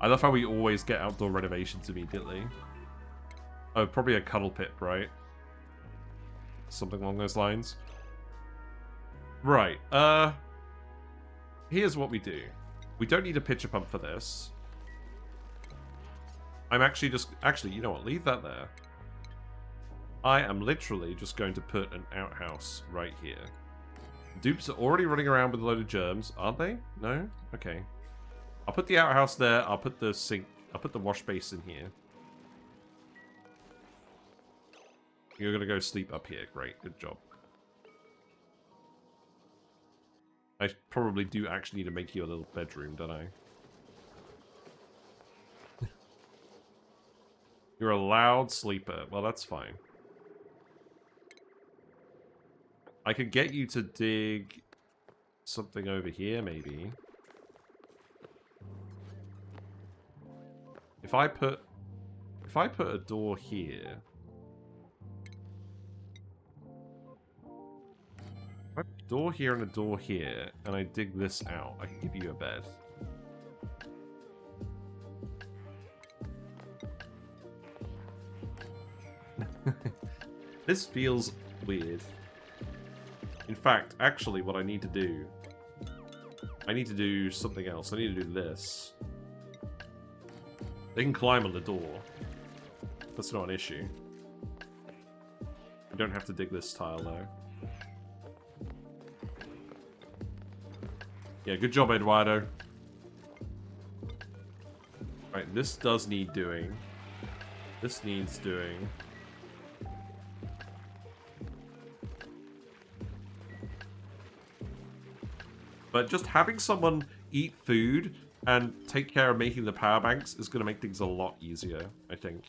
I love how we always get outdoor renovations immediately. Oh, probably a cuddle pit, right? Something along those lines. Right, here's what we do. We don't need a pitcher pump for this. I'm actually just... Actually, you know what? Leave that there. I am literally just going to put an outhouse right here. Dupes are already running around with a load of germs, aren't they? No? Okay. I'll put the outhouse there. I'll put the sink... I'll put the wash basin here. You're going to go sleep up here. Great. Good job. I probably do actually need to make you a little bedroom, don't I? You're a loud sleeper. Well, that's fine. I could get you to dig something over here, maybe. If I put a door here... If I put a door here and a door here, and I dig this out, I can give you a bed. This feels weird. In fact, actually, what I need to do... I need to do something else. I need to do this. They can climb on the door. That's not an issue. I don't have to dig this tile, though. Yeah, good job, Eduardo. Right, this does need doing. This needs doing. But just having someone eat food and take care of making the power banks is going to make things a lot easier, I think.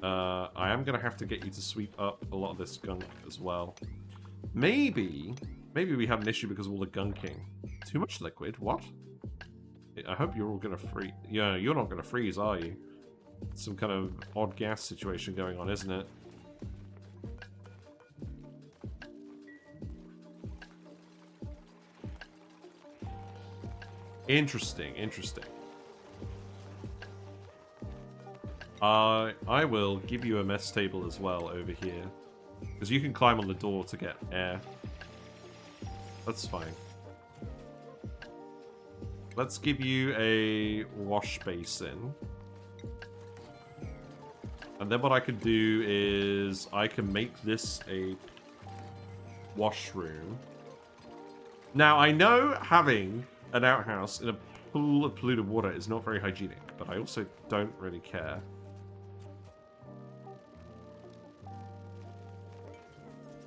I am going to have to get you to sweep up a lot of this gunk as well. Maybe we have an issue because of all the gunking. Too much liquid? What? I hope you're all going to freeze. Yeah, you're not going to freeze, are you? Some kind of odd gas situation going on, isn't it? Interesting, interesting. I will give you a mess table as well over here. Because you can climb on the door to get air. That's fine. Let's give you a wash basin. And then what I can do is I can make this a washroom. Now, I know having an outhouse in a pool of polluted water is not very hygienic, but I also don't really care.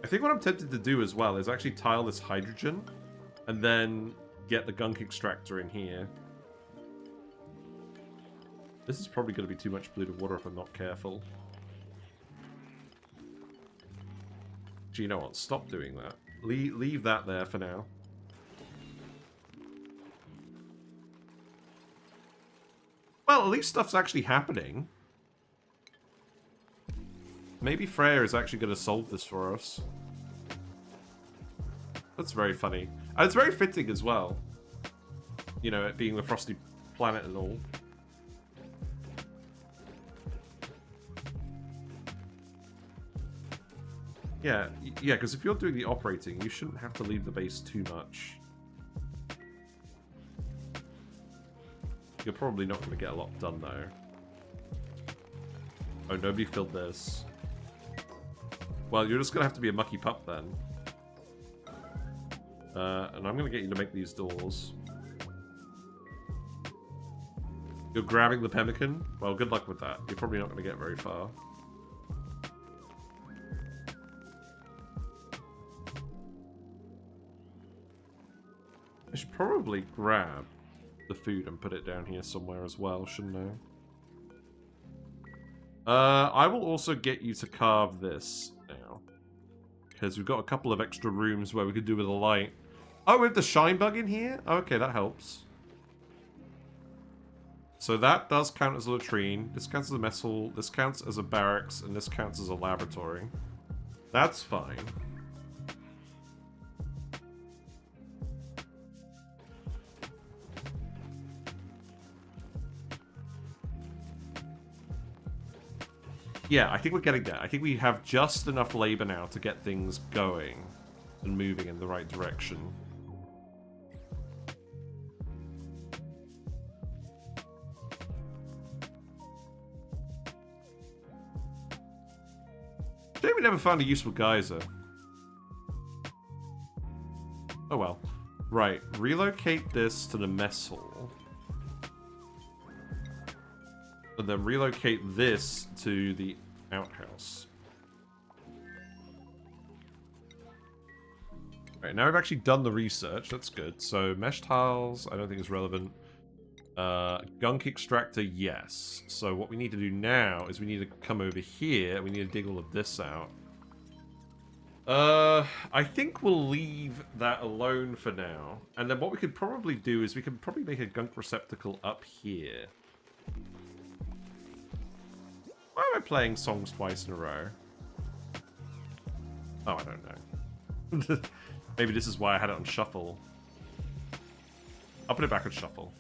I think what I'm tempted to do as well is actually tile this hydrogen and then get the gunk extractor in here. This is probably going to be too much polluted water if I'm not careful. Actually, you know what? Stop doing that. Leave that there for now. Well, at least stuff's actually happening. Maybe Freya is actually going to solve this for us. That's very funny. And it's very fitting as well. You know, it being the frosty planet and all. Yeah, yeah, because if you're doing the operating, you shouldn't have to leave the base too much. You're probably not going to get a lot done, though. Oh, nobody filled this. Well, you're just going to have to be a mucky pup, then. And I'm going to get you to make these doors. You're grabbing the pemmican? Well, good luck with that. You're probably not going to get very far. I should probably grab the food and put it down here somewhere as well, shouldn't I? I will also get you to carve this now. Because we've got a couple of extra rooms where we could do with a light. Oh, we have the shine bug in here? Okay, that helps. So that does count as a latrine. This counts as a mess hall. This counts as a barracks. And this counts as a laboratory. That's fine. Yeah, I think we're getting there. I think we have just enough labor now to get things going and moving in the right direction. Shame we never found a useful geyser. Oh well. Right, relocate this to the mess hall. And then relocate this to the outhouse. Right, now we've actually done the research. That's good. So, mesh tiles, I don't think is relevant. Gunk extractor, yes. So what we need to do now is we need to come over here. We need to dig all of this out. I think we'll leave that alone for now. And then what we could probably do is we could probably make a gunk receptacle up here. Why am I playing songs twice in a row? Oh, I don't know. Maybe this is why I had it on shuffle. I'll put it back on shuffle.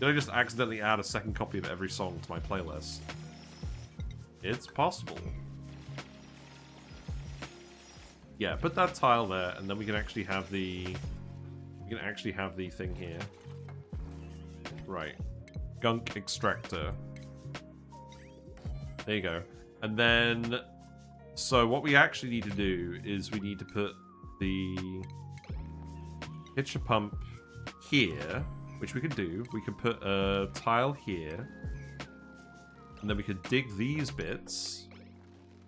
Did I just accidentally add a second copy of every song to my playlist? It's possible. Yeah, put that tile there, and then we can actually have the... We can actually have the thing here. Right. Gunk extractor. There you go. And then... So what we actually need to do is we need to put the pitcher pump here, which we can do. We can put a tile here. And then we could dig these bits.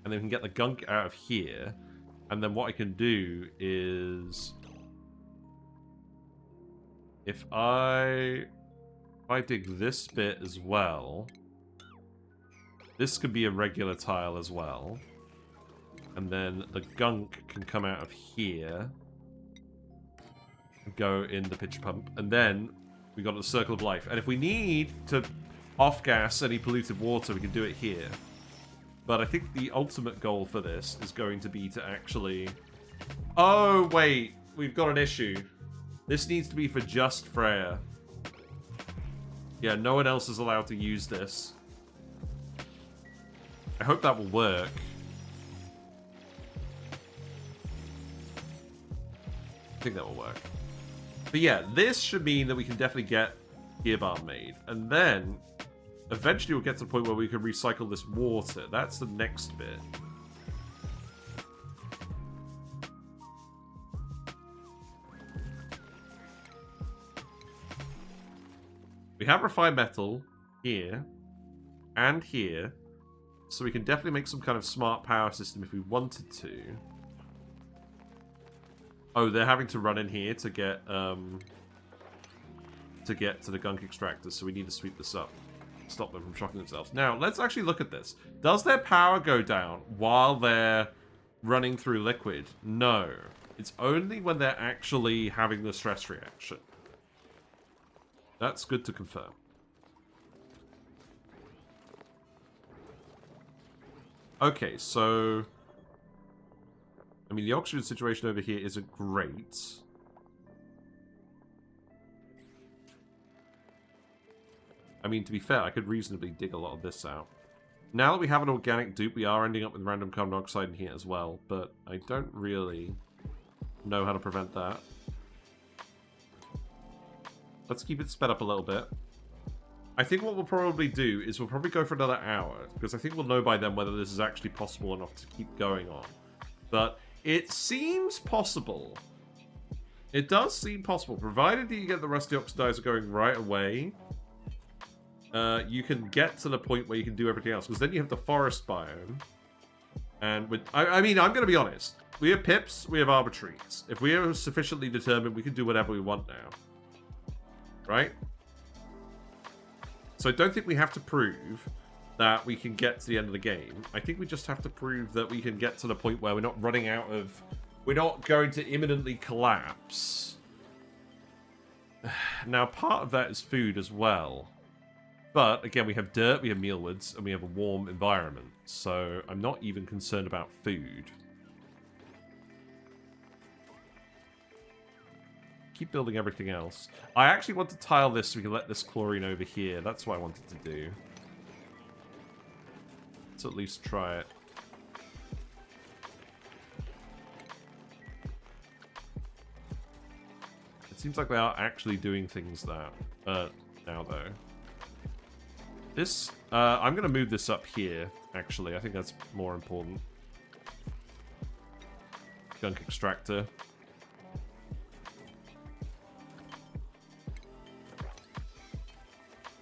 And then we can get the gunk out of here. And then what I can do is... If I dig this bit as well... This could be a regular tile as well. And then the gunk can come out of here. And go in the pitcher pump. And then we got the circle of life. And if we need to off-gas any polluted water, we can do it here. But I think the ultimate goal for this is going to be to actually... Oh, wait. We've got an issue. This needs to be for just Freya. Yeah, no one else is allowed to use this. I hope that will work. I think that will work. But yeah, this should mean that we can definitely get Gear Bar made. And then, eventually we'll get to the point where we can recycle this water. That's the next bit. We have refined metal here and here. So we can definitely make some kind of smart power system if we wanted to. Oh, they're having to run in here to get to the gunk extractor, so we need to sweep this up. Stop them from shocking themselves. Now, let's actually look at this. Does their power go down while they're running through liquid? No. It's only when they're actually having the stress reaction. That's good to confirm. Okay, so... I mean, the oxygen situation over here isn't great. I mean, to be fair, I could reasonably dig a lot of this out. Now that we have an organic dupe, we are ending up with random carbon dioxide in here as well, but I don't really know how to prevent that. Let's keep it sped up a little bit. I think what we'll probably do is we'll probably go for another hour, because I think we'll know by then whether this is actually possible enough to keep going on. But it seems possible. It does seem possible, provided you get the Rust Deoxidiser going right away. You can get to the point where you can do everything else, because then you have the Forest Biome. And with, I mean, I'm going to be honest. We have pips, we have arbitraries. If we are sufficiently determined, we can do whatever we want now. Right? So I don't think we have to prove that we can get to the end of the game. I think we just have to prove that we can get to the point where we're not running out of... We're not going to imminently collapse. Now, part of that is food as well. But, again, we have dirt, we have mealwoods, and we have a warm environment. So, I'm not even concerned about food. Keep building everything else. I actually want to tile this so we can let this chlorine over here. That's what I wanted to do. Let's at least try it. It seems like they are actually doing things that now, though. This, I'm going to move this up here, actually. I think that's more important. Gunk extractor.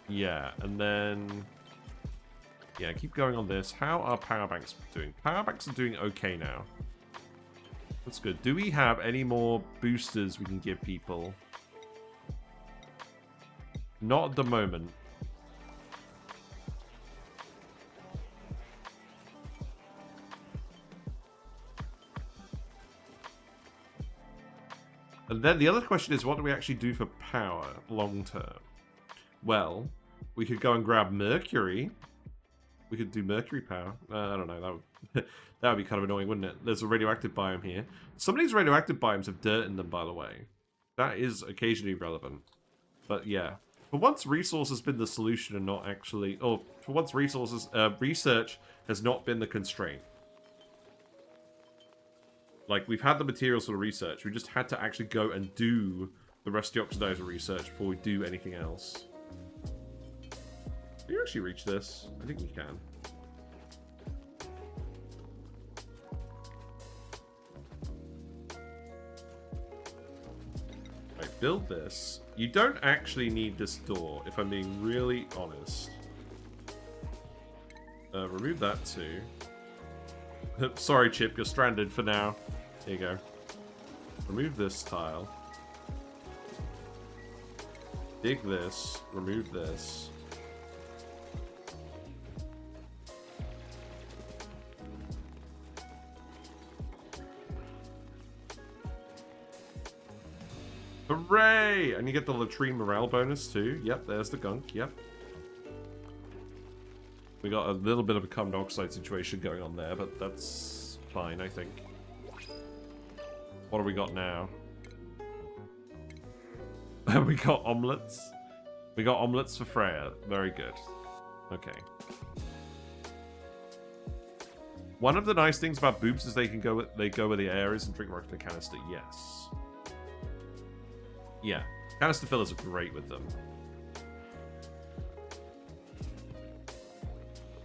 Yeah, and then... Yeah, keep going on this. How are power banks doing? Power banks are doing okay now. That's good. Do we have any more boosters we can give people? Not at the moment. And then the other question is, what do we actually do for power long term? Well, we could go and grab mercury. We could do mercury power. I don't know. That would be kind of annoying, wouldn't it? There's a radioactive biome here. Some of these radioactive biomes have dirt in them, by the way. That is occasionally relevant. But yeah. For once, resource has been the solution and not actually... Or, for once, resources... research has not been the constraint. Like, we've had the materials for the research. We just had to actually go and do the Rust Deoxidiser research before we do anything else. Can you actually reach this? I think we can. Right, build this. You don't actually need this door, if I'm being really honest. Remove that too. Sorry, Chip, you're stranded for now. There you go. Remove this tile. Dig this. Remove this. Hooray! And you get the latrine morale bonus too. Yep, there's the gunk. Yep. We got a little bit of a carbon dioxide situation going on there, but that's fine, I think. What do we got now? We got omelets. We got omelets for Freya. Very good. Okay. One of the nice things about boobs is they go where the air is and drink right from the canister. Yes. Yeah. Canister fillers are great with them.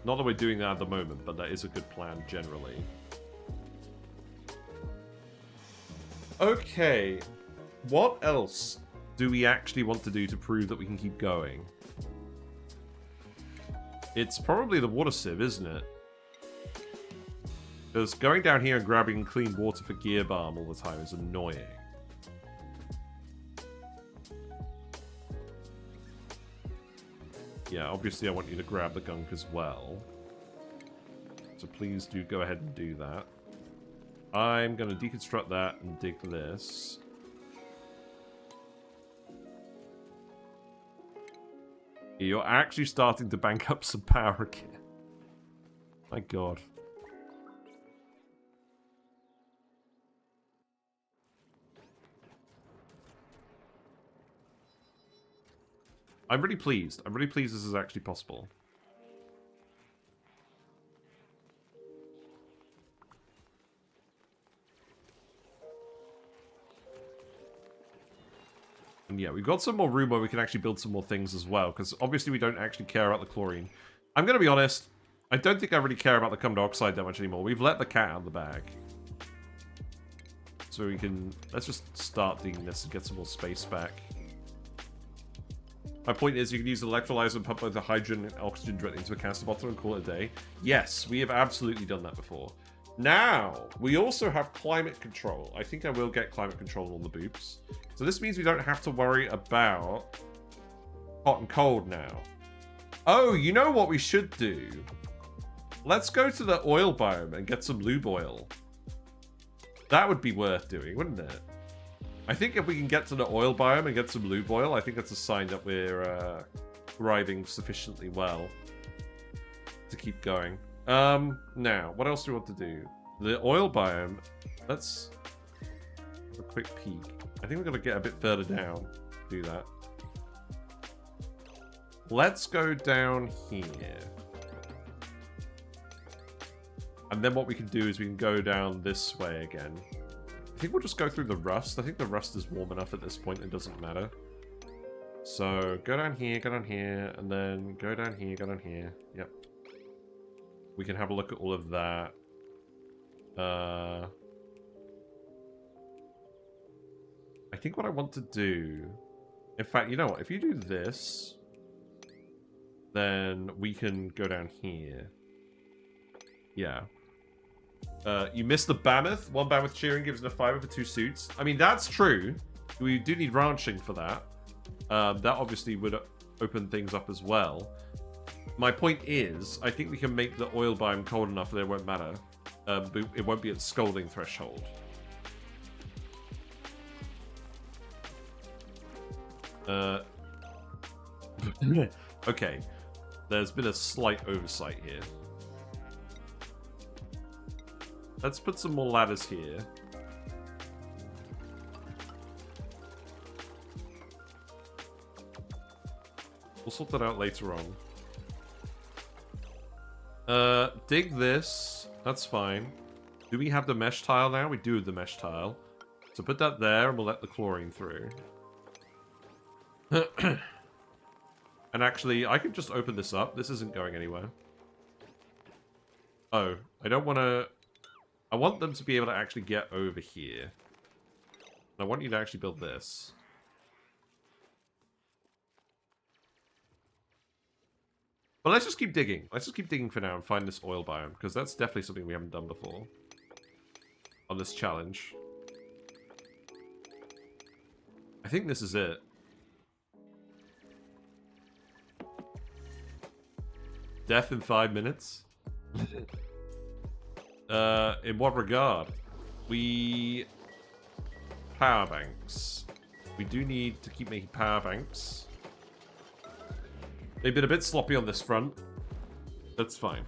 Not that we're doing that at the moment, but that is a good plan generally. Okay. What else do we actually want to do to prove that we can keep going? It's probably the water sieve, isn't it? Because going down here and grabbing clean water for gear balm all the time is annoying. Yeah, obviously I want you to grab the gunk as well. So please do go ahead and do that. I'm going to deconstruct that and dig this. You're actually starting to bank up some power again. My god. I'm really pleased. I'm really pleased this is actually possible. And yeah, we've got some more room where we can actually build some more things as well, because obviously we don't actually care about the chlorine. I'm going to be honest, I don't think I really care about the carbon dioxide that much anymore. We've let the cat out of the bag. So we can... Let's just start digging this and get some more space back. My point is, you can use the electrolyzer and pump both the hydrogen and oxygen directly into a canister bottle and call it a day. Yes, we have absolutely done that before. Now, we also have climate control. I think I will get climate control on the boops. So this means we don't have to worry about hot and cold now. Oh, you know what we should do? Let's go to the oil biome and get some lube oil. That would be worth doing, wouldn't it? I think if we can get to the oil biome and get some lube oil, I think that's a sign that we're thriving sufficiently well to keep going. Now, what else do we want to do? The oil biome, let's have a quick peek. I think we're going to get a bit further down to do that. Let's go down here. And then what we can do is we can go down this way again. I think we'll just go through the rust. I think the rust is warm enough at this point, it doesn't matter. So, go down here, and then go down here, go down here. Yep. We can have a look at all of that. I think what I want to do... In fact, you know what? If you do this, then we can go down here. Yeah. You missed the Mammoth. 1 Mammoth cheering gives enough fiber for 2 suits. I mean, that's true. We do need ranching for that. That obviously would open things up as well. My point is, I think we can make the oil biome cold enough that it won't matter. But it won't be at scalding threshold. Okay. There's been a slight oversight here. Let's put some more ladders here. We'll sort that out later on. Dig this. That's fine. Do we have the mesh tile now? We do have the mesh tile. So put that there and we'll let the chlorine through. And actually, I could just open this up. This isn't going anywhere. Oh, I don't want to... I want them to be able to actually get over here. And I want you to actually build this. But let's just keep digging. Let's just keep digging for now and find this oil biome, because that's definitely something we haven't done before on this challenge. I think this is it. Death in 5 minutes? In what regard? Power banks. We do need to keep making power banks. They've been a bit sloppy on this front. That's fine.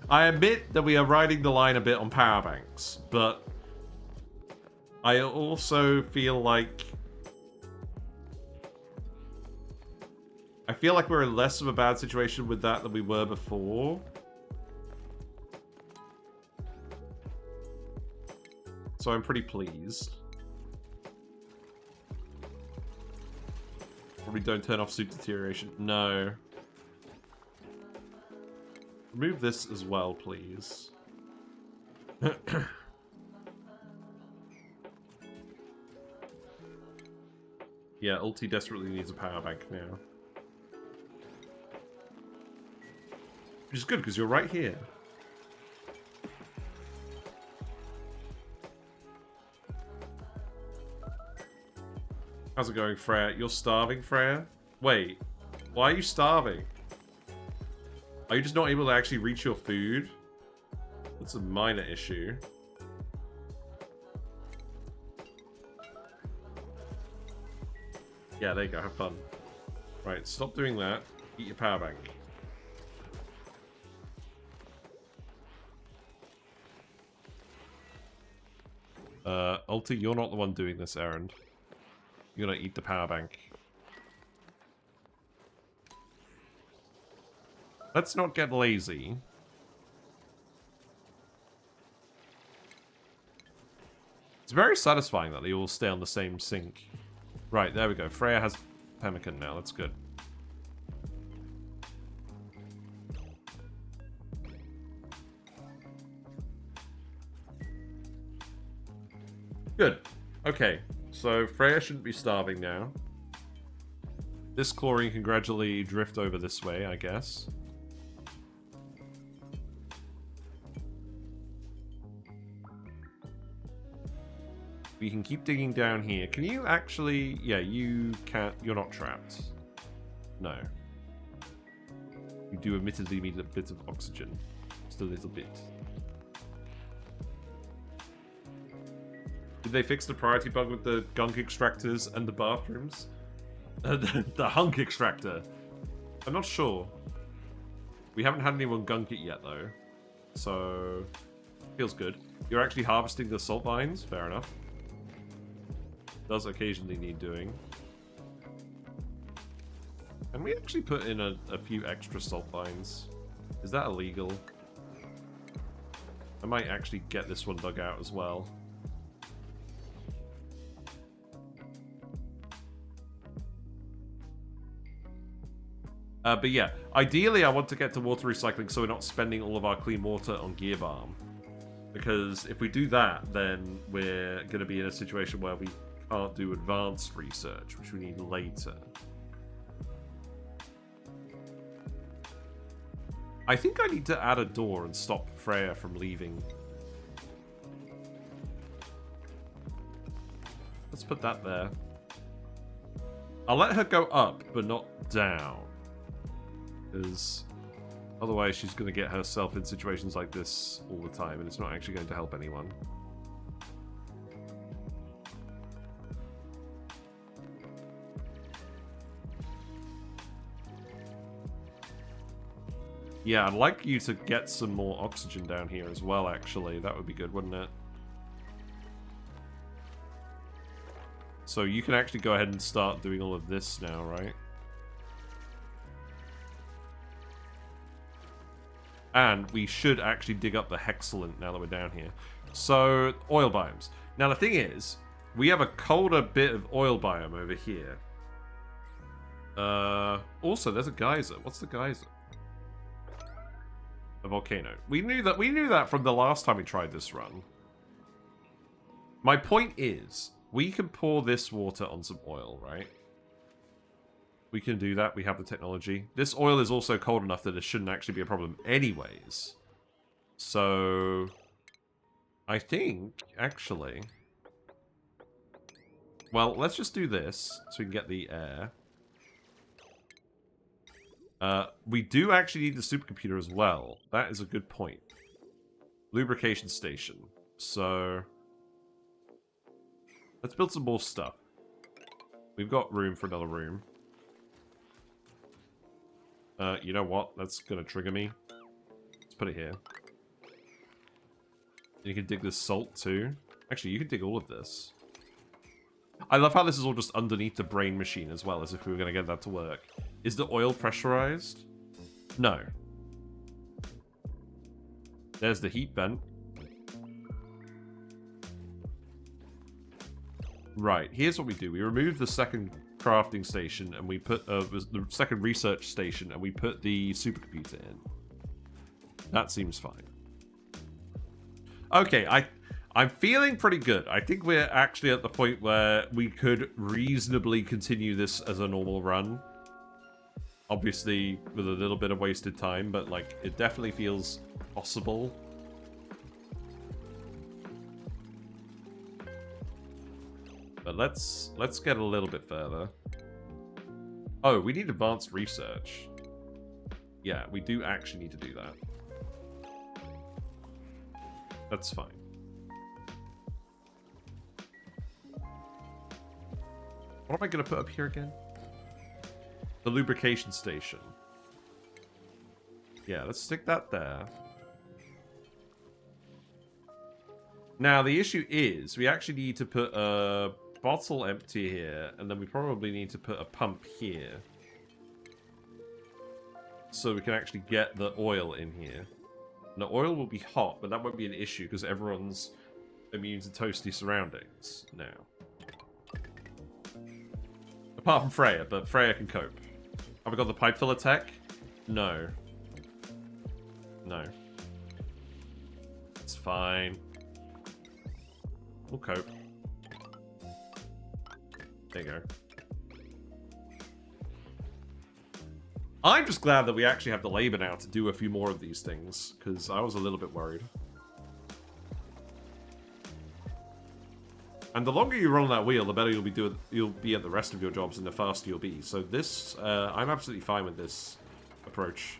I admit that we are riding the line a bit on power banks, but I also feel like we're in less of a bad situation with that than we were before. So I'm pretty pleased. Probably don't turn off soup deterioration. No. Remove this as well, please. Yeah, Ulti desperately needs a power bank now. Which is good, because you're right here. How's it going, Freya? You're starving, Freya? Wait, why are you starving? Are you just not able to actually reach your food? That's a minor issue. Yeah, there you go, have fun. Right, stop doing that. Eat your power bank. Ulti, you're not the one doing this errand. You're gonna eat the power bank. Let's not get lazy. It's very satisfying that they all stay on the same sink. Right, there we go. Freya has pemmican now. That's good. Good. Okay, so Freya shouldn't be starving now. This chlorine can gradually drift over this way, I guess. We can keep digging down here. Can you actually... Yeah, you can't... You're not trapped. No. You do admittedly need a bit of oxygen. Just a little bit. Did they fix the priority bug with the gunk extractors and the bathrooms? The hunk extractor. I'm not sure. We haven't had anyone gunk it yet, though. So... Feels good. You're actually harvesting the salt mines? Fair enough. Does occasionally need doing. And we actually put in a few extra salt mines. Is that illegal? I might actually get this one dug out as well. But yeah, ideally I want to get to water recycling so we're not spending all of our clean water on gear balm. Because if we do that, then we're going to be in a situation where we can't do advanced research, which we need later. I think I need to add a door and stop Freya from leaving. Let's put that there. I'll let her go up, but not down. Because otherwise she's going to get herself in situations like this all the time, and it's not actually going to help anyone. Yeah, I'd like you to get some more oxygen down here as well, actually. That would be good, wouldn't it? So you can actually go ahead and start doing all of this now, right? And we should actually dig up the hexalant now that we're down here. So, oil biomes. Now the thing is, we have a colder bit of oil biome over here. Also, there's a geyser. What's the geyser? A volcano. We knew that from the last time we tried this run. My point is, we can pour this water on some oil, right? We can do that. We have the technology. This oil is also cold enough that it shouldn't actually be a problem anyways. So, I think, actually... Well, let's just do this so we can get the air. We do actually need the supercomputer as well. That is a good point. Lubrication station. So, let's build some more stuff. We've got room for another room. You know what? That's gonna trigger me. Let's put it here. You can dig this salt too. Actually, you can dig all of this. I love how this is all just underneath the brain machine as well, as if we were gonna get that to work. Is the oil pressurized? No. There's the heat vent. Right, here's what we do. We remove the second crafting station and we put the second research station and we put the supercomputer in. That seems fine. Okay, I'm feeling pretty good. I think we're actually at the point where we could reasonably continue this as a normal run. Obviously, with a little bit of wasted time, but like it definitely feels possible. But let's get a little bit further. Oh, we need advanced research. Yeah, we do actually need to do that. That's fine. What am I going to put up here again? The lubrication station. Yeah, let's stick that there. Now, the issue is, we actually need to put a bottle empty here, and then we probably need to put a pump here. So we can actually get the oil in here. And the oil will be hot, but that won't be an issue, because everyone's immune to toasty surroundings now. Apart from Freya, but Freya can cope. Have we got the pipe filler tech? No. No. It's fine. We'll cope. There you go. I'm just glad that we actually have the labor now to do a few more of these things, because I was a little bit worried. And the longer you run on that wheel, the better you'll be at the rest of your jobs, and the faster you'll be. So this, I'm absolutely fine with this approach.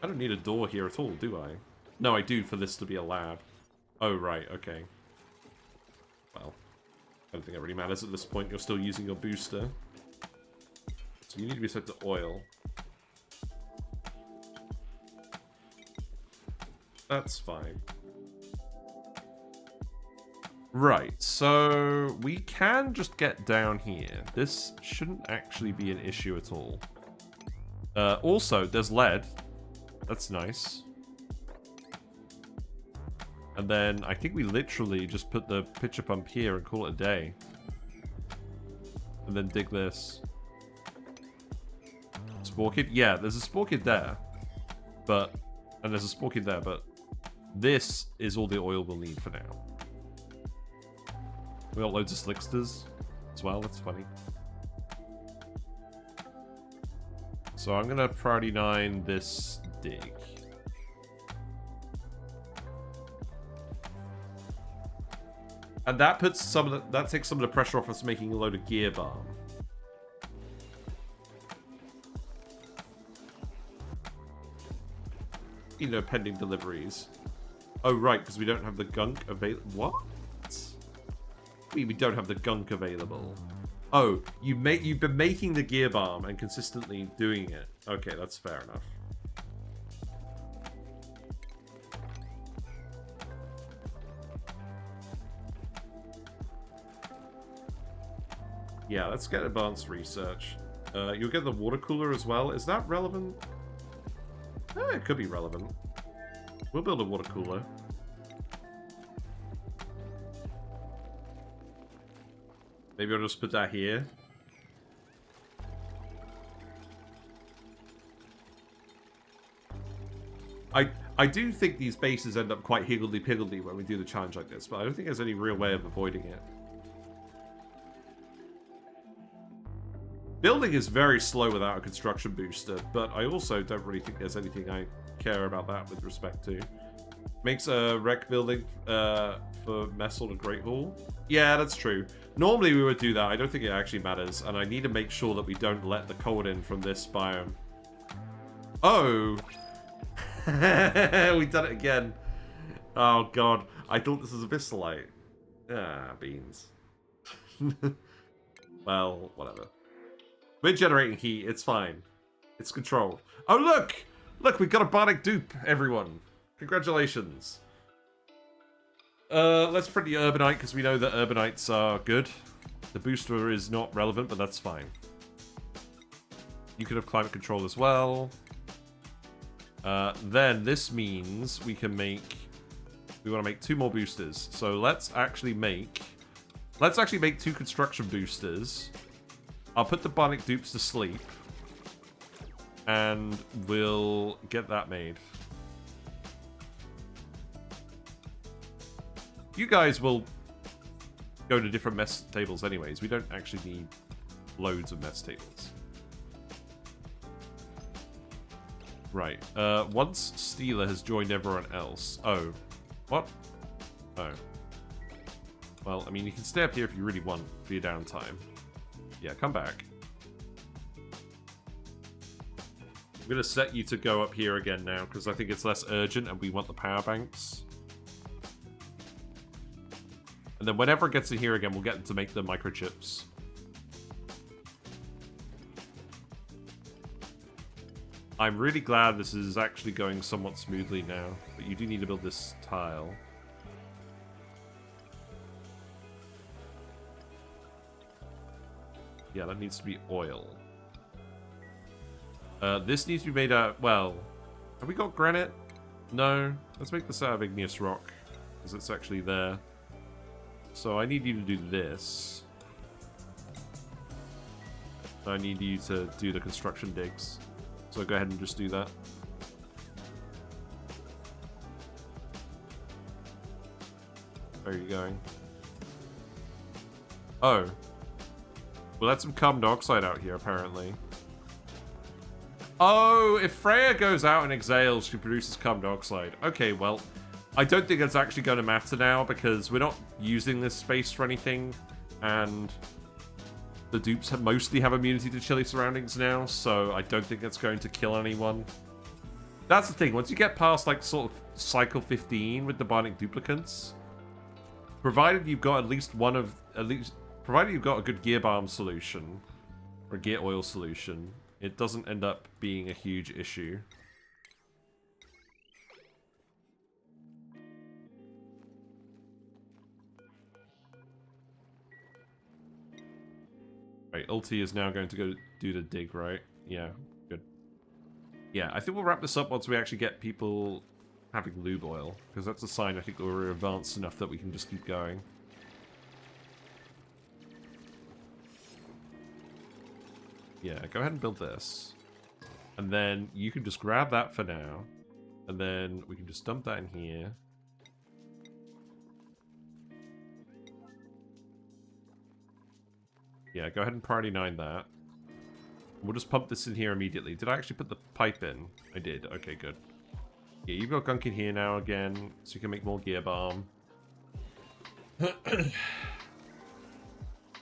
I don't need a door here at all, do I? No, I do for this to be a lab. Oh, right, okay. Well, I don't think it really matters at this point. You're still using your booster. So you need to be set to oil. That's fine. Right, so we can just get down here. This shouldn't actually be an issue at all. Also, there's lead. That's nice. And then I think we literally just put the pitcher pump here and call it a day. And then dig this. Spore kid? Yeah, there's a spore kid there. And there's a spore kid there, but this is all the oil we'll need for now. We got loads of slicksters as well, that's funny. So I'm gonna priority 9 this dig. And that puts that takes some of the pressure off us making a load of gear balm. You know, pending deliveries. Oh right, because we don't have the gunk available. What? We don't have the gunk available. Oh, you've been making the gear balm and consistently doing it. Okay, that's fair enough. Yeah, let's get advanced research. You'll get the water cooler as well. Is that relevant? It could be relevant. We'll build a water cooler. Maybe I'll just put that here. I do think these bases end up quite higgledy-piggledy when we do the challenge like this, but I don't think there's any real way of avoiding it. Building is very slow without a construction booster, but I also don't really think there's anything I care about that with respect to. Makes a wreck building for Messel a Great Hall. Yeah, that's true. Normally we would do that. I don't think it actually matters, and I need to make sure that we don't let the cold in from this biome. Oh! We've done it again. Oh god. I thought this was a Vistalite. Ah, beans. Well, whatever. We're generating heat. It's fine. It's controlled. Oh, look! Look, we've got a Bionic Dupe, everyone. Congratulations. Let's print the Urbanite, because we know that Urbanites are good. The booster is not relevant, but that's fine. You could have climate control as well. Then this means we can make... We want to make 2 more boosters. So let's actually make 2 construction boosters. I'll put the Bionic Dupes to sleep. And we'll get that made. You guys will go to different mess tables anyways. We don't actually need loads of mess tables. Right. Once Steeler has joined everyone else... Oh. What? Oh. Well, I mean, you can stay up here if you really want for your downtime. Yeah, come back. I'm going to set you to go up here again now, because I think it's less urgent and we want the power banks. And then whenever it gets in here again, we'll get them to make the microchips. I'm really glad this is actually going somewhat smoothly now, but you do need to build this tile. Yeah, that needs to be oil. This needs to be made out... Well, have we got granite? No. Let's make this out of igneous rock, because it's actually there. So I need you to do this. I need you to do the construction digs. So go ahead and just do that. Where are you going? Oh. We'll let some carbon dioxide out here, apparently. Oh, if Freya goes out and exhales, she produces carbon dioxide. Okay, well, I don't think it's actually going to matter now because we're not using this space for anything, and the dupes mostly have immunity to chilly surroundings now, so I don't think it's going to kill anyone. That's the thing, once you get past, like, sort of cycle 15 with the Bionic Duplicants, provided you've got provided you've got a good gear balm solution, or gear oil solution, it doesn't end up being a huge issue. Right, ulti is now going to go do the dig, right? Yeah, good. Yeah, I think we'll wrap this up once we actually get people having lube oil, because that's a sign I think that we're advanced enough that we can just keep going. Yeah, go ahead and build this. And then you can just grab that for now. And then we can just dump that in here. Yeah, go ahead and priority 9 that. We'll just pump this in here immediately. Did I actually put the pipe in? I did. Okay, good. Yeah, you've got gunk in here now again, so you can make more gear balm.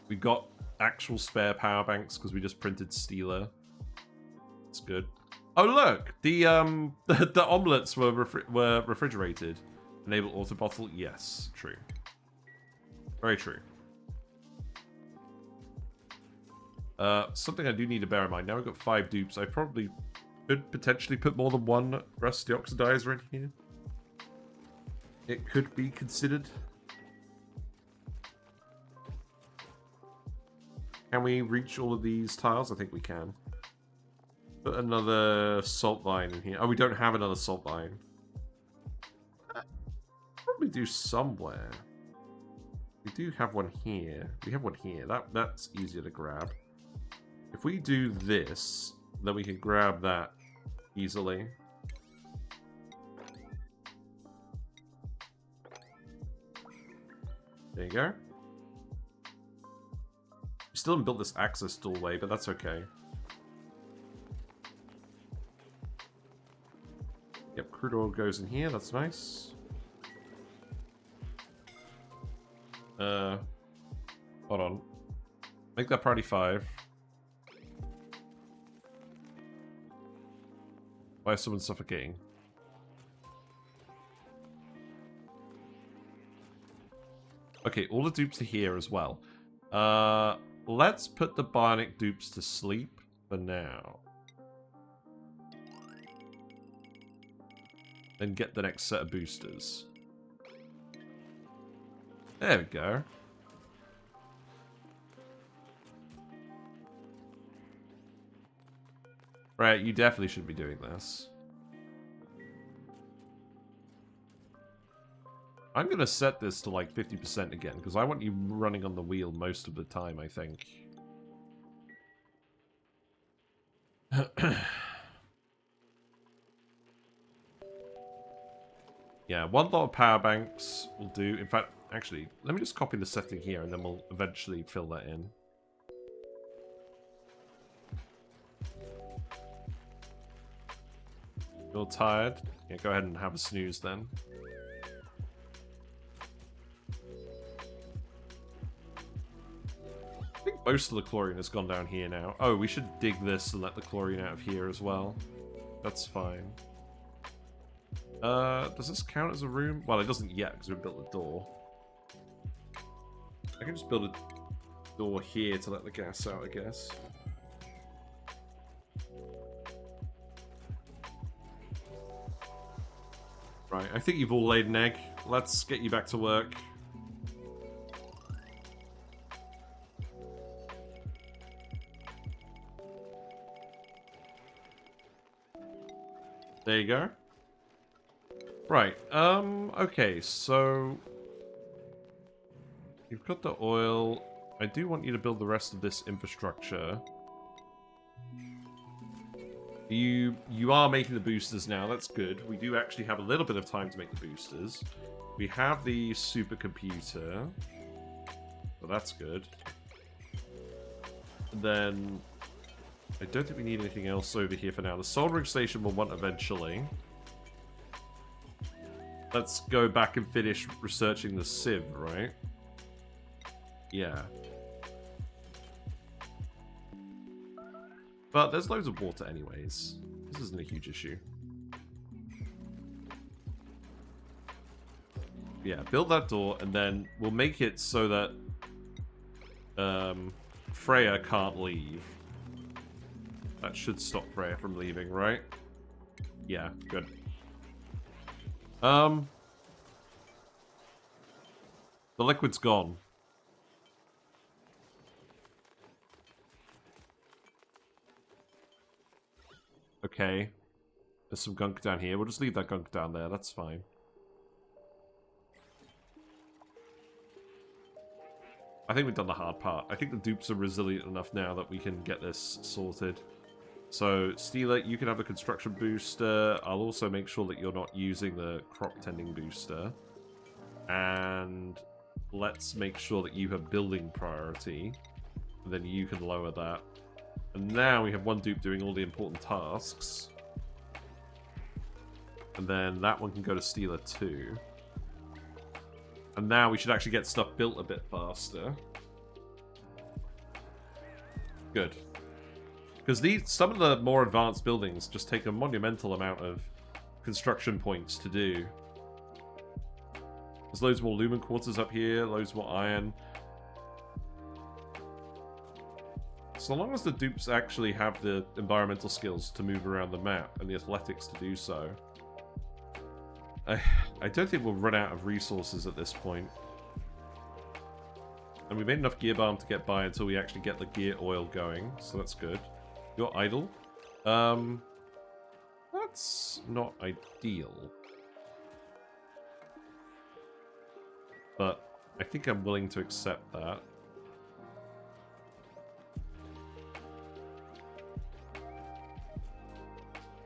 We've got actual spare power banks because we just printed Steeler. It's good. Oh look, the omelets were refrigerated. Enable auto bottle. Yes, true. Very true. Something I do need to bear in mind. Now we've got 5 dupes. I probably could potentially put more than one Rust Deoxidiser in here. It could be considered. Can we reach all of these tiles? I think we can. Put another salt line in here. Oh, we don't have another salt line. Probably do somewhere. We do have one here. We have one here. That's easier to grab. If we do this, then we can grab that easily. There you go. We still haven't built this access doorway, but that's okay. Yep, crude oil goes in here. That's nice. Hold on. Make that priority 5. Why is someone suffocating? Okay, all the dupes are here as well. Let's put the Bionic Dupes to sleep for now. Then get the next set of boosters. There we go. Right, you definitely should be doing this. I'm going to set this to like 50% again, because I want you running on the wheel most of the time, I think. Yeah, one lot of power banks will do. In fact, actually, let me just copy the setting here, and then we'll eventually fill that in. Feel tired? Yeah, go ahead and have a snooze then. I think most of the chlorine has gone down here now. Oh, we should dig this and let the chlorine out of here as well. That's fine. Does this count as a room? Well, it doesn't yet because we built the door. I can just build a door here to let the gas out, I guess. Right, I think you've all laid an egg. Let's get you back to work. There you go. Right, okay, so... You've got the oil. I do want you to build the rest of this infrastructure. You are making the boosters now. That's good. We do actually have a little bit of time to make the boosters. We have the supercomputer. Well, that's good. And then I don't think we need anything else over here for now. The soldering station we'll want eventually. Let's go back and finish researching the sieve, right? Yeah. But there's loads of water anyways. This isn't a huge issue. Yeah, build that door, and then we'll make it so that Freya can't leave. That should stop Freya from leaving, right? Yeah, good. The liquid's gone. Okay. There's some gunk down here. We'll just leave that gunk down there. That's fine. I think we've done the hard part. I think the dupes are resilient enough now that we can get this sorted. So, Steeler, you can have a construction booster. I'll also make sure that you're not using the crop tending booster. And let's make sure that you have building priority. And then you can lower that. And now we have one dupe doing all the important tasks. And then that one can go to Steeler too. And now we should actually get stuff built a bit faster. Good. Because some of the more advanced buildings just take a monumental amount of construction points to do. There's loads more lumen quarters up here, loads more iron. So long as the dupes actually have the environmental skills to move around the map and the athletics to do so, I don't think we'll run out of resources at this point. And we made enough gear balm to get by until we actually get the gear oil going, so that's good. You're idle. That's not ideal. But I think I'm willing to accept that.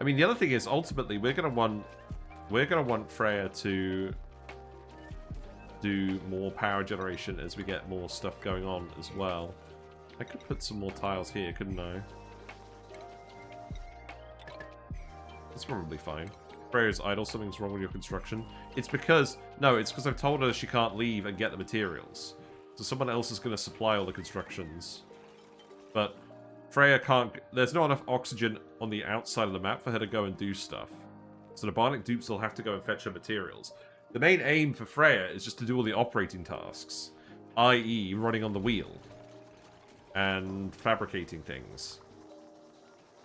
I mean, the other thing is, ultimately, we're gonna want Freya to do more power generation as we get more stuff going on as well. I could put some more tiles here, couldn't I? That's probably fine. Freya's idle, something's wrong with your construction. It's because I've told her she can't leave and get the materials. So someone else is going to supply all the constructions. But Freya can't... There's not enough oxygen on the outside of the map for her to go and do stuff. So the Bionic Dupes will have to go and fetch her materials. The main aim for Freya is just to do all the operating tasks. I.e. running on the wheel. And fabricating things.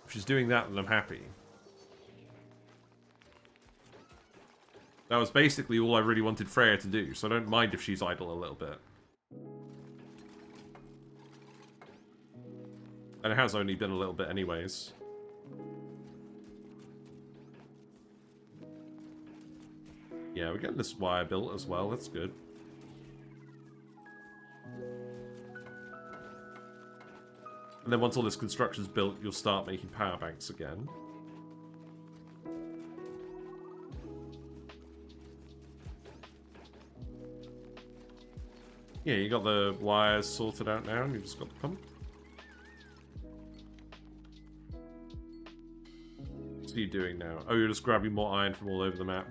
If she's doing that, then I'm happy. That was basically all I really wanted Freya to do, so I don't mind if she's idle a little bit. And it has only been a little bit anyways. Yeah, we're getting this wire built as well, that's good. And then once all this construction's built, you'll start making power banks again. Yeah, you got the wires sorted out now, and you've just got the pump. What are you doing now? Oh, you're just grabbing more iron from all over the map.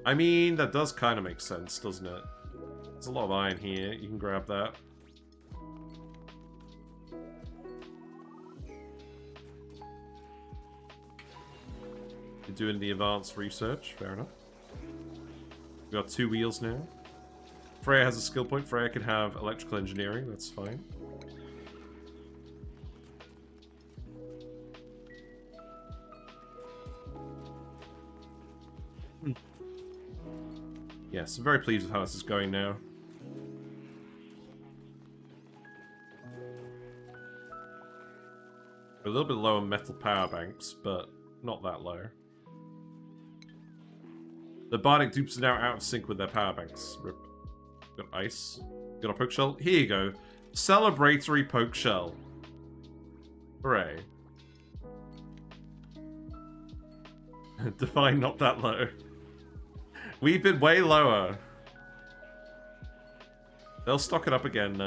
I mean, that does kind of make sense, doesn't it? There's a lot of iron here. You can grab that. You're doing the advanced research. Fair enough. We've got 2 wheels now. Freya has a skill point. Freya can have electrical engineering. That's fine. Yes, I'm very pleased with how this is going now. We're a little bit low on metal power banks, but not that low. The Bionic Dupes are now out of sync with their power banks. Rip. Got ice. Got a poke shell. Here you go. Celebratory poke shell. Hooray. Define not that low. We've been way lower. They'll stock it up again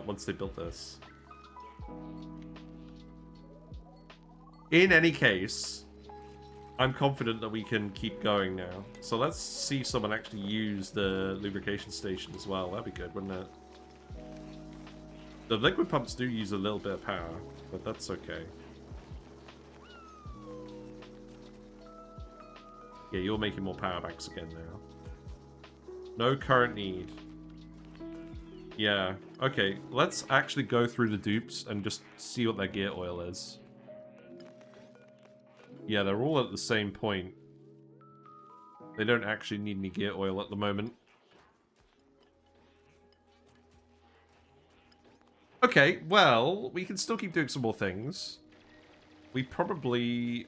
once they build this. In any case, I'm confident that we can keep going now. So let's see someone actually use the lubrication station as well. That'd be good, wouldn't it? The liquid pumps do use a little bit of power, but that's okay. Yeah, you're making more power banks again now. No current need. Yeah, okay. Let's actually go through the dupes and just see what their gear oil is. Yeah, they're all at the same point. They don't actually need any gear oil at the moment. Okay, well, we can still keep doing some more things. We probably...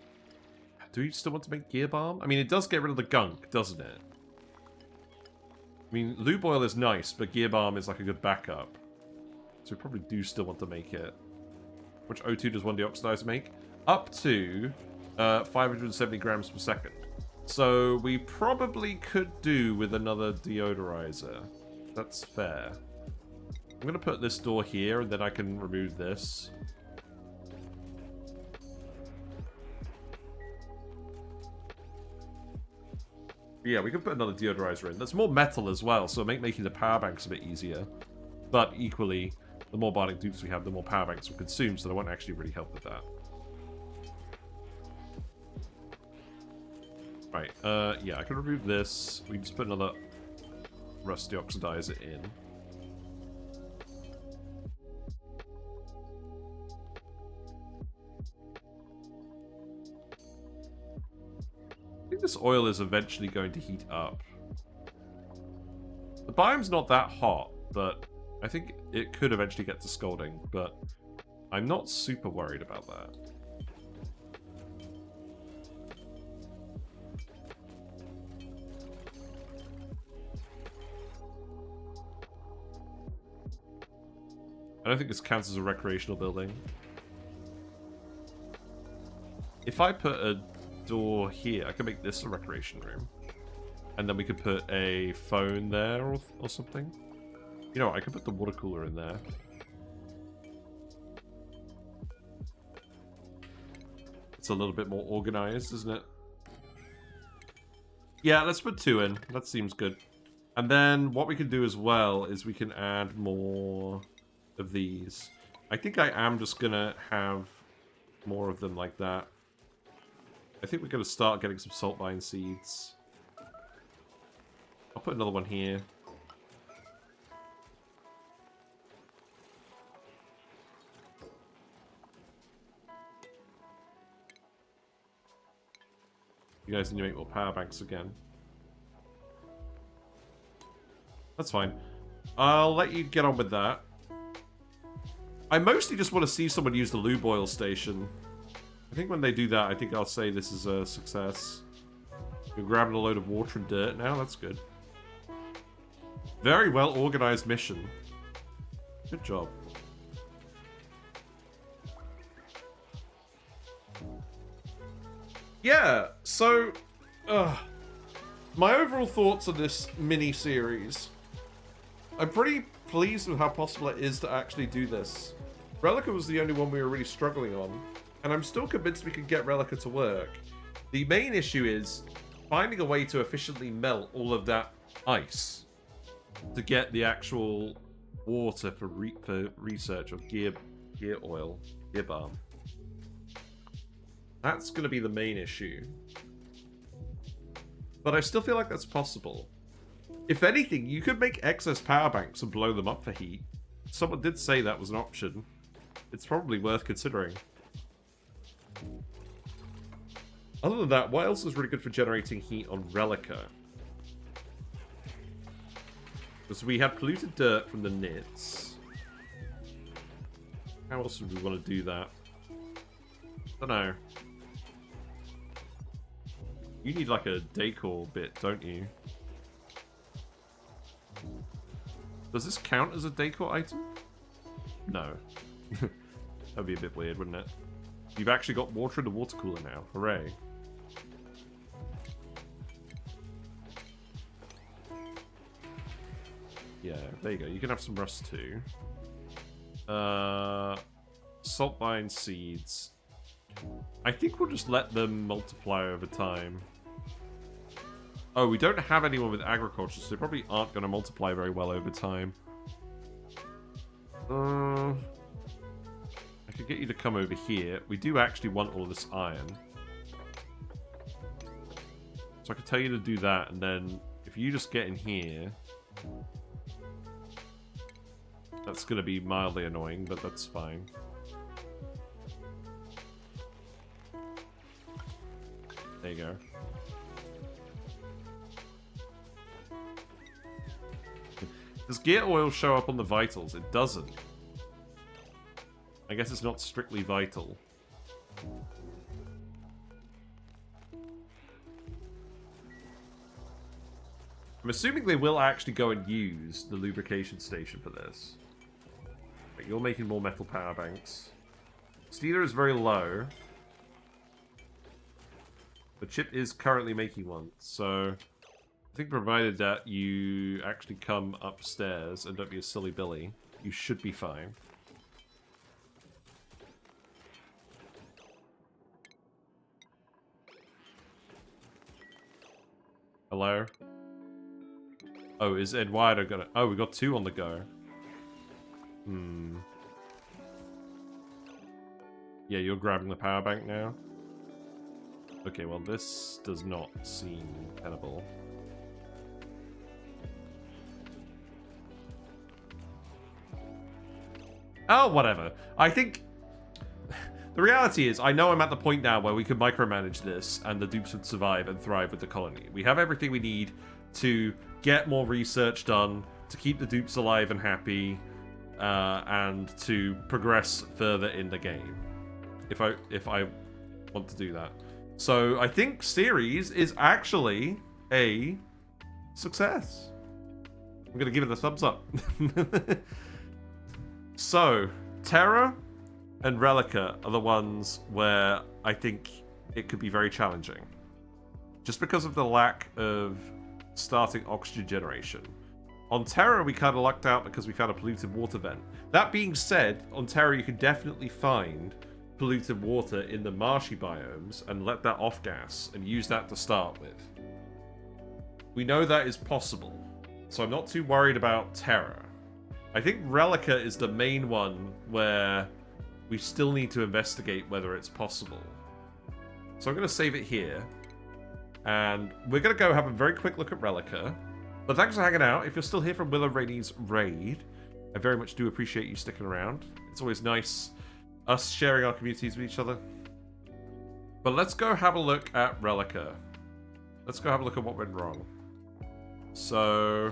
Do we still want to make gear balm? I mean, it does get rid of the gunk, doesn't it? I mean, lube oil is nice, but gear balm is like a good backup. So we probably do still want to make it. Which O2 does one deoxidizer make? Up to 570 grams per second. So we probably could do with another deodorizer. That's fair. I'm going to put this door here, and then I can remove this. Yeah, we can put another deodorizer in. There's more metal as well, so make making the power banks a bit easier. But equally, the more Bionic Dupes we have, the more power banks we'll consume, so they won't actually really help with that. Right, yeah, I can remove this. We can just put another Rust Deoxidiser in. I think this oil is eventually going to heat up. The biome's not that hot, but I think it could eventually get to scalding, but I'm not super worried about that. I don't think this counts as a recreational building. If I put a door here, I can make this a recreation room. And then we could put a phone there or something. You know what, I could put the water cooler in there. It's a little bit more organized, isn't it? Yeah, let's put 2 in. That seems good. And then what we can do as well is we can add more of these. I think I am just gonna have more of them like that. I think we're gonna start getting some salt vine seeds. I'll put another one here. You guys need to make more power banks again. That's fine. I'll let you get on with that. I mostly just want to see someone use the lube oil station. I think when they do that, I think I'll say this is a success. You're grabbing a load of water and dirt now, that's good. Very well organized mission. Good job. Yeah, so... my overall thoughts on this mini-series. I'm pretty pleased with how possible it is to actually do this. Relica was the only one we were really struggling on, and I'm still convinced we can get Relica to work. The main issue is finding a way to efficiently melt all of that ice to get the actual water for research of gear oil, gear balm. That's going to be the main issue. But I still feel like that's possible. If anything, you could make excess power banks and blow them up for heat. Someone did say that was an option. It's probably worth considering. Other than that, what else is really good for generating heat on Relica? Because we had polluted dirt from the nits. How else would we want to do that? I don't know. You need like a decor bit, don't you? Does this count as a decor item? No. That'd be a bit weird, wouldn't it? You've actually got water in the water cooler now. Hooray. Yeah, there you go. You can have some rust too. Salt vine seeds. I think we'll just let them multiply over time. Oh, we don't have anyone with agriculture, so they probably aren't going to multiply very well over time. I could get you to come over here. We do actually want all this iron. So I could tell you to do that, and then if you just get in here... That's going to be mildly annoying, but that's fine. There you go. Does gear oil show up on the vitals? It doesn't. I guess it's not strictly vital. I'm assuming they will actually go and use the lubrication station for this. But you're making more metal power banks. Steeler is very low. The chip is currently making one, so... I think provided that you actually come upstairs and don't be a silly Billy, you should be fine. Hello? Oh, is Eduardo gonna... Oh, we got 2 on the go. Yeah, you're grabbing the power bank now? Okay, well this does not seem tenable. Oh, whatever. I think... The reality is, I know I'm at the point now where we could micromanage this and the dupes would survive and thrive with the colony. We have everything we need to get more research done, to keep the dupes alive and happy, and to progress further in the game. If I want to do that. So I think Ceres is actually a success. I'm going to give it a thumbs up. So, Terra and Relica are the ones where I think it could be very challenging. Just because of the lack of starting oxygen generation. On Terra, we kind of lucked out because we found a polluted water vent. That being said, on Terra you can definitely find polluted water in the marshy biomes and let that off gas and use that to start with. We know that is possible, so I'm not too worried about Terra. I think Relica is the main one where we still need to investigate whether it's possible. So I'm going to save it here. And we're going to go have a very quick look at Relica. But thanks for hanging out. If you're still here from Willow Rainey's raid, I very much do appreciate you sticking around. It's always nice us sharing our communities with each other. But let's go have a look at Relica. Let's go have a look at what went wrong. So...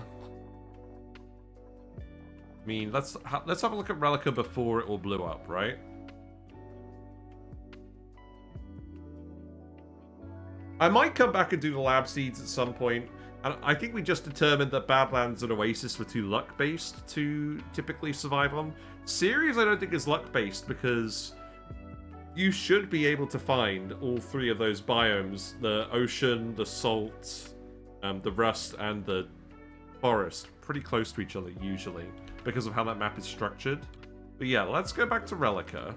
I mean, let's have a look at Relica before it all blew up, right? I might come back and do the lab seeds at some point, and I think we just determined that Badlands and Oasis were too luck-based to typically survive on. Ceres, I don't think, is luck-based because you should be able to find all 3 of those biomes: the ocean, the salt, the rust, and the forest, pretty close to each other usually, because of how that map is structured. But yeah, let's go back to Relica.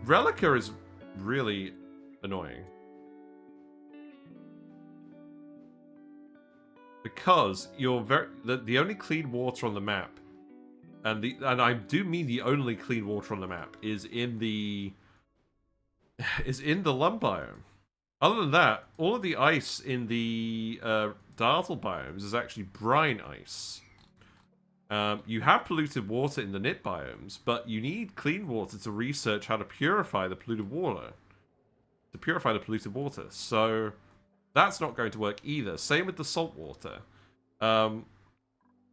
Relica is really annoying. Because you're the only clean water on the map, and I do mean the only clean water on the map, is in the lum biome. Other than that, all of the ice in the Dartle biomes is actually brine ice. You have polluted water in the Nit biomes, but you need clean water to research how to purify the polluted water. So that's not going to work either. Same with the salt water. The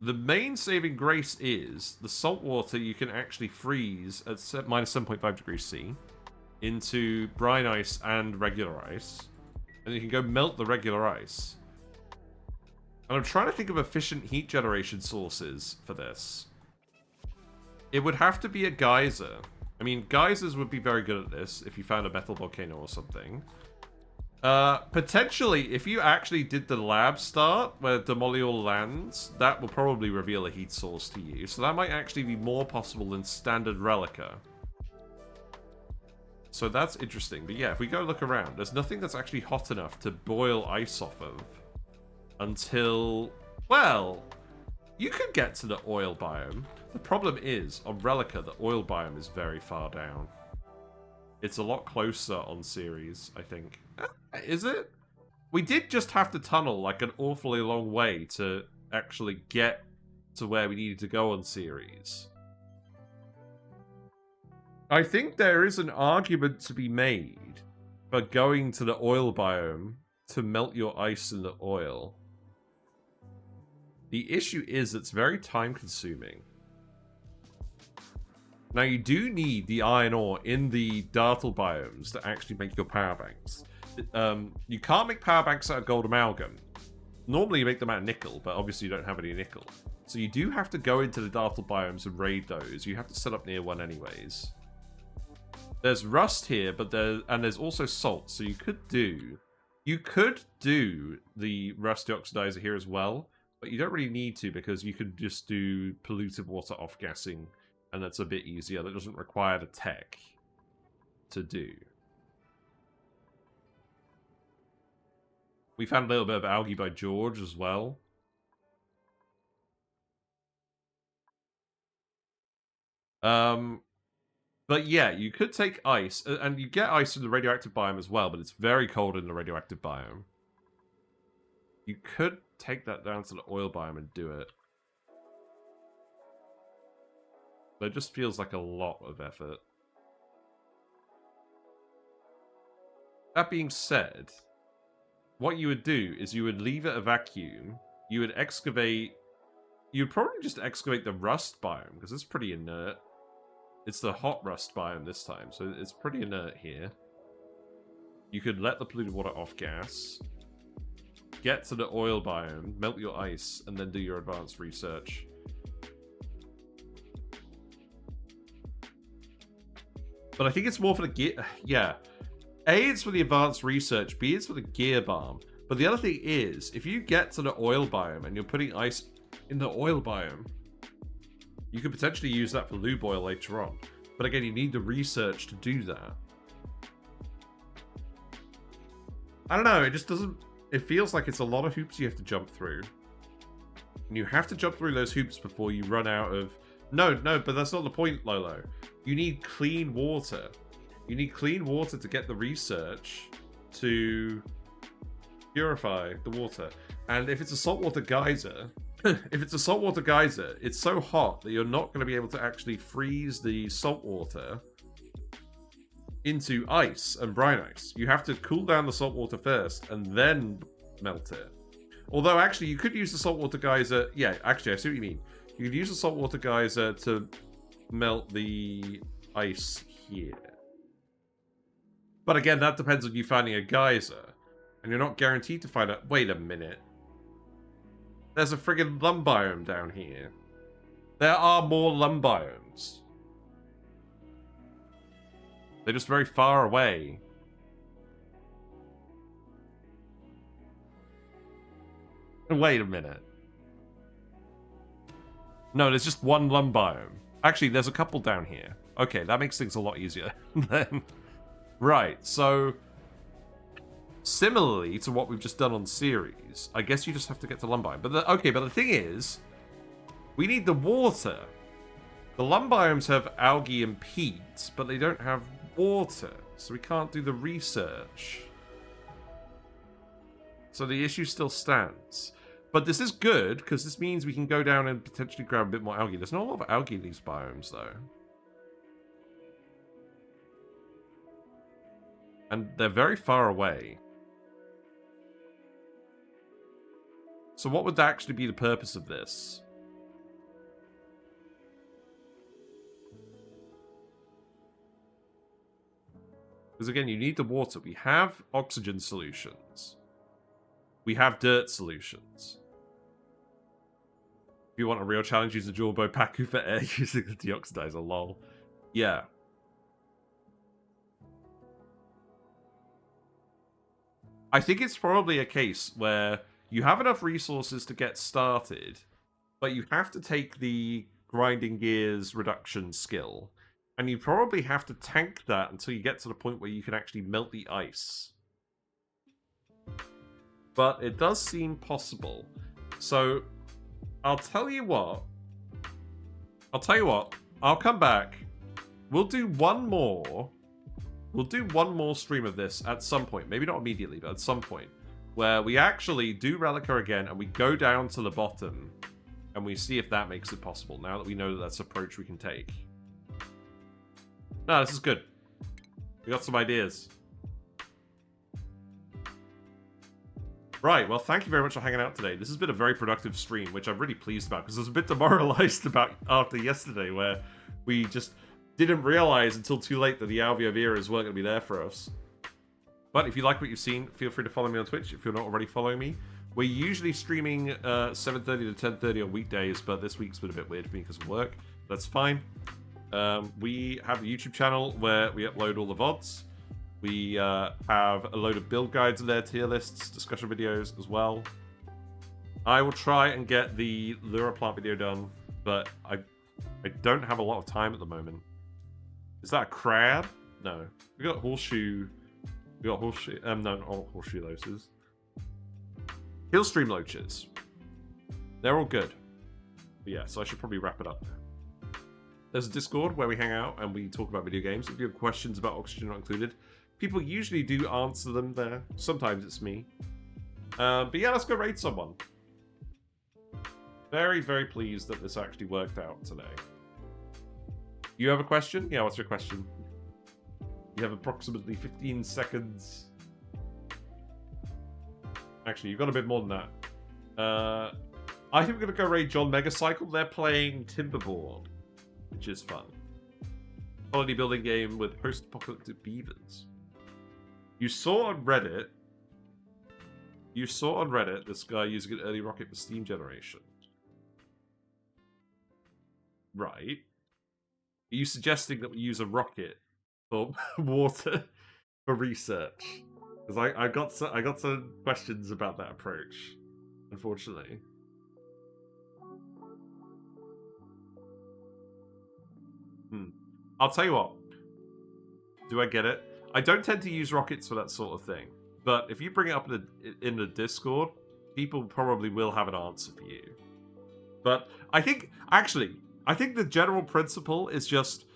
main saving grace is the salt water you can actually freeze at minus 7.5 degrees C into brine ice and regular ice. And you can go melt the regular ice. And I'm trying to think of efficient heat generation sources for this. It would have to be a geyser. I mean, geysers would be very good at this if you found a metal volcano or something. Potentially, if you actually did the lab start where Demolior lands, that will probably reveal a heat source to you. So that might actually be more possible than standard Relica. So that's interesting. But yeah, if we go look around, there's nothing that's actually hot enough to boil ice off of until, well, you could get to the oil biome. The problem is, on Relica, the oil biome is very far down. It's a lot closer on Ceres, I think. Is it? We did just have to tunnel like an awfully long way to actually get to where we needed to go on Ceres. I think there is an argument to be made for going to the oil biome to melt your ice in the oil. The issue is it's very time consuming. Now you do need the iron ore in the dartle biomes to actually make your power banks. You can't make power banks out of gold amalgam. Normally you make them out of nickel, but obviously you don't have any nickel. So you do have to go into the dartle biomes and raid those. You have to set up near one anyways. There's rust here, but there's also salt. So you could do the Rust Deoxidiser here as well, but you don't really need to because you could just do polluted water off-gassing, and that's a bit easier. That doesn't require the tech to do. We found a little bit of algae by George as well. But yeah, you could take ice, and you get ice in the radioactive biome as well, but it's very cold in the radioactive biome. You could take that down to the oil biome and do it. But it just feels like a lot of effort. That being said, what you would do is you would leave it a vacuum, you would excavate... You'd probably just excavate the rust biome, because it's pretty inert. It's the hot rust biome this time, so it's pretty inert here. You could let the polluted water off gas, get to the oil biome, melt your ice, and then do your advanced research. But I think it's more for the gear... Yeah. A, it's for the advanced research. B, it's for the gear balm. But the other thing is, if you get to the oil biome and you're putting ice in the oil biome, you could potentially use that for lube oil later on. But again, you need the research to do that. I don't know, it just doesn't... It feels like it's a lot of hoops you have to jump through. And you have to jump through those hoops before you run out of... No, but that's not the point, Lolo. You need clean water. You need clean water to get the research to purify the water. And if it's a saltwater geyser... it's so hot that you're not going to be able to actually freeze the salt water into ice and brine ice. You have to cool down the salt water first and then melt it. Although, actually, you could use the saltwater geyser... Yeah, actually, I see what you mean. You could use the saltwater geyser to melt the ice here. But again, that depends on you finding a geyser. And you're not guaranteed to find out... Wait a minute. There's a friggin' lum biome down here. There are more lum biomes. They're just very far away. Wait a minute. No, there's just one lum biome. Actually, there's a couple down here. Okay, that makes things a lot easier. Then, right, so... Similarly to what we've just done on Ceres, I guess you just have to get to lum biome. But the thing is, we need the water. The lum biomes have algae and peat, but they don't have water, so we can't do the research. So the issue still stands. But this is good, because this means we can go down and potentially grab a bit more algae. There's not a lot of algae in these biomes, though. And they're very far away. So what would actually be the purpose of this? Because again, you need the water. We have oxygen solutions. We have dirt solutions. If you want a real challenge, use the Jawbo Paku for air using the deoxidizer, lol. Yeah. I think it's probably a case where you have enough resources to get started, but you have to take the grinding gears reduction skill, and you probably have to tank that until you get to the point where you can actually melt the ice. But it does seem possible. So, I'll tell you what. I'll come back. We'll do one more. We'll do one more stream of this at some point. Maybe not immediately, but at some point. Where we actually do Relica again, and we go down to the bottom, and we see if that makes it possible, now that we know that that's an approach we can take. No, this is good. We got some ideas. Right, well, thank you very much for hanging out today. This has been a very productive stream, which I'm really pleased about, because I was a bit demoralized about after yesterday, where we just didn't realize until too late that the Alveo Veras weren't going to be there for us. But if you like what you've seen, feel free to follow me on Twitch if you're not already following me. We're usually streaming 7:30 to 10:30 on weekdays, but this week's been a bit weird for me because of work. That's fine. We have a YouTube channel where we upload all the VODs. We have a load of build guides in there, tier lists, discussion videos as well. I will try and get the Lura plant video done, but I don't have a lot of time at the moment. Is that a crab? No. We got horseshoe. We got horseshoe. No, not horseshoe loaches. Hill stream loaches. They're all good. But yeah, so I should probably wrap it up. There's a Discord where we hang out and we talk about video games. If you have questions about Oxygen Not Included, people usually do answer them there. Sometimes it's me. But yeah, let's go raid someone. Very, very pleased that this actually worked out today. You have a question? Yeah, what's your question? You have approximately 15 seconds. Actually, you've got a bit more than that. I think we're going to go raid John Megacycle. They're playing Timberborn, which is fun. Colony building game with post-apocalyptic beavers. You saw on Reddit this guy using an early rocket for steam generation. Right. Are you suggesting that we use a rocket for water for research? Because I got some questions about that approach, unfortunately. I'll tell you what. Do I get it? I don't tend to use rockets for that sort of thing. But if you bring it up in the Discord, people probably will have an answer for you. But I think the general principle is just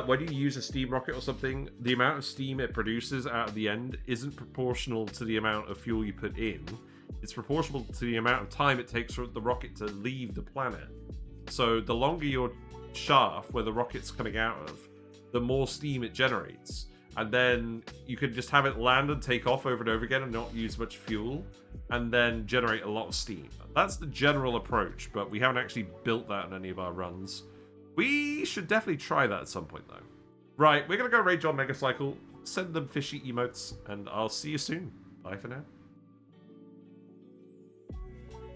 when you use a steam rocket or something, the amount of steam it produces out of the end isn't proportional to the amount of fuel you put in. It's proportional to the amount of time it takes for the rocket to leave the planet. So the longer your shaft where the rocket's coming out of, the more steam it generates. And then you could just have it land and take off over and over again and not use much fuel, and then generate a lot of steam. That's the general approach, but we haven't actually built that in any of our runs. We should definitely try that at some point, though. Right, we're going to go raid John Megacycle, send them fishy emotes, and I'll see you soon. Bye for now.